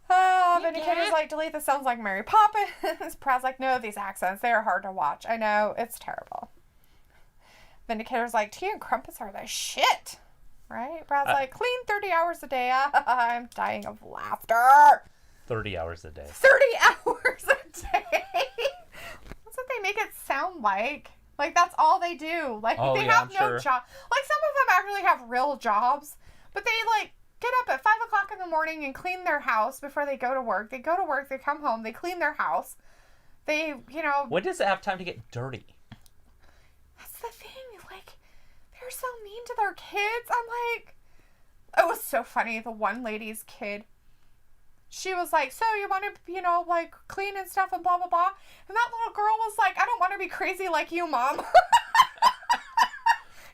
guy. Vindicator's like, delete this, sounds like Mary Poppins. Brad's like, no, these accents, they are hard to watch. I know, it's terrible. Vindicator's like, tea and crumpets are the shit. Right? Brad's like, clean 30 hours a day. I'm dying of laughter. 30 hours a day. 30 hours a day? That's what they make it sound like. Like, that's all they do. Like, they have no job. Like, some of them actually have real jobs, but they, like, get up at 5 o'clock in the morning and clean their house before they go to work. They go to work, they come home, they clean their house. They, you know... When does it have time to get dirty? That's the thing. Like, they're so mean to their kids. I'm like... It was so funny. The one lady's kid... She was like, so you want to, you know, like, clean and stuff and blah, blah, blah. And that little girl was like, I don't want to be crazy like you, Mom.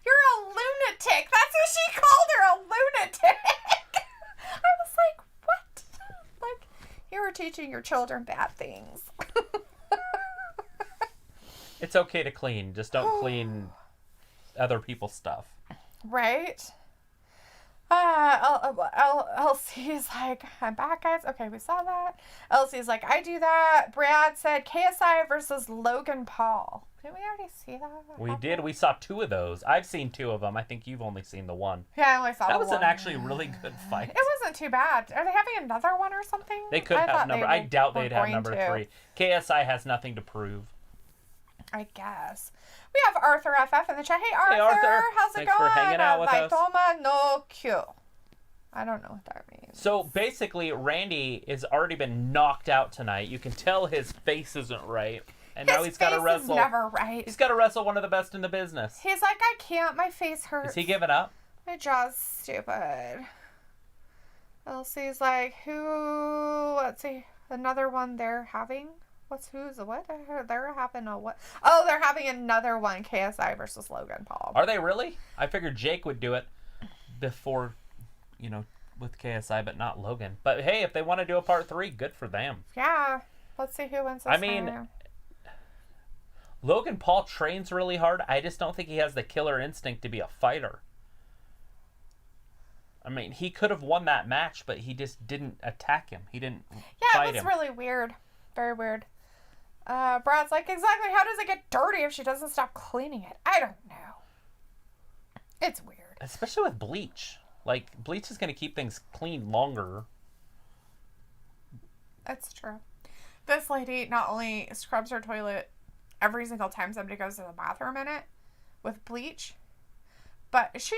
You're a lunatic. That's what she called her, a lunatic. I was like, what? Like, you were teaching your children bad things. It's okay to clean. Just don't clean other people's stuff. Right? LC's like, I'm back, guys. Okay, we saw that. LC's like, I do that. Brad said KSI versus Logan Paul. Didn't we already see that? We did. We saw 2 of those. I've seen 2 of them. I think you've only seen the one. Yeah, I only saw the one. That was an actually really good fight. It wasn't too bad. Are they having another one or something? They could have number. I doubt they'd have number 3. KSI has nothing to prove. I guess. We have Arthur FF in the chat. Hey, Arthur. Hey, Arthur. How's it Thanks going? for hanging out with us. Vaitoma no Q. I don't know what that means. So basically, Randy has already been knocked out tonight. You can tell his face isn't right. And now he's got to wrestle. His face is never right. He's got to wrestle one of the best in the business. He's like, I can't. My face hurts. Is he giving up? My jaw's stupid. Elsie's like, who? Let's see. Another one they're having? What? They're having a what? Oh, they're having another one. KSI versus Logan Paul. Are they really? I figured Jake would do it before, with KSI, but not Logan. But hey, if they want to do a part 3, good for them. Yeah. Let's see who wins this one. Logan Paul trains really hard. I just don't think he has the killer instinct to be a fighter. I mean, he could have won that match, but he just didn't attack him. He didn't fight him. Yeah, it was really weird. Very weird. Brad's like, exactly, how does it get dirty if she doesn't stop cleaning it? I don't know. It's weird. Especially with bleach. Like, bleach is going to keep things clean longer. That's true. This lady not only scrubs her toilet every single time somebody goes to the bathroom in it with bleach, but she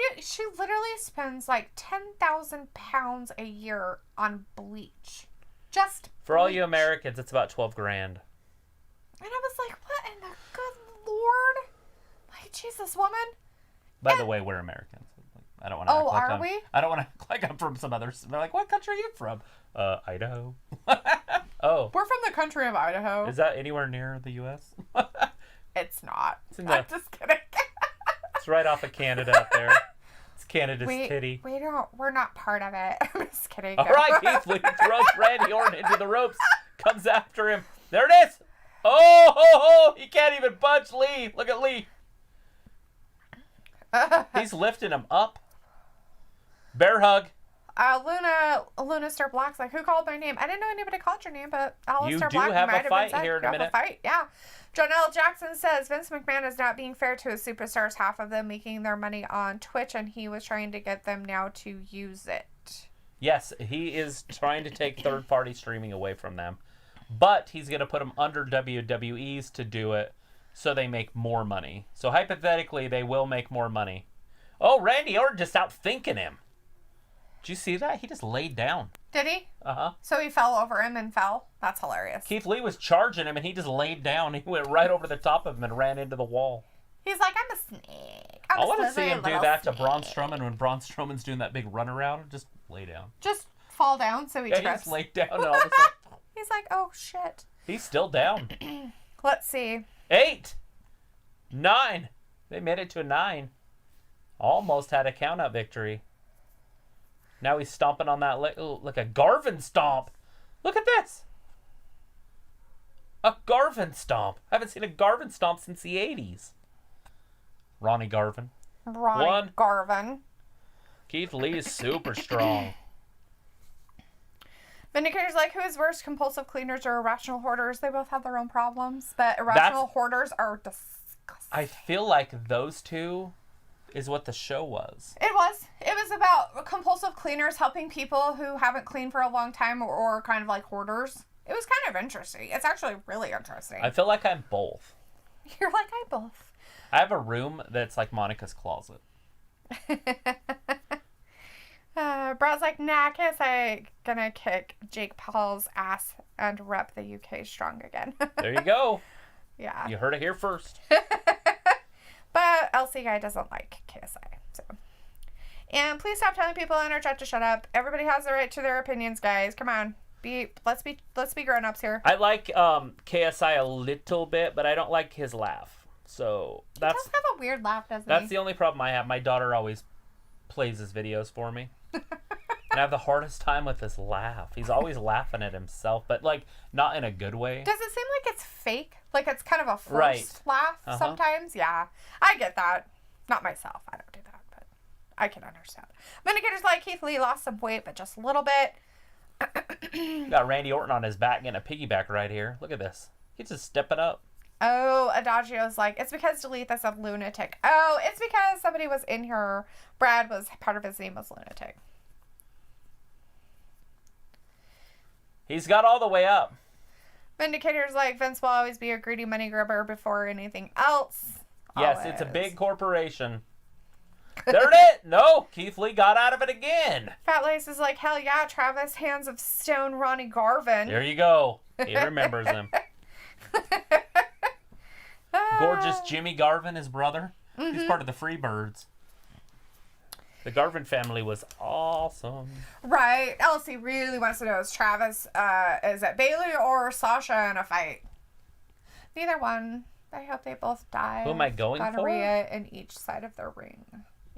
literally spends like 10,000 pounds a year on bleach. Just for all you Americans, it's about $12,000. And I was like, what in the good Lord? Like, Jesus, woman. By the way, we're Americans. I don't want to act like are we? I don't want to act like I'm from some other... They're like, what country are you from? Idaho. Oh. We're from the country of Idaho. Is that anywhere near the U.S.? It's not. I'm just kidding. It's right off of Canada up there. It's Canada's titty. We're not part of it. I'm just kidding. All right, Heath Lee throws Randy Orton into the ropes. Comes after him. There it is. Oh, ho, ho. He can't even punch Lee. Look at Lee. He's lifting him up. Bear hug. Lunaster Black's like, who called my name? I didn't know anybody called your name, but Alistair Black have might a fight have been here in a minute. Fight. Yeah. Jonelle Jackson says Vince McMahon is not being fair to his superstars, half of them making their money on Twitch, and he was trying to get them now to use it. Yes, he is trying to take third-party streaming away from them. But he's going to put them under WWE's to do it so they make more money. So hypothetically, they will make more money. Oh, Randy Orton just outthinking him. Did you see that? He just laid down. Did he? Uh-huh. So he fell over him and fell? That's hilarious. Keith Lee was charging him, and he just laid down. He went right over the top of him and ran into the wall. He's like, I'm a snake. I want to see him do that to Braun Strowman when Braun Strowman's doing that big runaround. Just lay down. Just fall down so he trips. He just laid down and all of a sudden... He's like, oh, shit. He's still down. Let's see. 8. 9. They made it to a 9. Almost had a count-out victory. Now he's stomping on that like a Garvin stomp. Look at this. A Garvin stomp. I haven't seen a Garvin stomp since the 80s. Ronnie Garvin. Garvin. Keith Lee is super strong. Vindicator's like, who is worse, compulsive cleaners or irrational hoarders? They both have their own problems, but irrational hoarders are disgusting. I feel like those two is what the show was. It was. It was about compulsive cleaners helping people who haven't cleaned for a long time or kind of like hoarders. It was kind of interesting. It's actually really interesting. I feel like I'm both. You're like, I'm both. I have a room that's like Monica's closet. Brad's like, nah, KSI gonna kick Jake Paul's ass and rep the UK strong again. There you go. Yeah. You heard it here first. But LC guy doesn't like KSI. So. And please stop telling people in our chat to shut up. Everybody has the right to their opinions, guys. Come on. Let's be grown-ups here. I like KSI a little bit, but I don't like his laugh. So that's... He does have a weird laugh, doesn't he? That's the only problem I have. My daughter always plays his videos for me. And I have the hardest time with his laugh. He's always laughing at himself, but like not in a good way. Does it seem like it's fake? Like it's kind of a forced laugh sometimes? Yeah. I get that. Not myself. I don't do that, but I can understand. Vindicator's like, Keith Lee lost some weight, but just a little bit. Got Randy Orton on his back getting a piggyback right here. Look at this. He's just stepping up. Oh, Adagio's like, it's because Dalethea said lunatic. Oh, it's because somebody was in here. Brad was, part of his name was lunatic. He's got all the way up. Vindicator's like, Vince will always be a greedy money grubber before anything else. Yes, it's a big corporation. There it is! No, Keith Lee got out of it again. Fat Lace is like, hell yeah, Travis, hands of stone Ronnie Garvin. There you go. He remembers him. Gorgeous Jimmy Garvin, his brother. He's part of the Freebirds. The Garvin family was awesome. Right. Elsie really wants to know, is Travis, is it Bayley or Sasha in a fight? Neither one. I hope they both die. Who am I going gonorrhea in each side of their ring.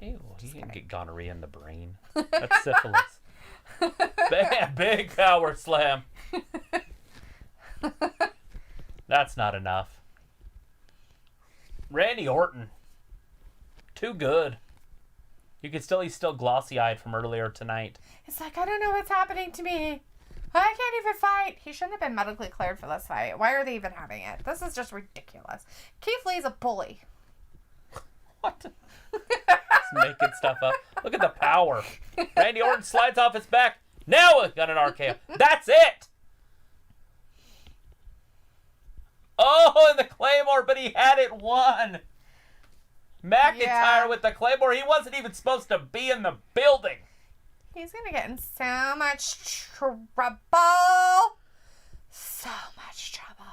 Ew, he didn't get gonorrhea in the brain. That's syphilis. Bam, big power slam. That's not enough. Randy Orton. Too good. He's still glossy-eyed from earlier tonight. It's like, I don't know what's happening to me. I can't even fight. He shouldn't have been medically cleared for this fight. Why are they even having it? This is just ridiculous. Keith Lee's a bully. What? Just making stuff up. Look at the power. Randy Orton slides off his back. Now we got an RKO. That's it. Oh, and the Claymore, but he had it won. McIntyre with the Claymore. He wasn't even supposed to be in the building. He's going to get in so much trouble. So much trouble.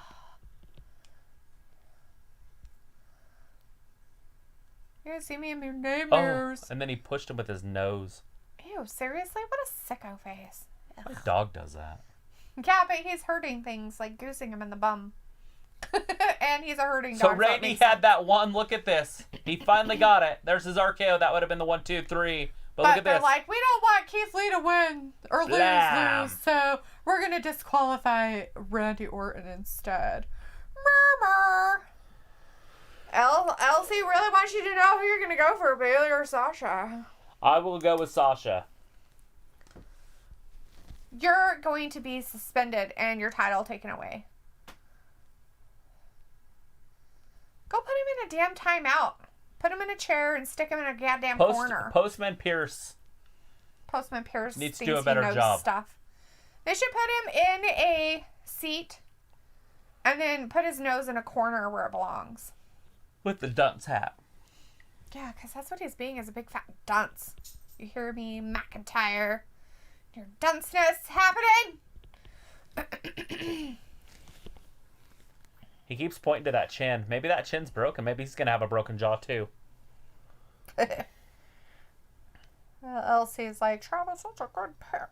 You're going to see me in your nightmares. Oh, and then he pushed him with his nose. Ew, seriously? What a sicko face. My dog does that. Yeah, but he's hurting things, like goosing him in the bum. And he's a hurting dog. So Randy had that one. Look at this. He finally got it. There's his RKO. That would have been the 1, 2, 3. But look at they're this. Like, we don't want Keith Lee to win or lose, so we're going to disqualify Randy Orton instead. Murmur. Elsie really wants you to know who you're going to go for, Bayley or Sasha. I will go with Sasha. You're going to be suspended and your title taken away. Go put him in a damn timeout. Put him in a chair and stick him in a goddamn corner. Postman Pierce needs to do a better job. Stuff. They should put him in a seat and then put his nose in a corner where it belongs. With the dunce hat. Yeah, because that's what he's being, is a big fat dunce. You hear me, McIntyre? Your dunceness happening? He keeps pointing to that chin. Maybe that chin's broken. Maybe he's going to have a broken jaw, too. Elsie's like, Travis, such a good pick.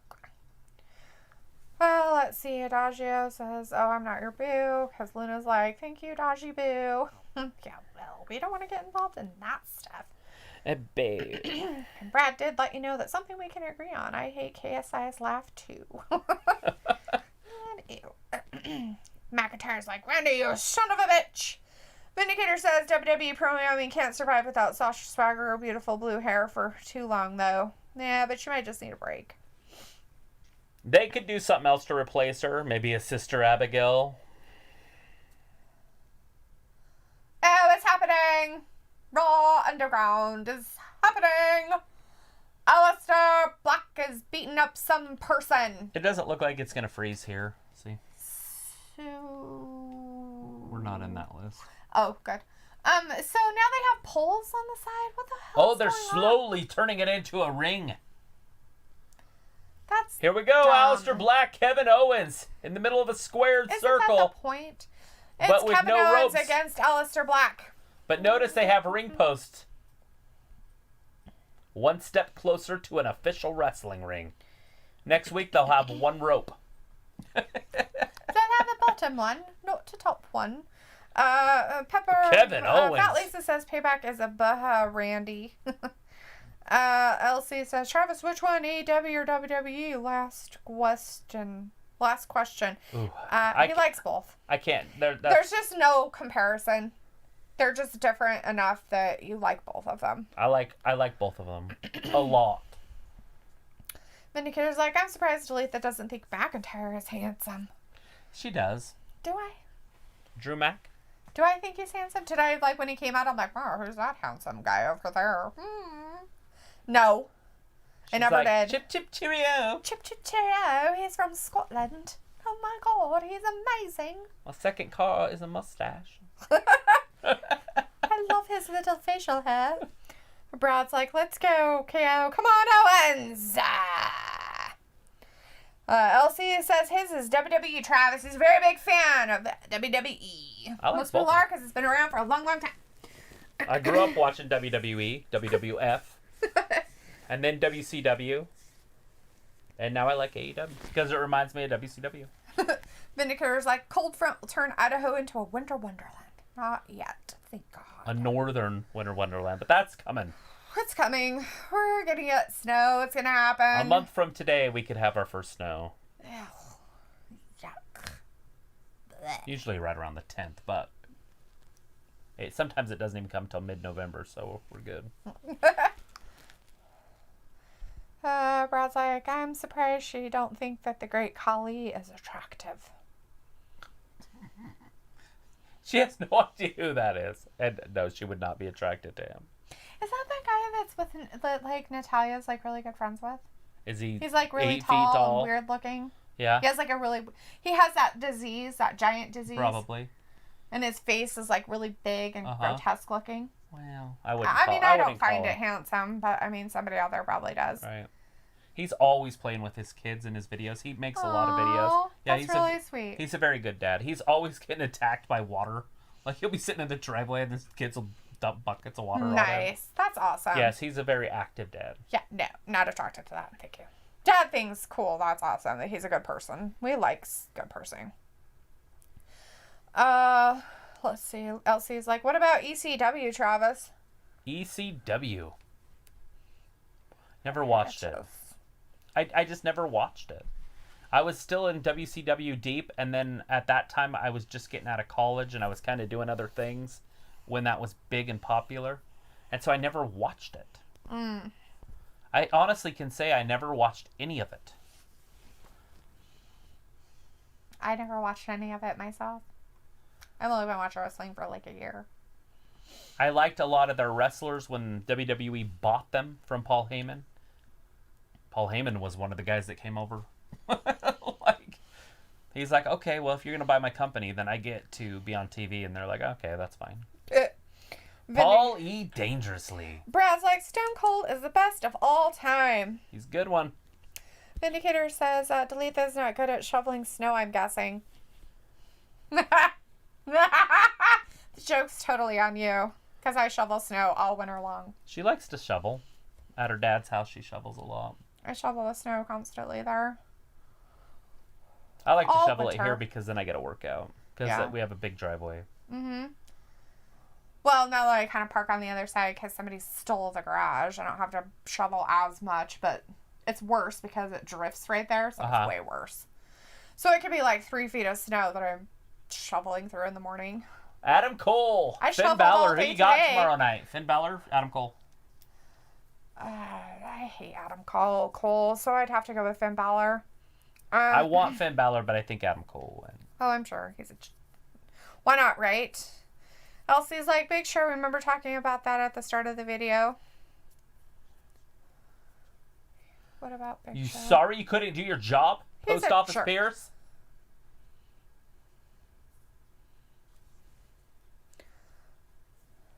Well, let's see. Adagio says, oh, I'm not your boo. Because Luna's like, thank you, Dodgy Boo. Yeah, well, we don't want to get involved in that stuff. Boo. And Brad did let you know that something we can agree on. I hate KSI's laugh, too. And ew. McIntyre's like, Randy, you son of a bitch. Vindicator says WWE programming can't survive without Sasha Swagger or beautiful blue hair for too long, though. Yeah, but she might just need a break. They could do something else to replace her. Maybe a Sister Abigail. Oh, it's happening. Raw Underground is happening. Aleister Black is beating up some person. It doesn't look like it's going to freeze here. See? So... We're not in that list. Oh, good. So now they have poles on the side? What the hell is they're going slowly on? turning it into a ring. That's Here we go, dumb. Aleister Black, Kevin Owens, in the middle of a squared circle. That the point? It's but with Kevin no Owens ropes. against Aleister Black. But notice they have ring posts. One step closer to an official wrestling ring. Next week they'll have one rope. They'll have the bottom one, not the top one. Pepper. Kevin Owens. Fat Lisa says payback is a buha Randy. Elsie says, Travis, which one, AEW or WWE? Last question. Ooh, He likes both. I can't. There's just no comparison. They're just different enough that you like both of them. I like both of them a lot. Vindicator's like, I'm surprised Dalethea doesn't think McIntyre is handsome. She does. Do I? Drew Mac? Do I think he's handsome? Did I, like, when he came out, I'm like, oh, who's that handsome guy over there? No. I never did. Chip, chip, cheerio. Chip, chip, cheerio. He's from Scotland. Oh my god, he's amazing. My second car is a mustache. I love his little facial hair. Brad's like, let's go, KO. Come on, Owens. LC says his is WWE. Travis. He's a very big fan of WWE. I like Most people both. are because it's been around for a long, long time. I grew up watching WWE, WWF, and then WCW. And now I like AEW because it reminds me of WCW. Vindicator's like, cold front will turn Idaho into a winter wonderland. Not yet, thank God. A northern winter wonderland, but that's coming. It's coming. We're gonna get snow. It's gonna happen. A month from today, we could have our first snow. Ew. Yuck. Blech. Usually right around the 10th, but sometimes it doesn't even come until mid-November, so we're good. Brad's like, I'm surprised she don't think that the great Kali is attractive. She has no idea who that is. And no, she would not be attracted to him. Is that the guy that's with, that, like, Natalia's, like, really good friends with? Is he He's, like, really 8 feet tall and weird looking. Yeah. He has, like, he has that disease, that giant disease. Probably. And his face is, like, really big and grotesque looking. Well, I wouldn't I don't find it handsome, but, I mean, somebody out there probably does. Right. He's always playing with his kids in his videos. He makes a lot of videos. Yeah, that's really sweet. He's a very good dad. He's always getting attacked by water. Like, he'll be sitting in the driveway and his kids will dump buckets of water on him. Nice. That's awesome. Yes, he's a very active dad. Yeah, no, not attracted to that. Thank you. Dad thinks cool. That's awesome. That he's a good person. We like good person. Let's see. Elsie's like, what about ECW, Travis? ECW. Never watched it. I just never watched it. I was still in WCW deep, and then at that time I was just getting out of college and I was kind of doing other things when that was big and popular. And so I never watched it. I honestly can say I never watched any of it. I never watched any of it myself. I've only been watching wrestling for like a year. I liked a lot of their wrestlers when WWE bought them from Paul Heyman. Paul Heyman was one of the guys that came over. He's like, okay, well, if you're going to buy my company, then I get to be on TV. And they're like, okay, that's fine. Paul E. Dangerously. Brad's like, Stone Cold is the best of all time. He's a good one. Vindicator says, Dalethea not good at shoveling snow, I'm guessing. The joke's totally on you. Because I shovel snow all winter long. She likes to shovel. At her dad's house, she shovels a lot. I shovel the snow constantly there. I like to all shovel winter. it here because then I get to work out. Because we have a big driveway. Mm-hmm. Well, now that I kind of park on the other side because somebody stole the garage, I don't have to shovel as much, but it's worse because it drifts right there, so it's way worse. So it could be like 3 feet of snow that I'm shoveling through in the morning. Adam Cole. Finn Balor. Who you got tomorrow night? Finn Balor, Adam Cole. I hate Adam Cole, so I'd have to go with Finn Balor. I want Finn Balor, but I think Adam Cole will win. Oh, I'm sure. Why not, right? Elsie's like, Big Show, remember talking about that at the start of the video? What about Big Show? You sorry you couldn't do your job? Post Office Pierce?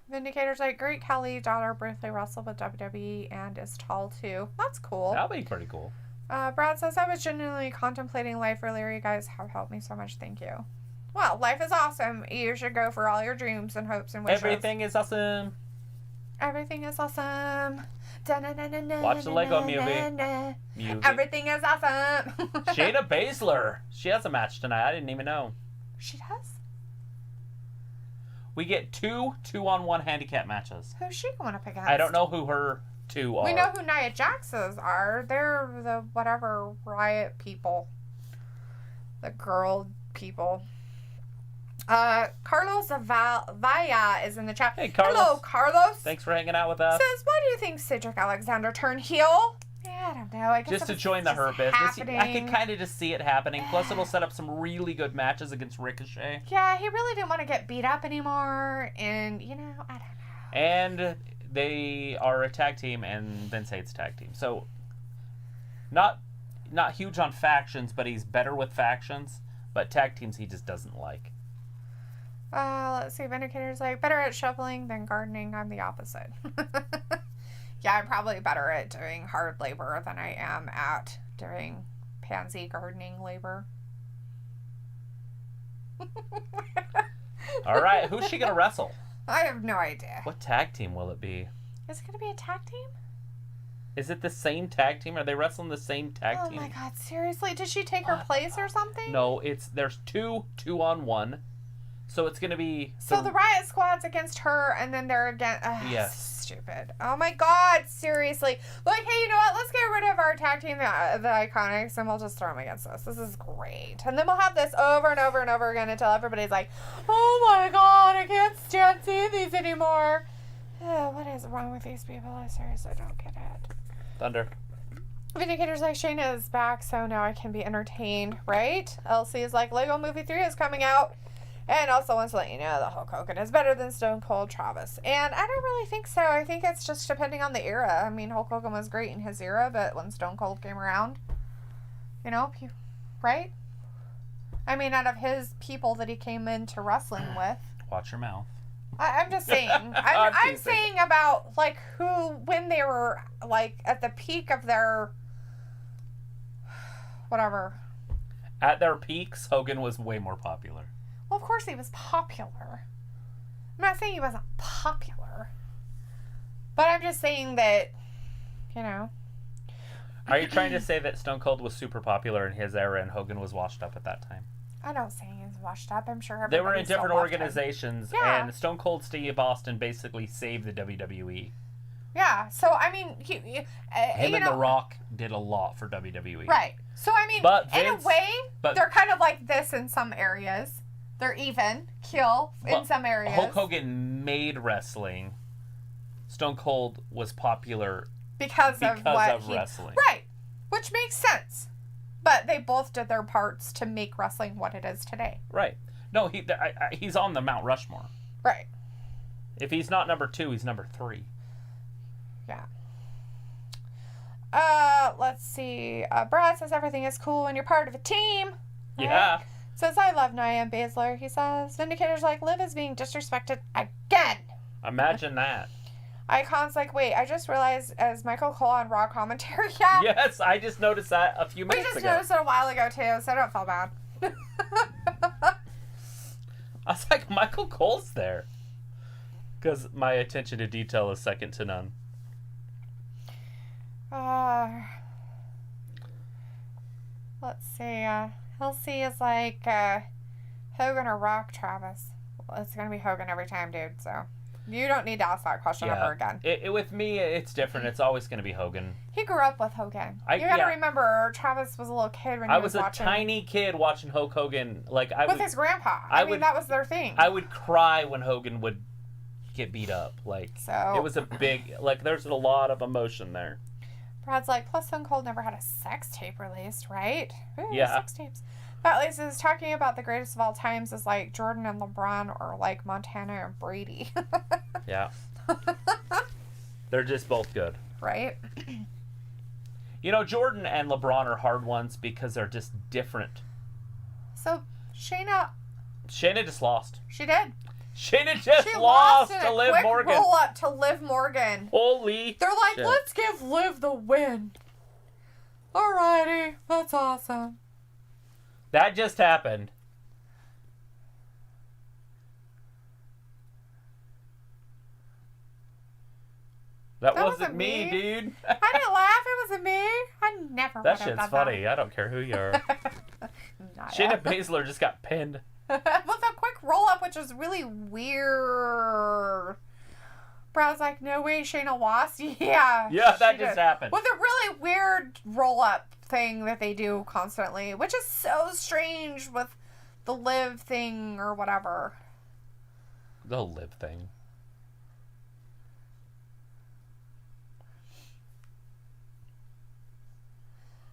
Vindicator's like, great Kali daughter briefly wrestled with WWE and is tall too. That's cool. That'll be pretty cool. Brad says, I was genuinely contemplating life earlier. You guys have helped me so much. Thank you. Well, life is awesome. You should go for all your dreams and hopes and wishes. Everything is awesome. Everything is awesome. Watch the Lego movie. Everything is awesome. Shayna Baszler. She has a match tonight. I didn't even know. She does? We get 2 2-on-1 handicap matches. Who's she going to pick against? I don't know who her 2 are. We know who Nia Jax's are. They're the whatever Riot people. The girl people. Carlos Vaya is in the chat. Hey, Carlos. Hello, Carlos. Thanks for hanging out with us. Says, why do you think Cedric Alexander turned heel? Yeah, I don't know. I guess just to join the Hurt Business. Happening. I can kind of just see it happening. Plus, it'll set up some really good matches against Ricochet. Yeah, he really didn't want to get beat up anymore. And, I don't know. And they are a tag team and then say it's a tag team. So, not not huge on factions, but he's better with factions. But tag teams he just doesn't like. Let's see. Vindicator's like, better at shoveling than gardening. I'm the opposite. Yeah, I'm probably better at doing hard labor than I am at doing pansy gardening labor. All right, who's she going to wrestle? I have no idea. What tag team will it be? Is it going to be a tag team? Is it the same tag team? Are they wrestling the same tag team? Oh my god, seriously? Did she take her place or something? No, there's two on one. So it's going to be... So the Riot Squad's against her, and then they're against... Yes. Stupid. Oh my god, seriously. Like, hey, you know what? Let's get rid of our tag team, the Iconics, and we'll just throw them against us. This is great. And then we'll have this over and over and over again until everybody's like, oh my god, I can't stand seeing these anymore. What is wrong with these people? I seriously don't get it. Thunder. Vindicator's like, Shayna is back, so now I can be entertained, right? Elsie is like, Lego Movie 3 is coming out. And also wants to let you know that Hulk Hogan is better than Stone Cold Travis. And I don't really think so. I think it's just depending on the era. I mean, Hulk Hogan was great in his era, but when Stone Cold came around, you know, right? I mean, out of his people that he came into wrestling with. Watch your mouth. I'm just saying. I'm saying about, like, when they were, like, at the peak of their, whatever. At their peaks, Hogan was way more popular. Well, of course he was popular. I'm not saying he wasn't popular. But I'm just saying that, you know. Are you trying to say that Stone Cold was super popular in his era and Hogan was washed up at that time? I don't say he was washed up. I'm sure they were in different organizations, yeah. And Stone Cold Steve Austin basically saved the WWE. Yeah, so, I mean, him and The Rock did a lot for WWE. Right. So, I mean, in a way, they're kind of like this in some areas. They're even keel in some areas. Hulk Hogan made wrestling. Stone Cold was popular because of wrestling. Right. Which makes sense. But they both did their parts to make wrestling what it is today. Right. No, he's on the Mount Rushmore. Right. If he's not number 2, he's number 3. Yeah. Let's see. Brad says everything is cool when you're part of a team. Right? Yeah. Says, I love Nia and Baszler. He says, Vindicator's like, Liv is being disrespected again. Imagine that. Icon's like, wait, I just realized as Michael Cole on Raw commentary. Yeah. Yes, I just noticed that a few minutes ago. We just noticed it a while ago, too, so don't feel bad. I was like, Michael Cole's there. Because my attention to detail is second to none. Let's see. He'll see is like Hogan or Rock, Travis. Well, it's going to be Hogan every time, dude, so you don't need to ask that question ever again. With me, it's different. It's always going to be Hogan. He grew up with Hogan. You got to remember, Travis was a little kid when he was watching. I was a tiny kid watching Hulk Hogan. With his grandpa. I mean, that was their thing. I would cry when Hogan would get beat up. It was a big, there's a lot of emotion there. Brad's like, plus Stone Cold never had a sex tape released, right? Ooh, yeah. Sex tapes. But Lisa is talking about the greatest of all times is like Jordan and LeBron or like Montana and Brady. Yeah. They're just both good. Right? You know, Jordan and LeBron are hard ones because they're just different. So, Shayna just lost. She did. Shayna just lost to Liv Morgan. Roll up to Liv Morgan. Holy They're like, shit. Let's give Liv the win. Alrighty, that's awesome. That just happened. That wasn't me, dude. I didn't laugh. It wasn't me. I never would have done that. That shit's funny. I don't care who you are. Shayna Baszler just got pinned. With a quick roll-up, which was really weird. Brad's like, no way Shayna lost. Yeah. Yeah, that just happened. With a really weird roll-up thing that they do constantly, which is so strange with the Liv thing or whatever. The Liv thing.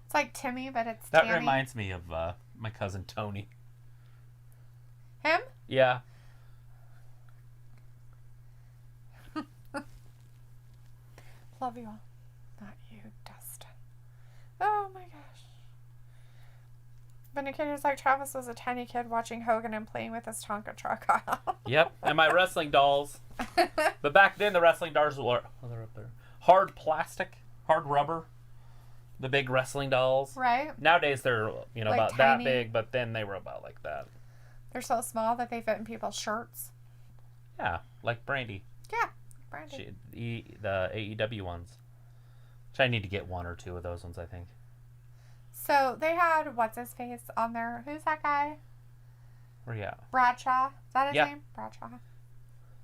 It's like Timmy, but it's That Tammy. reminds me of my cousin Tony. Him? Yeah. Love you all. Not you, Dustin. Oh my gosh. Vindicator's like, Travis was a tiny kid watching Hogan and playing with his Tonka truck. Yep, and my wrestling dolls. But back then, the wrestling dolls were they're up there. Hard plastic, hard rubber. The big wrestling dolls. Right. Nowadays, they're, like about tiny. that big, but then they were about like that. They're so small that they fit in people's shirts. Yeah, like Brandy. Yeah, Brandy. The AEW ones. Which I need to get 1 or 2 of those ones, I think. So they had what's-his-face on there. Who's that guy? Where you at? Bradshaw. Is that his name? Bradshaw.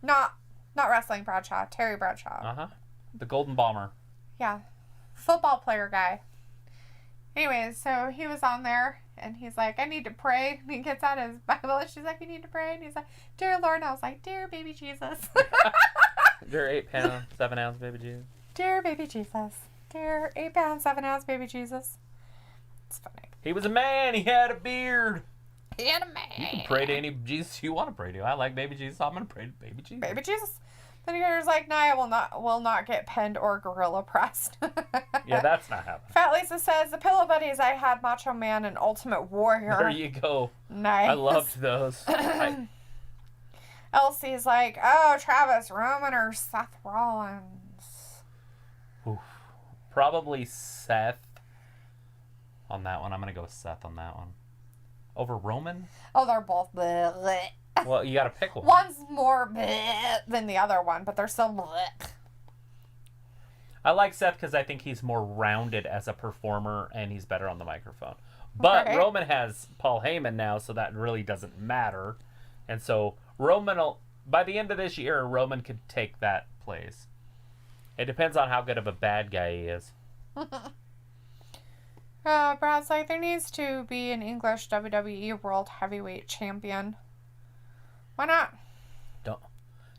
Not wrestling Bradshaw. Terry Bradshaw. Uh-huh. The Golden Bomber. Yeah. Football player guy. Anyways, so he was on there, and he's like, I need to pray. And he gets out his Bible, and she's like, you need to pray. And he's like, dear Lord. And I was like, dear baby Jesus. Dear 8 pound, 7 ounce baby Jesus. Dear baby Jesus. Dear 8 pound, 7 ounce baby Jesus. It's funny. He was a man. He had a beard. He had a man. You can pray to any Jesus you want to pray to. I like baby Jesus. I'm going to pray to baby Jesus. Baby Jesus. Then he was like, no, I will not get penned or gorilla pressed. Yeah, that's not happening. Fat Lisa says, the pillow buddies I had, Macho Man and Ultimate Warrior. There you go. Nice. I loved those. Elsie's like, oh, Travis, Roman or Seth Rollins? Oof. Probably Seth on that one. I'm going to go with Seth on that one. Over Roman? Oh, they're both bleh, bleh. Well, you got to pick one. One's more bleh than the other one, but they're still bleh. I like Seth because I think he's more rounded as a performer and he's better on the microphone. But Right. Roman has Paul Heyman now, so that really doesn't matter. And so Roman will, by the end of this year, Roman could take that place. It depends on how good of a bad guy he is. Brad's like, there needs to be an English WWE World Heavyweight Champion. Why not?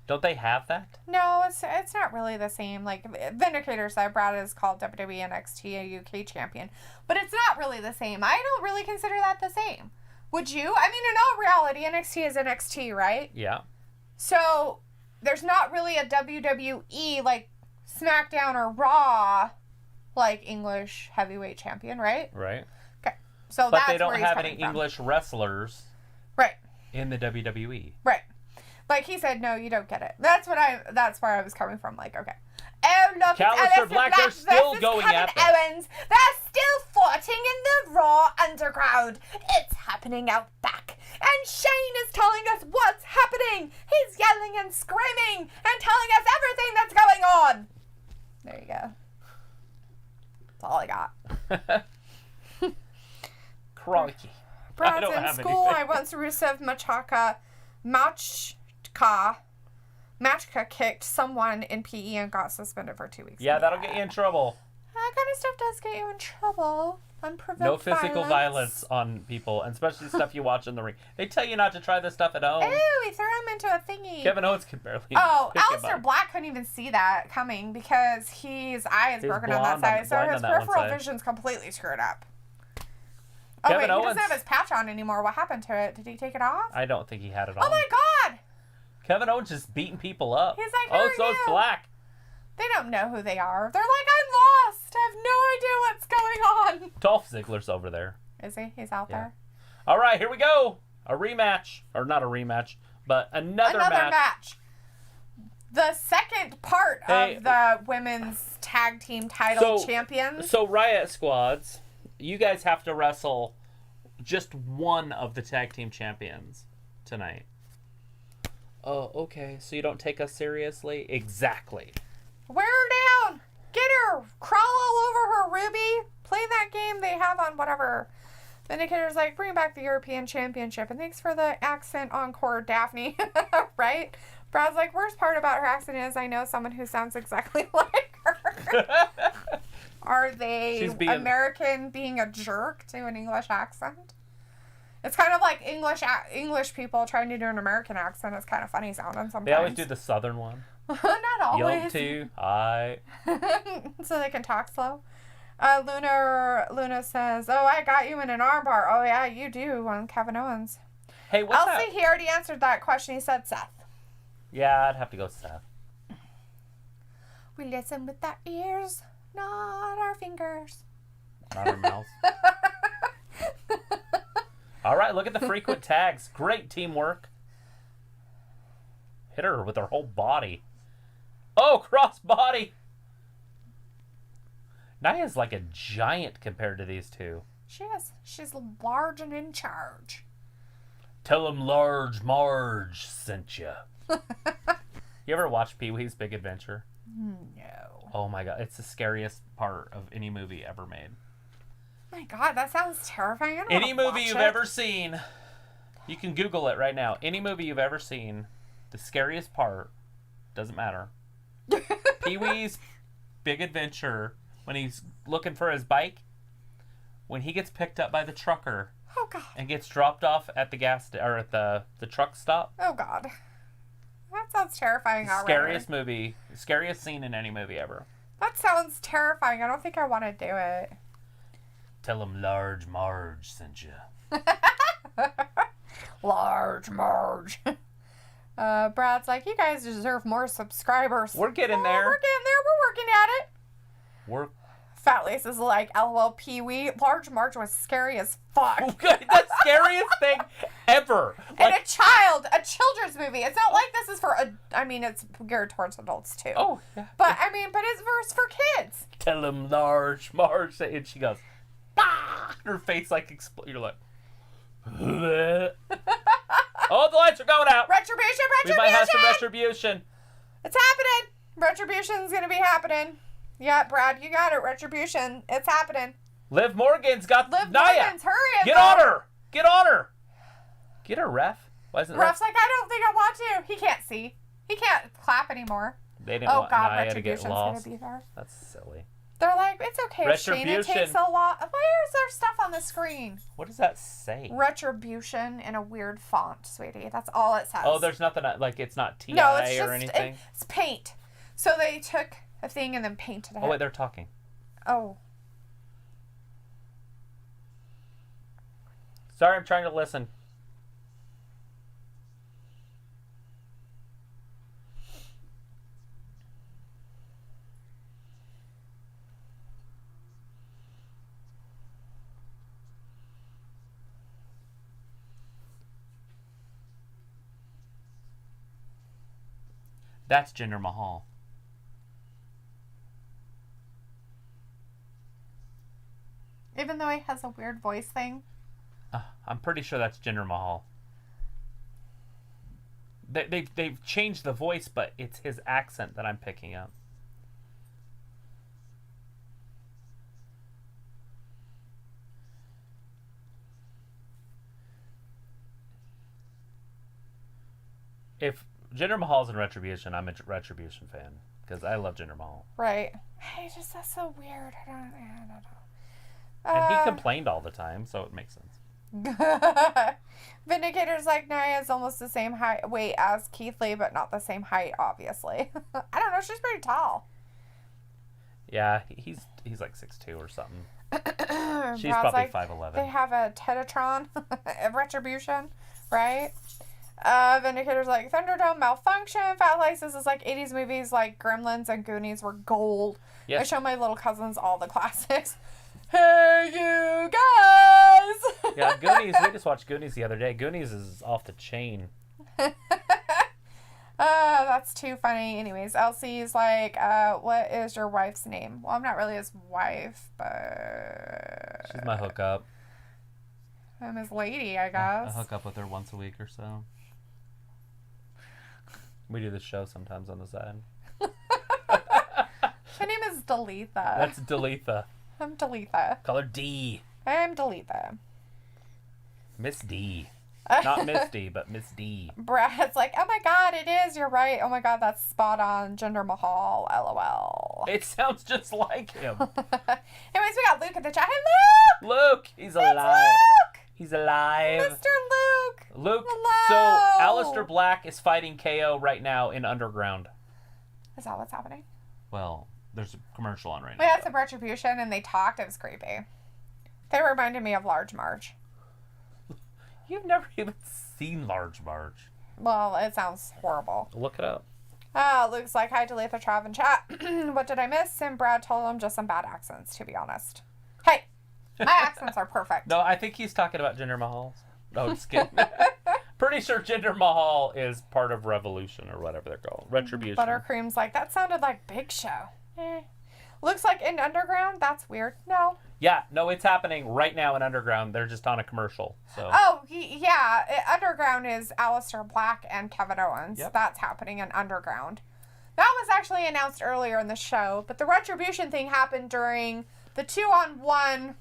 Don't they have that? No, it's not really the same. Like, Vindicator said, Brad is called WWE NXT a UK champion. But it's not really the same. I don't really consider that the same. Would you? I mean, in all reality, NXT is NXT, right? Yeah. So, there's not really a WWE, like, SmackDown or Raw, like, English heavyweight champion, right? Right. Okay. So But that's they don't where he's have any coming from. English wrestlers Right. in the WWE. Right. Like he said, no, you don't get it. That's where I was coming from. Like, okay. Oh, look, Callister it's Black, Black they're still versus going Kevin at this. Owens. They're still fighting in the Raw underground. It's happening out back. And Shane is telling us what's happening. He's yelling and screaming and telling us everything that's going on. There you go. That's all I got. Crikey. Brad's don't in have school. anything. I once Rusev Machka kicked someone in PE and got suspended for 2 weeks. Yeah, that'll get you in trouble. That kind of stuff does get you in trouble. Unprovoked No physical violence on people, and especially stuff you watch in the ring. They tell you not to try this stuff at home. Ew, he threw him into a thingy. Kevin Owens could barely. Oh, pick him Aleister up. Black couldn't even see that coming because his eye is He's broken on that blind side, so blind his on that one peripheral side. vision's completely screwed up. Oh, Kevin wait, he Owens- doesn't have his patch on anymore. What happened to it? Did he take it off? I don't think he had it on. Oh my god! Kevin Owens just beating people up. He's like, oh, "Who so are it's you?" Black. They don't know who they are. They're like, I'm lost. I have no idea what's going on. Dolph Ziggler's over there. Is he? He's out there. All right, here we go. A rematch. Or not a rematch, but another match. The second part Hey, of the women's tag team title champions. So Riot Squads, you guys have to wrestle just one of the tag team champions tonight. Oh, okay. So you don't take us seriously? Exactly. Wear her down. Get her. Crawl all over her, Ruby. Play that game they have on whatever. Vindicator's like, bring back the European Championship. And thanks for the accent encore, Daphne. Right? Brad's like, worst part about her accent is I know someone who sounds exactly like her. Are they American being a jerk to an English accent? It's kind of like English people trying to do an American accent. It's kind of funny sounding sometimes. They always do the southern one. Not always. Young too. Hi. So they can talk slow. Luna says, oh, I got you in an armbar. Oh, yeah, you do on Kevin Owens. Hey, what's Elsie, that? he already answered that question. He said Seth. Yeah, I'd have to go Seth. We listen with our ears, not our fingers. Not our mouths. All right, look at the frequent tags. Great teamwork. Hit her with her whole body. Oh, cross body. Nia's like a giant compared to these two. She is. She's large and in charge. Tell him Large Marge sent you. You ever watch Pee-wee's Big Adventure? No. Oh my god, it's the scariest part of any movie ever made. My god, that sounds terrifying. I don't Any wanna movie watch you've it. ever seen, you can Google it right now. Any movie you've ever seen, the scariest part, doesn't matter. Pee-wee's Big Adventure, when he's looking for his bike, when he gets picked up by the trucker Oh god. and gets dropped off at the or at the truck stop. Oh god. That sounds terrifying already. Scariest movie, scariest scene in any movie ever. That sounds terrifying. I don't think I want to do it. Tell him Large Marge sent you. Large Marge. Brad's like, you guys deserve more subscribers. We're getting Oh, there. We're getting there. We're working at it. We're Fat Lace is like, LOL Pee-wee. Large Marge was scary as fuck. the scariest thing ever. And a children's movie. It's not like this is for, I mean, it's geared towards adults too. Oh, yeah. But, I mean, but it's for kids. Tell him Large Marge. And she goes, bah! Her face like explodes. You're like, bleh. Oh, the lights are going out. Retribution. We might have some retribution. It's happening. Retribution's going to be happening. Yeah, Brad, you got it. Retribution. It's happening. Liv Morgan's got Liv Nia. Morgan's, hurry up. Get on her. Get on her. Get her, ref. Why isn't Ref's like, I don't think I want to. He can't see. He can't clap anymore. They didn't Oh, want God, Nia to get Retribution's going lost. to be there. That's silly. They're like, it's okay if Shayna Retribution. takes a lot. Why is there stuff on the screen? What does that say? Retribution in a weird font, sweetie. That's all it says. Oh, there's nothing, like, it's not TI no, it's just, or anything? It's paint. So they took a thing and then painted it. Oh, wait, they're talking. Oh. Sorry, I'm trying to listen. That's Jinder Mahal. Even though he has a weird voice thing. I'm pretty sure that's Jinder Mahal. They've changed the voice, but it's his accent that I'm picking up. If Jinder Mahal's in Retribution, I'm a Retribution fan because I love Jinder Mahal. Right. Hey, just that's so weird. I don't know. And he complained all the time, so it makes sense. Vindicator's like, Nia's almost the same weight as Keith Lee, but not the same height, obviously. I don't know. She's pretty tall. Yeah, he's like 6'2" or something. She's Brad's probably like, 5'11". They have a Tetatron, a Retribution, right? Vindicator's like, Thunderdome malfunction. Fat Laces is like 80s movies like Gremlins and Goonies were gold. Yes. I show my little cousins all the classics. Hey, you guys! Yeah, Goonies. We just watched Goonies the other day. Goonies is off the chain. That's too funny. Anyways, Elsie's like, what is your wife's name? Well, I'm not really his wife, but... She's my hookup. I'm his lady, I I guess. hook up with her once a week or so. We do this show sometimes on the side. My name is Dalethea. That's Dalethea. I'm Dalethea. Call her D. I'm Dalethea. Miss D. Not Miss D, but Miss D. Brad's like, oh my god, it is. You're right. Oh my god, that's spot on. Jinder Mahal. LOL. It sounds just like him. Anyways, we got Luke in the chat. Hey, Luke! Luke, he's alive. Luke! He's alive. Mr. Luke! Luke, Hello! so Aleister Black is fighting KO right now in Underground. Is that what's happening? Well, there's a commercial on right We now. had some Retribution and they talked. It was creepy. They reminded me of Large Marge. You've never even seen Large Marge. Well, it sounds horrible. Look it up. Luke's like, hi, Dalethea, Trav, and chat. What did I miss? And Brad told him just some bad accents, to be honest. Hey, my accents are perfect. No, I think he's talking about Jinder Mahal's. No, just kidding. Pretty sure Jinder Mahal is part of Revolution or whatever they're called. Retribution. Buttercream's like, that sounded like Big Show. Looks like in Underground? That's weird. No. Yeah, no, it's happening right now in Underground. They're just on a commercial. So. Oh, yeah. Underground is Aleister Black and Kevin Owens. Yep. That's happening in Underground. That was actually announced earlier in the show, but the Retribution thing happened during the 2-on-1.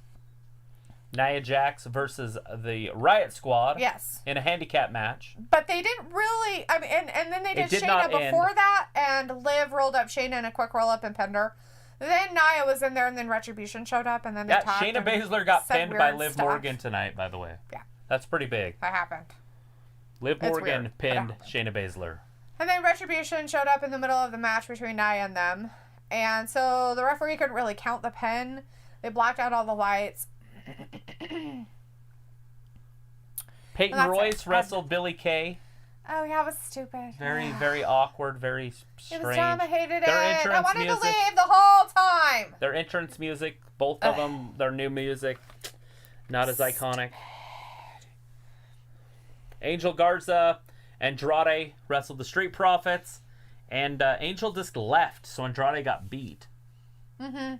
Nia Jax versus the Riot Squad. Yes. In a handicap match. But they didn't really, I mean, and then they did Shayna before that, and Liv rolled up Shayna in a quick roll-up and pinned her. Then Nia was in there, and then Retribution showed up, and then they talked. Shayna Baszler got pinned by Liv Morgan tonight, by the way. Yeah. That's pretty big. That happened. Liv Morgan pinned Shayna Baszler. And then Retribution showed up in the middle of the match between Nia and them. And so the referee couldn't really count the pin. They blocked out all the lights. Peyton Royce wrestled Billie Kay. Oh, yeah, it was stupid. Very, very awkward, very strange. It was dumb. I hated Their it. I wanted music, to leave the whole time. Their entrance music, both of them, their new music, not as iconic. Angel Garza, Andrade wrestled the Street Profits, and Angel just left, so Andrade got beat. Mm-hmm.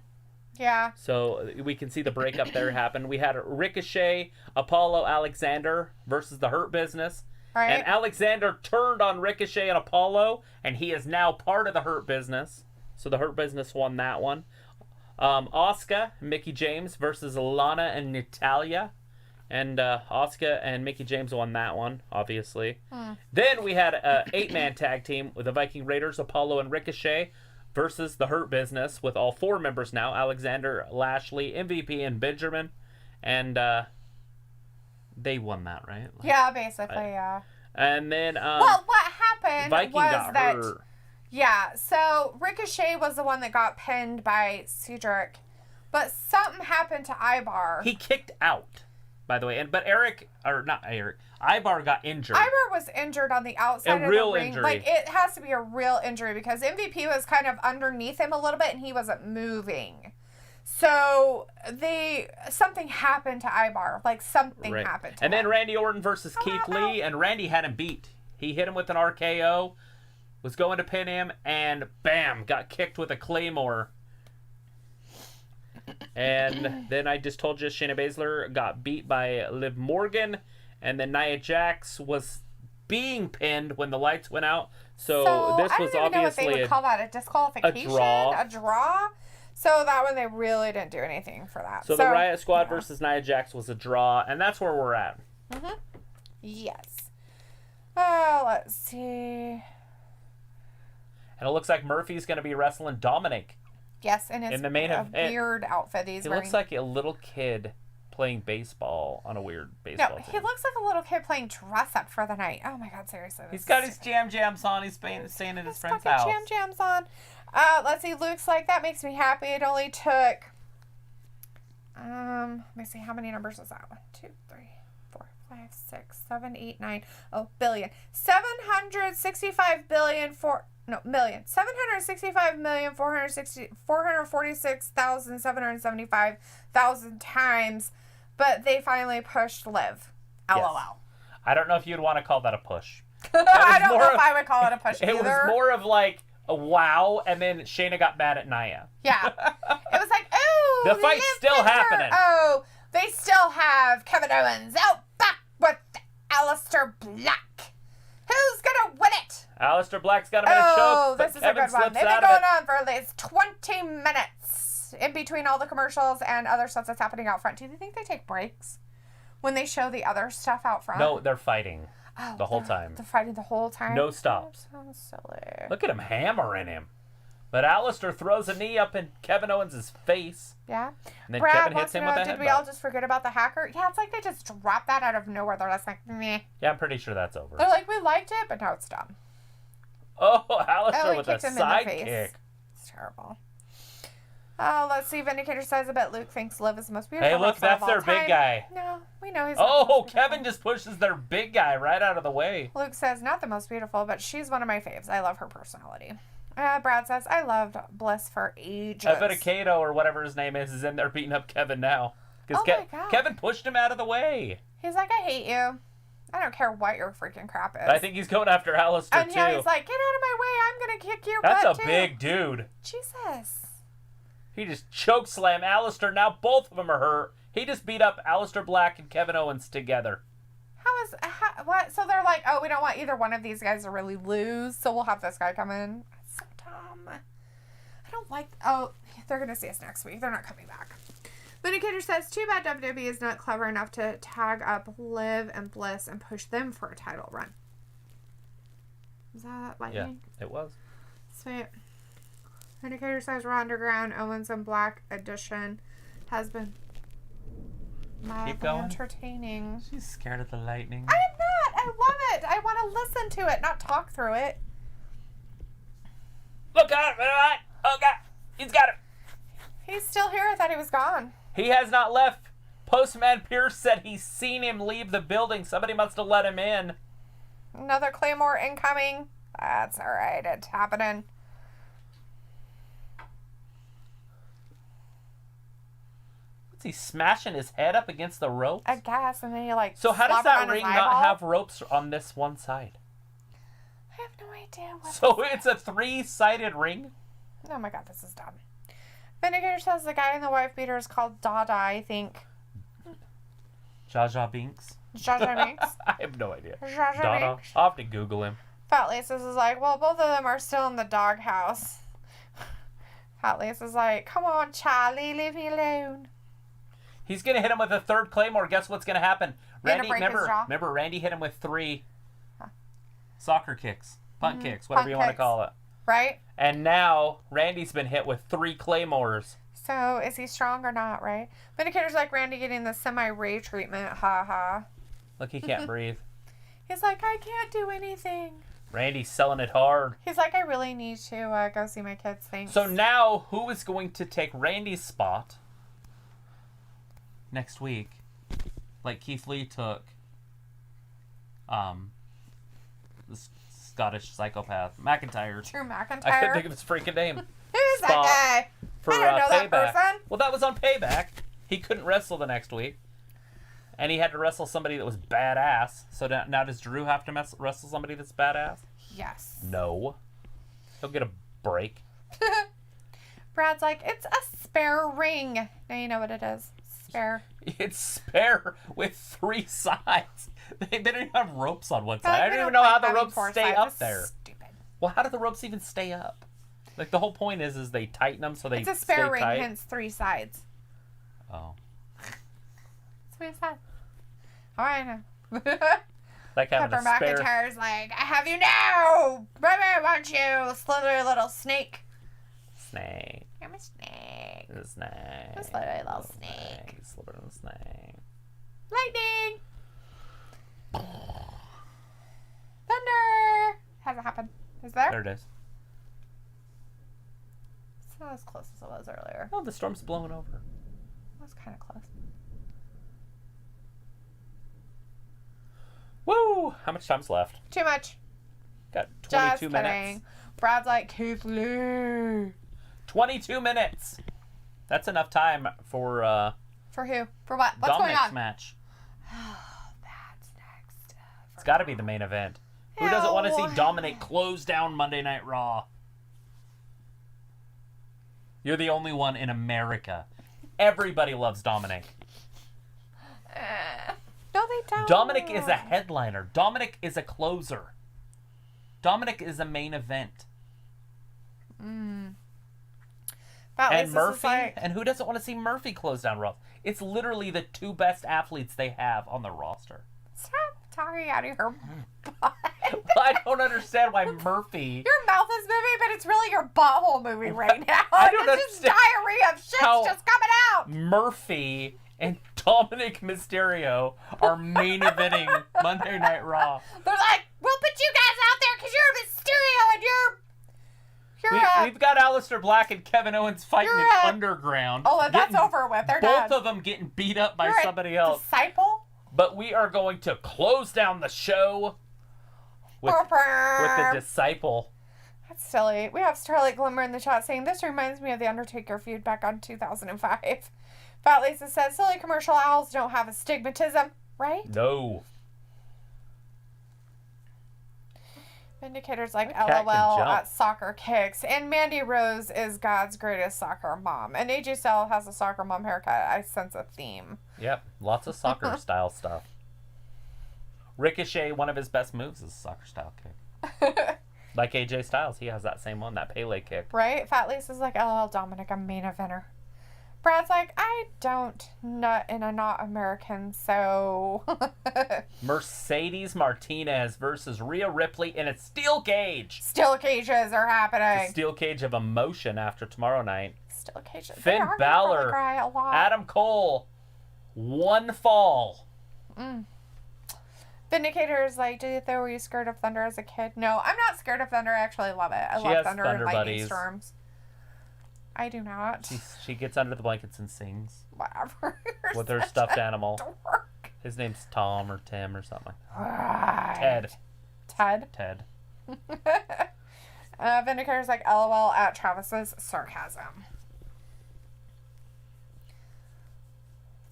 Yeah. So we can see the breakup there happen. We had Ricochet, Apollo, Alexander versus the Hurt Business. Right. And Alexander turned on Ricochet and Apollo, and he is now part of the Hurt Business. So the Hurt Business won that one. Asuka, Mickie James versus Lana and Natalya. And Asuka and Mickie James won that one, obviously. Then we had an 8-man tag team with the Viking Raiders, Apollo and Ricochet versus the Hurt Business with all 4 members now. Alexander, Lashley, MVP, and Benjamin. And they won that, right? Yeah, basically, yeah. And then... well, what happened Viking was got that... hurt. Yeah, so Ricochet was the one that got pinned by Cedric. But something happened to Ivar. He kicked out, by the way. But Ivar got injured. Ivar was injured on the outside of the ring. Injury. Like, it has to be a real injury because MVP was kind of underneath him a little bit and he wasn't moving. So something happened to Ivar. Like, something happened to him. And then Randy Orton versus Keith Lee, and Randy had him beat. He hit him with an RKO, was going to pin him, and bam, got kicked with a Claymore. And then I just told you Shayna Baszler got beat by Liv Morgan, and then Nia Jax was being pinned when the lights went out. So this was obviously I don't even know what they would call that, a disqualification? A draw? So that one, they really didn't do anything for that. So the Riot Squad versus Nia Jax was a draw, and that's where we're at. Mm-hmm. Yes. Oh, let's see. And it looks like Murphy's going to be wrestling Dominik. Yes, and it's in the main event. Weird outfit he's wearing. He looks like a little kid playing baseball on a weird baseball team. He looks like a little kid playing dress up for the night. Oh my God, seriously. He's got his jams on. He's staying at his friend's house. Jams on. Let's see. Luke's like, that makes me happy. It only took, let me see, how many numbers is that? 1, 2, 3, 4, 5, 6, 7, 8, 9. Oh, billion. 446,775,446,775,000 times, but they finally pushed Liv. LOL. Yes. I don't know if you'd want to call that a push. I don't know if I would call it a push either. It was more of like a wow, and then Shayna got mad at Nia. Yeah. It was like, oh, the fight's still happening. Oh, they still have Kevin Owens out back with Aleister Black. Who's gonna win it? Aleister Black's got him in a choke. Oh, this is Kevin a good one. They've been going on for at least 20 minutes in between all the commercials and other stuff that's happening out front. Do you think they take breaks when they show the other stuff out front? No, they're fighting the whole time. They're fighting the whole time? No stops. That sounds silly. Look at him hammering him. But Aleister throws a knee up in Kevin Owens' face. Yeah. And then Brad Kevin hits him with a headbutt. Did we all just forget about the hacker? Yeah, it's like they just dropped that out of nowhere. They're just like, meh. Yeah, I'm pretty sure that's over. They're like, we liked it, but now it's done. Oh, Aleister with a kicked him side in the face. kick. It's terrible. Oh, let's see. Vindicator says, I bet Luke thinks Liv is the most beautiful. Hey, look, that's their big guy. No, we know he's Oh, not the most Kevin just pushes their big guy right out of the way. Luke says, not the most beautiful, but she's one of my faves. I love her personality. Brad says, I loved Bliss for ages. I bet Kato or whatever his name is in there beating up Kevin now. Because my God. Kevin pushed him out of the way. He's like, I hate you. I don't care what your freaking crap is. I think he's going after Aleister, and too. And he's like, get out of my way. I'm going to kick your butt, butt, too. That's a big dude. Jesus. He just chokeslammed Aleister. Now both of them are hurt. He just beat up Aleister Black and Kevin Owens together. What? So they're like, oh, we don't want either one of these guys to really lose, so we'll have this guy come in. That's so dumb. I don't like... Oh, they're going to see us next week. They're not coming back. Vindicator says, too bad WWE is not clever enough to tag up Liv and Bliss and push them for a title run. Is that lightning? Yeah, it was. Sweet. Vindicator says, Raw Underground, Owens and Black edition has been keep going. Entertaining. She's scared of the lightning. I am not. I love it. I want to listen to it, not talk through it. Look out! Oh, God. He's got it. He's still here. I thought he was gone. He has not left. Postman Pierce said he's seen him leave the building. Somebody must have let him in. Another Claymore incoming. That's all right. It's happening. What's he smashing his head up against the ropes? I guess, and then you like. So how does that ring not have ropes on this one side? I have no idea what. So it's a 3-sided ring? Oh my God, this is dumb. Vindicator says the guy in the wife beater is called Dada, I think. Jaja Binks? Jaja Binks? I have no idea. Jaja Binks? I'll have to Google him. Fat Laces is like, well, both of them are still in the doghouse. Fat Lace is like, come on, Charlie, leave me alone. He's going to hit him with a third Claymore. Guess what's going to happen? Randy, remember Randy hit him with 3 soccer kicks, punt kicks, whatever you want to call it. Right? And now Randy's been hit with 3 Claymores. So is he strong or not, right? Vindicator's like Randy getting the semi-Ray treatment. Ha ha. Look, he can't breathe. He's like, I can't do anything. Randy's selling it hard. He's like, I really need to go see my kids. Thanks. So now, who is going to take Randy's spot next week? Like Keith Lee took the Scottish psychopath McIntyre. Drew McIntyre. I couldn't think of his freaking name. Who's that guy? For, I don't know Payback. that person. Well, that was on Payback. He couldn't wrestle the next week. And he had to wrestle somebody that was badass. So now does Drew have to wrestle somebody that's badass? Yes. No. He'll get a break. Brad's like, it's a spare ring. Now you know what it is. Spare. It's spare with 3 sides. They don't even have ropes on one side. Like I don't even know how the ropes stay up there. Stupid. Well, how do the ropes even stay up? Like, the whole point is they tighten them so they stay tight. It's a spare ring, hence 3 sides. Oh. That's what he said. All right. Like having Pepper a spare... McIntyre's like, I have you now! Baby, want you? Slither little snake. Snake. I'm a snake. The snake. Just literally a little snake. Slither little snake. Lightning! Thunder! Hasn't happened. Is there? There it is. It's not as close as it was earlier. Oh, the storm's blowing over. That's kind of close. Woo! How much time's left? Too much. Got 22 Just minutes. kidding. Brad's like, Keith Lee. 22 minutes. That's enough time for For who? For what? What's going Dominik's on? match. That's next. It's got to be the main event. Who doesn't want to see Dominik close down Monday Night Raw? You're the only one in America. Everybody loves Dominik. No, they don't. Dominik is a headliner. Dominik is a closer. Dominik is a main event. And Murphy. And who doesn't want to see Murphy close down Raw? It's literally the 2 best athletes they have on the roster. Stop talking out of your butt. I don't understand why Murphy... Your mouth is moving, but it's really your butthole moving right now. I don't it's just diarrhea of shit's just coming out. Murphy and Dominik Mysterio are main eventing Monday Night Raw. They're like, we'll put you guys out there because you're Mysterio and We've got Aleister Black and Kevin Owens fighting in Underground. Oh, that's over with. They're both done. of them getting beat up by somebody else. Disciple? But we are going to close down the show with the Disciple. That's silly. We have Starlight Glimmer in the chat saying, this reminds me of the Undertaker feud back on 2005. Fat Lisa says, silly commercial owls don't have astigmatism. right? No. Vindicator's like, That cat can LOL jump. at soccer kicks. And Mandy Rose is God's greatest soccer mom. And AJ Styles has a soccer mom haircut. I sense a theme. Yep, lots of soccer style stuff. Ricochet, one of his best moves is a soccer style kick. Like AJ Styles, he has that same one, that Pele kick. Right? Fat Lisa's like, LOL, Dominik, I'm main eventer. Brad's like, I don't nut in a not American, so... Mercedes Martinez versus Rhea Ripley in a steel cage. Steel cages are happening. A steel cage of emotion after tomorrow night. Steel cages. Finn They are gonna Balor, probably cry a lot. Adam Cole, one fall. Vindicator's like, were you scared of thunder as a kid? No, I'm not scared of thunder. I actually love it. I She love has thunder thunder and lightning buddies. storms. I do not. She gets under the blankets and sings Whatever. with her stuffed animal. Dork. His name's Tom or Tim or something. Right. Ted. Ted? Vindicator's like, LOL at Travis's sarcasm.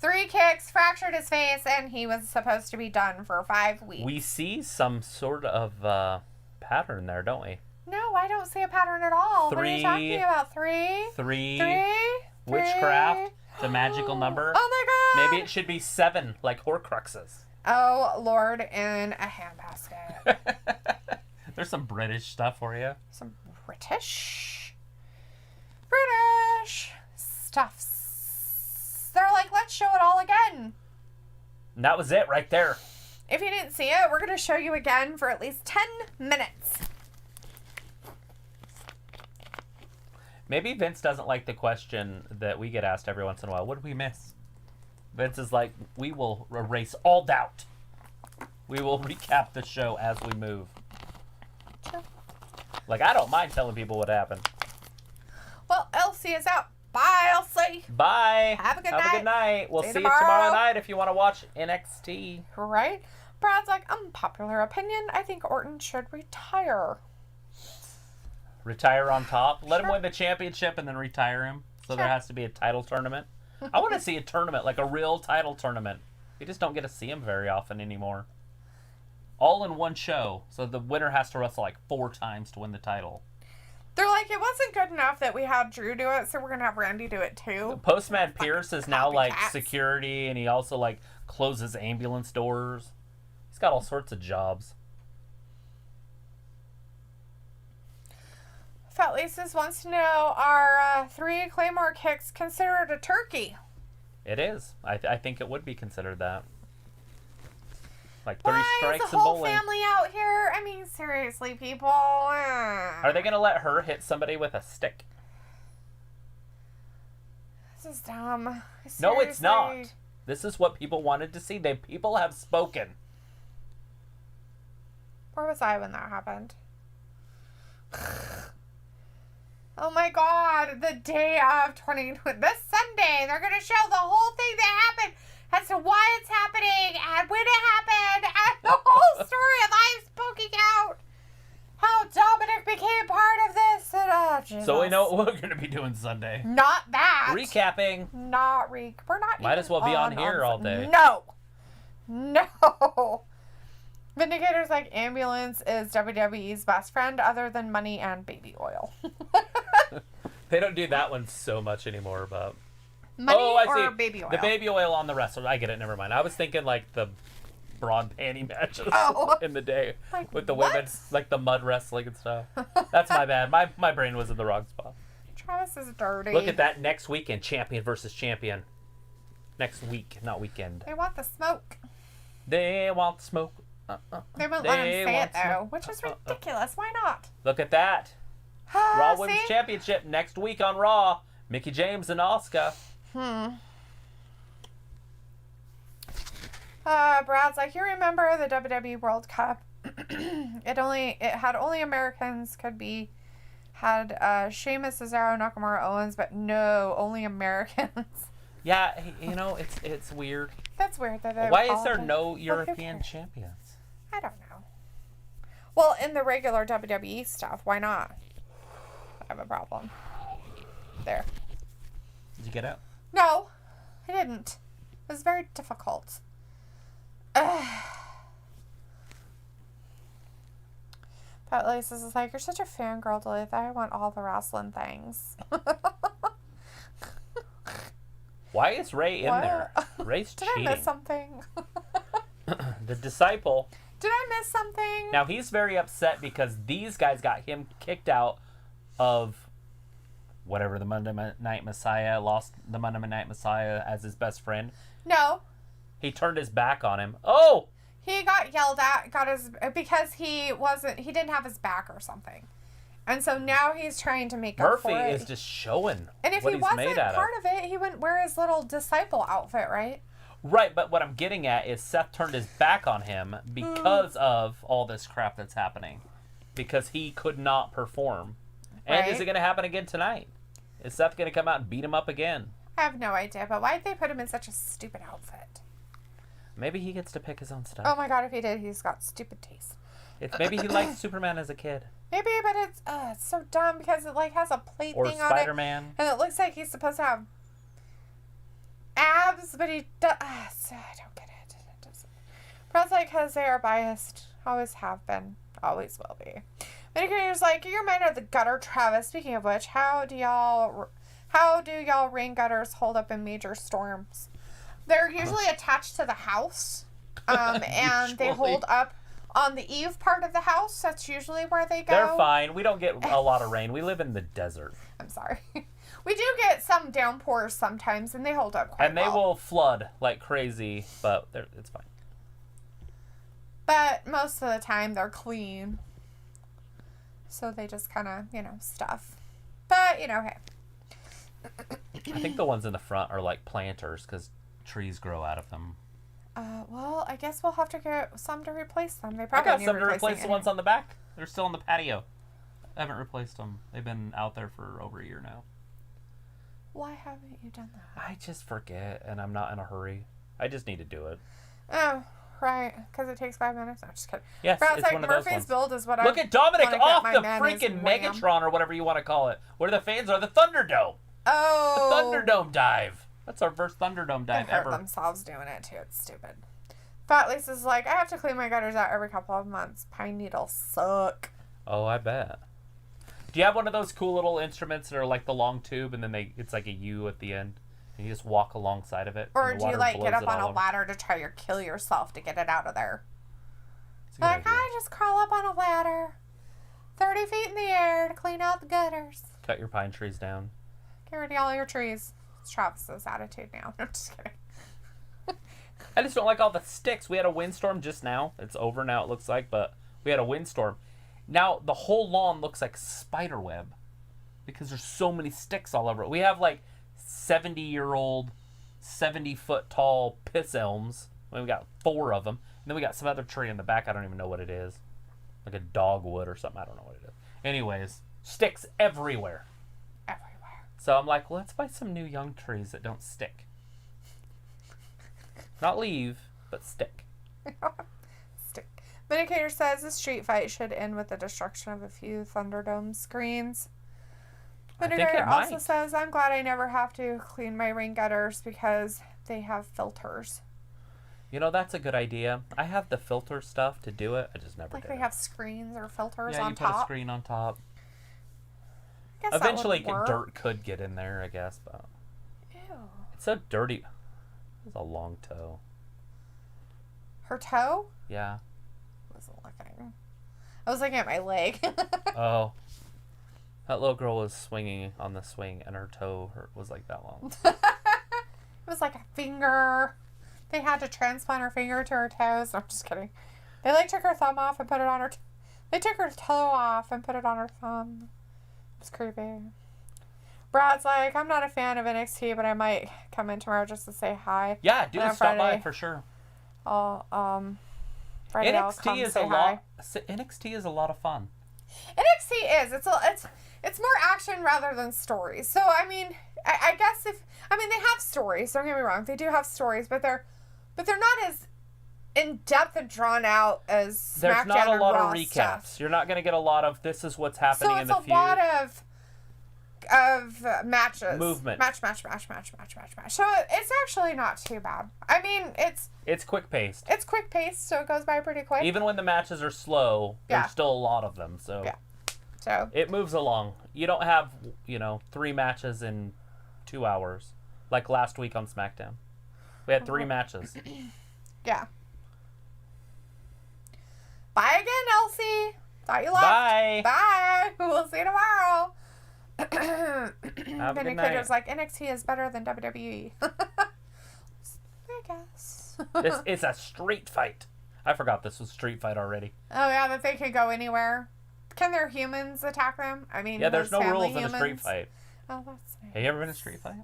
3 kicks, fractured his face, and he was supposed to be done for 5 weeks. We see some sort of pattern there, don't we? No, I don't see a pattern at all. What are you 3. talking about? 3? 3. Witchcraft. It's a magical number. Oh my god! Maybe it should be 7, like Horcruxes. Oh, Lord, in a handbasket. There's some British stuff for you. Some British stuffs. They're like, let's show it all again. And that was it right there. If you didn't see it, we're going to show you again for at least 10 minutes. Maybe Vince doesn't like the question that we get asked every once in a while. What did we miss? Vince is like, we will erase all doubt. We will recap the show as we move. Sure. Like, I don't mind telling people what happened. Well, Elsie is out. Bye, Elsie. Bye. Have a good Have a good night. We'll see you tomorrow. tomorrow night if you want to watch NXT. Right? Brad's like, unpopular opinion. I think Orton should retire. Retire on top. Let him Sure. win the championship and then retire him. So there Sure. has to be a title tournament. I want to see a tournament, like a real title tournament. We just don't get to see him very often anymore. All in one show. So the winner has to wrestle like 4 times to win the title. They're like, it wasn't good enough that we had Drew do it, so we're going to have Randy do it too. Postman Pierce is now like copycats. security, and he also like closes ambulance doors. He's got all sorts of jobs. Fat Lisa's wants to know, are 3 Claymore kicks considered a turkey? It is. I think it would be considered that. Like 3 Why strikes is the and whole bowling. family out here? I mean, seriously, people. Are they gonna let her hit somebody with a stick? This is dumb. No, it's Seriously. not. This is what people wanted to see. People have spoken. Where was I when that happened? Oh my god, the day of 2020. This Sunday, they're going to show the whole thing that happened as to why it's happening and when it happened and the whole story of I'm speaking out how Dominik became part of this. And, Jesus. So we know what we're going to be doing Sunday. Not that. Recapping. Not We're not Might even as well be on here all day. No. No. Vindicator's like, ambulance is WWE's best friend other than money and baby oil. They don't do that one so much anymore, but... Money I or see. baby oil? The baby oil on the wrestler. I get it. Never mind. I was thinking like the Braun panty matches in the day Like, with the what? women, like the mud wrestling and stuff. That's my bad. My brain was in the wrong spot. Travis is dirty. Look at that next weekend, champion versus champion. Next week, not weekend. They want the smoke. They want smoke. They won't let him say it, though, smoke. which is ridiculous. Why not? Look at that. Raw See? Women's Championship next week on Raw. Mickie James and Asuka. Brad's like, you remember the WWE World Cup? It had only Americans had Sheamus, Cesaro, Nakamura, Owens, but no, only Americans. Yeah, you know, it's weird. That's weird. Why is there no European champions? I don't know. Well, in the regular WWE stuff, why not? I have a problem. There. Did you get out? No, I didn't. It was very difficult. But Lisa's is like, you're such a fangirl, Dalethea. I want all the wrestling things. Why is Rey in there? Rey's cheating. Did I miss something? The disciple. Did I miss something? Now, he's very upset because these guys got him kicked out of whatever the Monday Night Messiah, lost the Monday Night Messiah as his best friend. No. He turned his back on him. Oh! He got yelled at, because he didn't have his back or something. And so now he's trying to make up for it. Murphy is just showing and if what he he's wasn't made out part of it, he wouldn't wear his little disciple outfit, right? Right, but what I'm getting at is Seth turned his back on him because of all this crap that's happening. Because he could not perform. And Right. is it going to happen again tonight? Is Seth going to come out and beat him up again? I have no idea, but why'd they put him in such a stupid outfit? Maybe he gets to pick his own stuff. Oh my god, if he did, he's got stupid taste. Maybe he liked Superman as a kid. Maybe, but it's so dumb because it like has a plate Or thing on it. Spider-Man. And it looks like he's supposed to have abs, but he does. So I don't get it. It doesn't. Probably like because they are biased. Always have been. Always will be. Medicator's like, you're made of the gutter, Travis. Speaking of which, how do y'all rain gutters hold up in major storms? They're usually attached to the house, and they hold up on the eave part of the house. That's usually where they go. They're fine. We don't get a lot of rain. We live in the desert. I'm sorry. We do get some downpours sometimes, and they hold up quite well. And they will flood like crazy, but it's fine. But most of the time, they're clean. So they just kind of, stuff. But, hey. I think the ones in the front are like planters because trees grow out of them. Well, I guess we'll have to get some to replace them. They I probably got need some to replacing replace the ones on the back. They're still in the patio. I haven't replaced them. They've been out there for over a year now. Why haven't you done that? I just forget, and I'm not in a hurry. I just need to do it. Oh, right. Because it takes 5 minutes. I'm just kidding. Yes, Brad's it's like, one of those Murphy's ones. build is what I Look at Dominik off the mayonnaise freaking wham. Megatron or whatever you want to call it. Where the fans are, the Thunderdome. Oh. The Thunderdome dive. That's our first Thunderdome They dive hurt ever. themselves doing it, too. It's stupid. Fat Lisa's like, I have to clean my gutters out every couple of months. Pine needles suck. Oh, I bet. Do you have one of those cool little instruments that are like the long tube and then it's like a U at the end? And you just walk alongside of it? Or do you get up on a ladder to try to kill yourself to get it out of there? Like, I just crawl up on a ladder 30 feet in the air to clean out the gutters. Cut your pine trees down. Get rid of all your trees. It's Travis's attitude now. I'm just kidding. I just don't like all the sticks. We had a windstorm just now. It's over now, it looks like, but we had a windstorm. Now, the whole lawn looks like spider web because there's so many sticks all over it. We have like 70-year-old, 70-foot-tall piss elms. We got 4 of them. And then we got some other tree in the back. I don't even know what it is. Like a dogwood or something. I don't know what it is. Anyways, sticks everywhere. Everywhere. So I'm like, well, let's buy some new young trees that don't stick. Not leave, but stick. Stick. Medicator says the street fight should end with the destruction of a few Thunderdome screens. Medicator also says, I'm glad I never have to clean my rain gutters because they have filters. You know, that's a good idea. I have the filter stuff to do it. I just never did it. Like they have screens or filters on top? Yeah, you put a screen on top. Eventually, dirt could get in there, I guess, but... Ew. It's so dirty. It's a long toe. Her toe? Yeah. I wasn't looking. I was looking at my leg. Oh. That little girl was swinging on the swing, and her toe was like that long. It was like a finger. They had to transplant her finger to her toes. No, I'm just kidding. They took her thumb off and put it on her... They took her toe off and put it on her thumb. It was creepy. Brad's like, I'm not a fan of NXT, but I might come in tomorrow just to say hi. Yeah, do stop by for sure. Friday I'll come say hi. NXT is a lot of fun. NXT is. It's more action rather than stories. So I mean, I guess they have stories. Don't get me wrong, they do have stories, but they're not as in depth and drawn out as SmackDown. There's not a lot of recaps. Stuff. You're not going to get a lot of this is what's happening in the feud. So it's a lot of of matches. Movement. Match. So it's actually not too bad. I mean, It's quick-paced. It's quick-paced, so it goes by pretty quick. Even when the matches are slow, there's still a lot of them, so... Yeah. So... It moves along. You don't have, 3 matches in 2 hours, like last week on SmackDown. We had 3 matches. Yeah. Bye again, Elsie. Thought you left. Bye. Bye. We'll see you tomorrow. Have a good night. Critter's like, NXT is better than WWE. I guess. It's a street fight. I forgot this was street fight already. Oh, yeah, that they could go anywhere. Can their humans attack them? I mean, yeah, there's no rules humans. in a street fight. Oh, that's nice. Have you ever been in a street fight?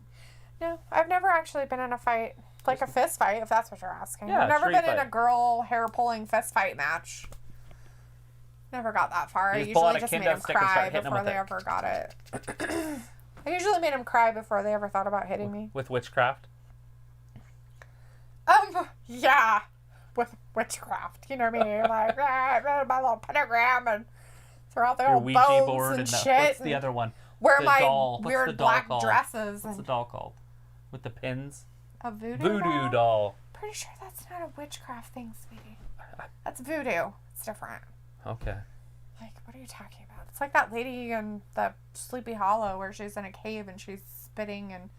No, I've never actually been in a fight. Like a fist fight, if that's what you're asking. Yeah, I've never been fight. in a girl hair-pulling fist fight match. Never got that far. I pull out usually a just made kendo them stick and cry start hitting them before with they it. ever got it. I usually made them cry before they ever thought about hitting me. With witchcraft? Yeah. With witchcraft. You know what I mean? Like, my little pentagram and throw out the Your old Ouija bones board and and shit. what's the other one? Wear The my doll. What's weird the doll black called? dresses. What's the doll called? With the pins? A voodoo Voodoo doll. Pretty sure that's not a witchcraft thing, sweetie. That's voodoo. It's different. Okay. Like, what are you talking about? It's like that lady in the Sleepy Hollow where she's in a cave and she's spitting and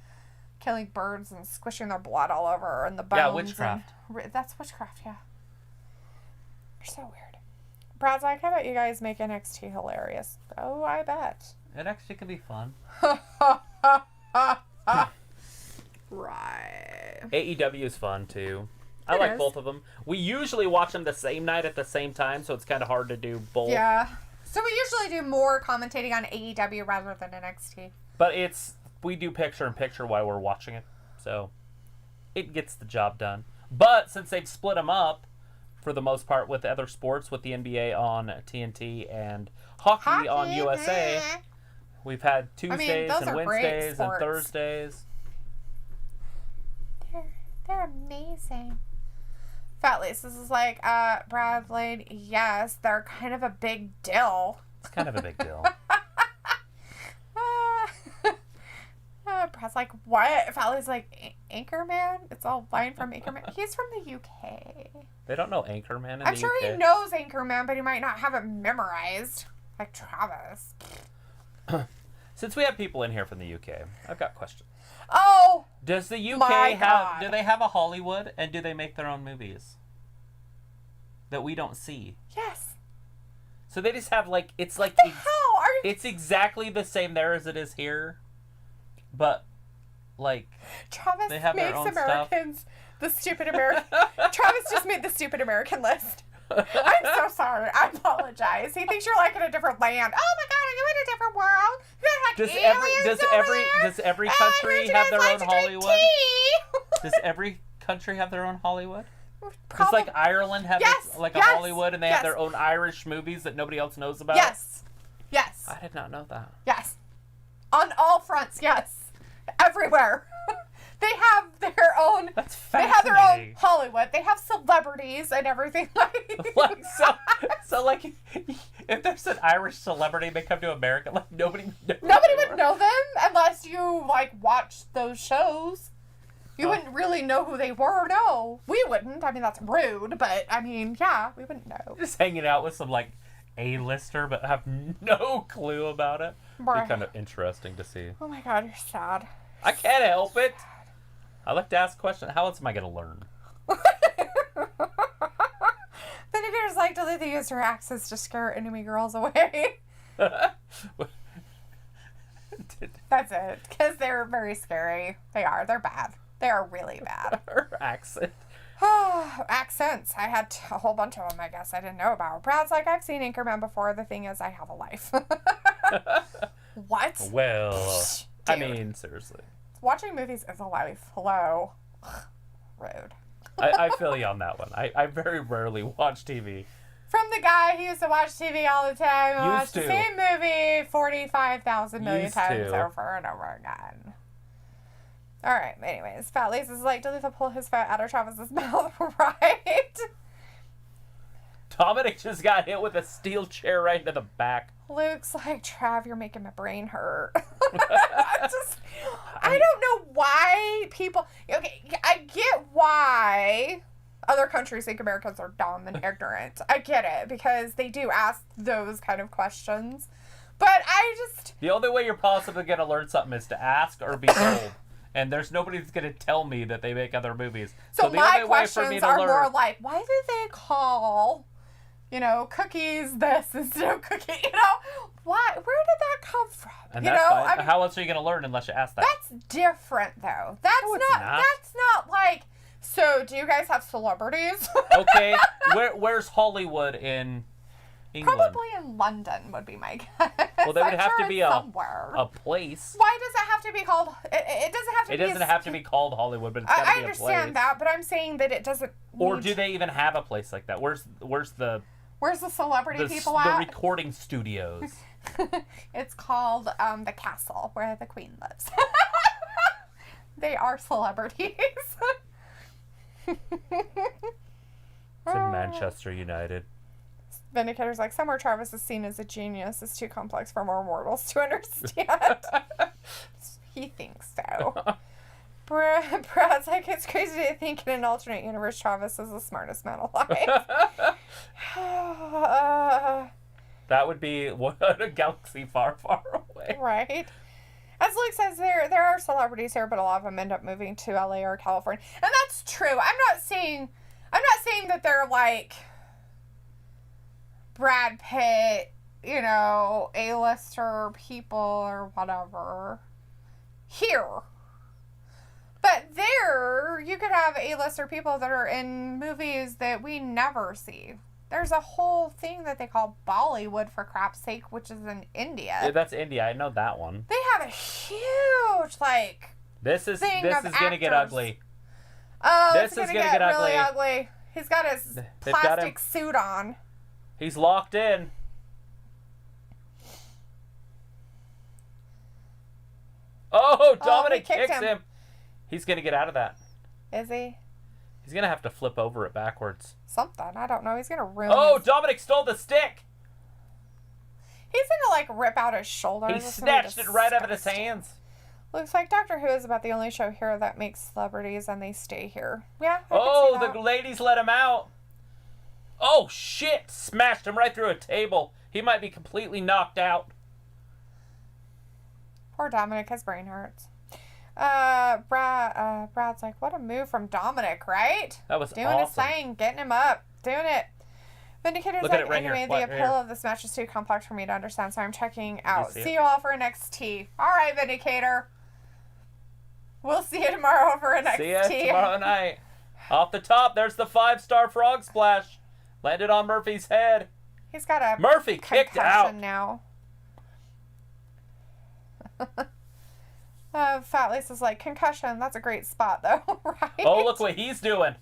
killing birds and squishing their blood all over her and the bones. Yeah, witchcraft. That's witchcraft, yeah. You're so weird. Brad's like, how about you guys make NXT hilarious? Oh, I bet. NXT can be fun. Right. AEW is fun, too. I like both of them. We usually watch them the same night at the same time, so it's kind of hard to do both. Yeah. So we usually do more commentating on AEW rather than NXT. But we do picture-in-picture while we're watching it, so it gets the job done. But since they've split them up, for the most part, with other sports, with the NBA on TNT and hockey on USA, we've had Tuesdays and Wednesdays and Thursdays. They're amazing. Fat Laces is like, Bradley, yes, they're kind of a big deal. It's kind of a big deal. Brad's like, what? Fat Laces like, Anchorman? It's all line from Anchorman. He's from the UK. They don't know Anchorman in the UK. I'm sure he knows Anchorman, but he might not have it memorized. Like Travis. Since we have people in here from the UK, I've got questions. Oh! Does the UK do they have a Hollywood, and do they make their own movies that we don't see? Yes. So they just have it's like What the hell are you? It's exactly the same there as it is here, but Travis they have their makes own Americans the stupid American. Travis just made the stupid American list. I'm so sorry. I apologize. He thinks you're like in a different land. Oh my God, are you in a different world? Does every country have their own Hollywood? Does every country have their own Hollywood? Does Ireland have a Hollywood, and they have their own Irish movies that nobody else knows about? Yes. I did not know that. Yes. On all fronts, yes. Everywhere. They have their own. That's fascinating. They have their own Hollywood. They have celebrities and everything so if there's an Irish celebrity, they come to America, nobody would know them unless you watch those shows. You wouldn't really know who they were. No, we wouldn't. I mean, that's rude, but I mean, yeah, we wouldn't know. Just hanging out with some A-lister, but have no clue about it. It'd be kind of interesting to see. Oh my God, you're sad. I can't help it. I like to ask questions. How else am I going to learn? Vinegar's like, Dalethea used her axes to scare enemy girls away. That's it. Because they're very scary. They are. They're bad. They are really bad. Her accent. Accents. I had a whole bunch of them, I guess, I didn't know about. Brad's like, I've seen Anchorman before. The thing is, I have a life. What? Well, I mean, seriously. Watching movies is a life. Hello. Rude. I feel you on that one. I very rarely watch TV. From the guy who used to watch TV all the time. Watch the same movie 45,000 million times over and over again. Alright, anyways. Fat Lace is like, Dalethea pull his fat out of Travis's mouth, right? Dominik just got hit with a steel chair right into the back. Luke's like, Trav, you're making my brain hurt. I don't know why people... Okay, I get why other countries think Americans are dumb and ignorant. I get it, because they do ask those kind of questions. But I just... The only way you're possibly going to learn something is to ask or be told. And there's nobody that's going to tell me that they make other movies. So the my only way for me questions to are learn... more like, why do they call, cookies this instead of cookie? Why? Where did that come from? And that's fine. I mean, how else are you going to learn unless you ask that? That's different, though. That's not like... So, do you guys have celebrities? Okay, where's Hollywood in England? Probably in London would be my guess. Well, there would have to be a place. Why does it have to be called... It doesn't have to be... It doesn't have to be called Hollywood, but it's got to be a place. I understand that, but I'm saying that it doesn't Or do they even have a place like that? Where's the celebrity people at? The recording studios. It's called the Castle, where the Queen lives. They are celebrities. It's in Manchester United. Vindicator's like, somewhere Travis is seen as a genius. It's too complex for more mortals to understand. He thinks so. Brad's like, it's crazy to think in an alternate universe Travis is the smartest man alive. That would be a galaxy far, far away. Right. As Luke says, there are celebrities here, but a lot of them end up moving to LA or California. And that's true. I'm not saying that they're like Brad Pitt, A-lister people or whatever here. But there, you could have A-lister people that are in movies that we never see. There's a whole thing that they call Bollywood, for crap's sake, which is in India. Yeah, that's India. I know that one. They have a huge, This is going to get ugly. Oh, this is going to get really ugly. He's got his plastic suit on. He's locked in. Oh, Dominik kicks him. He's going to get out of that. Is he? He's going to have to flip over it backwards. Something. I don't know. He's going to ruin Dominik stole the stick. He's going to, rip out his shoulder. He snatched it right out of his hands. Looks like Doctor Who is about the only show here that makes celebrities and they stay here. Yeah, the ladies let him out. Oh, shit. Smashed him right through a table. He might be completely knocked out. Poor Dominik. His brain hurts. Brad's like, what a move from Dominik, right? That was doing awesome. His thing, getting him up, doing it. Vindicator's Look like, at it right anyway, here. the appeal of this match is too complex for me to understand, so I'm checking out. See you all for NXT. All right, Vindicator. We'll see you tomorrow for NXT. See you tomorrow night. Off the top, there's the 5-star frog splash. Landed on Murphy's head. He's got a Murphy kicked out now. Fat Lisa's like, concussion, that's a great spot, though, right? Oh, look what he's doing.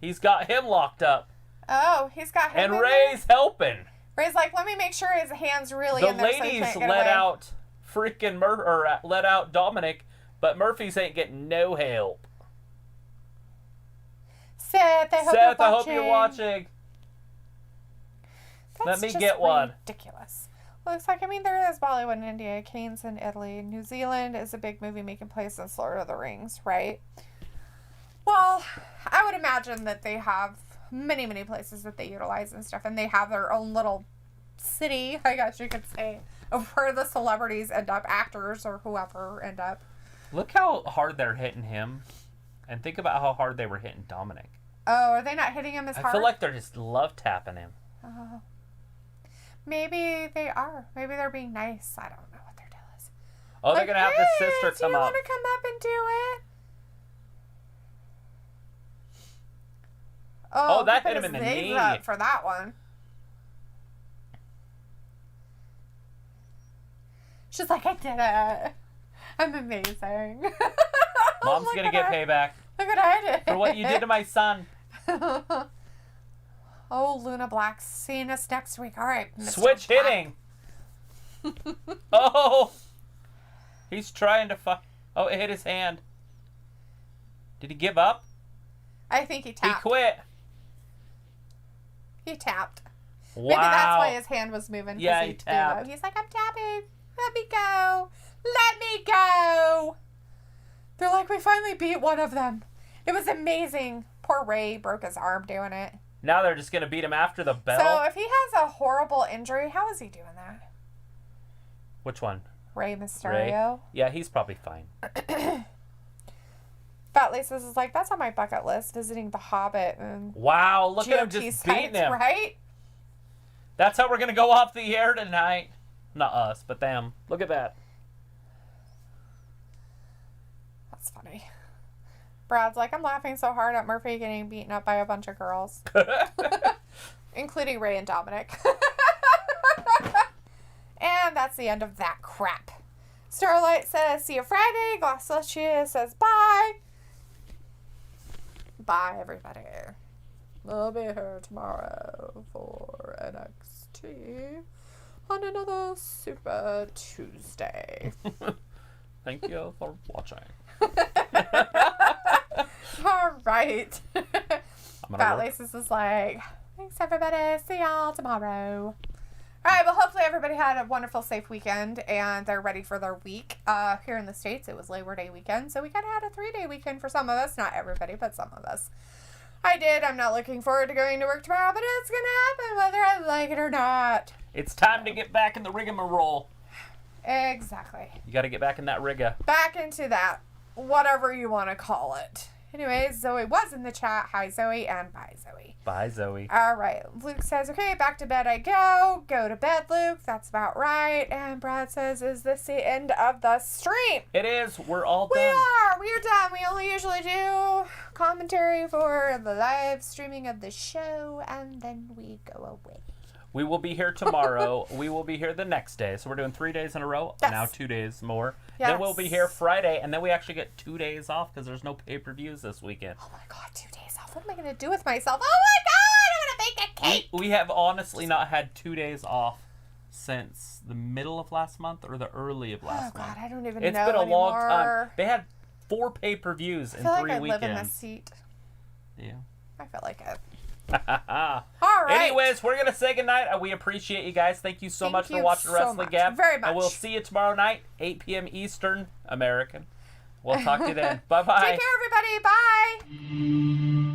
He's got him locked up. Oh, he's got him And Ray's helping. Ray's like, let me make sure his hand's really in there so he can't get away. The ladies let out let out Dominik, but Murphy's ain't getting no help. Seth, I hope you're watching. That's let me get one. Ridiculous. Looks like, there is Bollywood in India, Kane's in Italy. New Zealand is a big movie making place in Lord of the Rings, right? Well, I would imagine that they have many, many places that they utilize and stuff, and they have their own little city, I guess you could say, of where the celebrities end up, actors or whoever end up. Look how hard they're hitting him, and think about how hard they were hitting Dominik. Oh, are they not hitting him as hard? I feel like they're just love tapping him. Maybe they are. Maybe they're being nice. I don't know what their deal is. Oh, they're going to have the sister come up. Do you want to come up and do it? Oh, that hit him in the knee. Up for that one. She's like, I did it. I'm amazing. Mom's going to get payback. Look what I did. For what you did to my son. Oh, Luna Black, seeing us next week. All right, Mr. Switch Black. hitting. Oh. He's trying to Oh, it hit his hand. Did he give up? I think he tapped. He quit. He tapped. Wow. Maybe that's why his hand was moving. Yeah, he tapped. He's like, I'm tapping. Let me go. Let me go. They're like, we finally beat one of them. It was amazing. Poor Rey broke his arm doing it. Now they're just going to beat him after the bell? So if he has a horrible injury, how is he doing that? Which one? Rey Mysterio. Ray? Yeah, he's probably fine. Fat Lisa's is like, that's on my bucket list, visiting the Hobbit. And wow, look GOT at him just beating him. Right? That's how we're going to go off the air tonight. Not us, but them. Look at that. That's funny. Brad's like, I'm laughing so hard at Murphy getting beaten up by a bunch of girls. Including Rey and Dominik. And that's the end of that crap. Starlight says, see you Friday. Glosslecia says, bye. Bye, everybody. We'll be here tomorrow for NXT on another Super Tuesday. Thank you for watching. All right. Fat work. Laces is like, thanks, everybody. See y'all tomorrow. All right, well, hopefully everybody had a wonderful, safe weekend, and they're ready for their week. Here in the States, it was Labor Day weekend, so we kind of had a 3-day weekend for some of us. Not everybody, but some of us. I did. I'm not looking forward to going to work tomorrow, but it's going to happen whether I like it or not. It's time to get back in the rigmarole. Exactly. You got to get back in that rigga. Back into that, whatever you want to call it. Anyways, Zoe was in the chat. Hi, Zoe, and bye, Zoe. Bye, Zoe. All right. Luke says, okay, back to bed I go. Go to bed, Luke. That's about right. And Brad says, is this the end of the stream? It is. We're all done. We are done. We only usually do commentary for the live streaming of the show, and then we go away. We will be here tomorrow. We will be here the next day. So we're doing 3 days in a row. Yes. Now 2 days more. Yes. Then we'll be here Friday. And then we actually get 2 days off because there's no pay-per-views this weekend. Oh my God, 2 days off. What am I going to do with myself? Oh my God, I'm going to bake a cake. We have honestly not had 2 days off since the middle of last month or the early of last month. Oh God, I don't even It's know been a anymore. long time. They had 4 pay-per-views in 3 I feel like I weekends. live in this seat. Yeah. I feel like it. All right. Anyways, we're going to say goodnight. We appreciate you guys. Thank you so much for watching Wrestling Gab. Very much. And we'll see you tomorrow night, 8 p.m. Eastern American. We'll talk to you then. Bye-bye. Take care, everybody. Bye.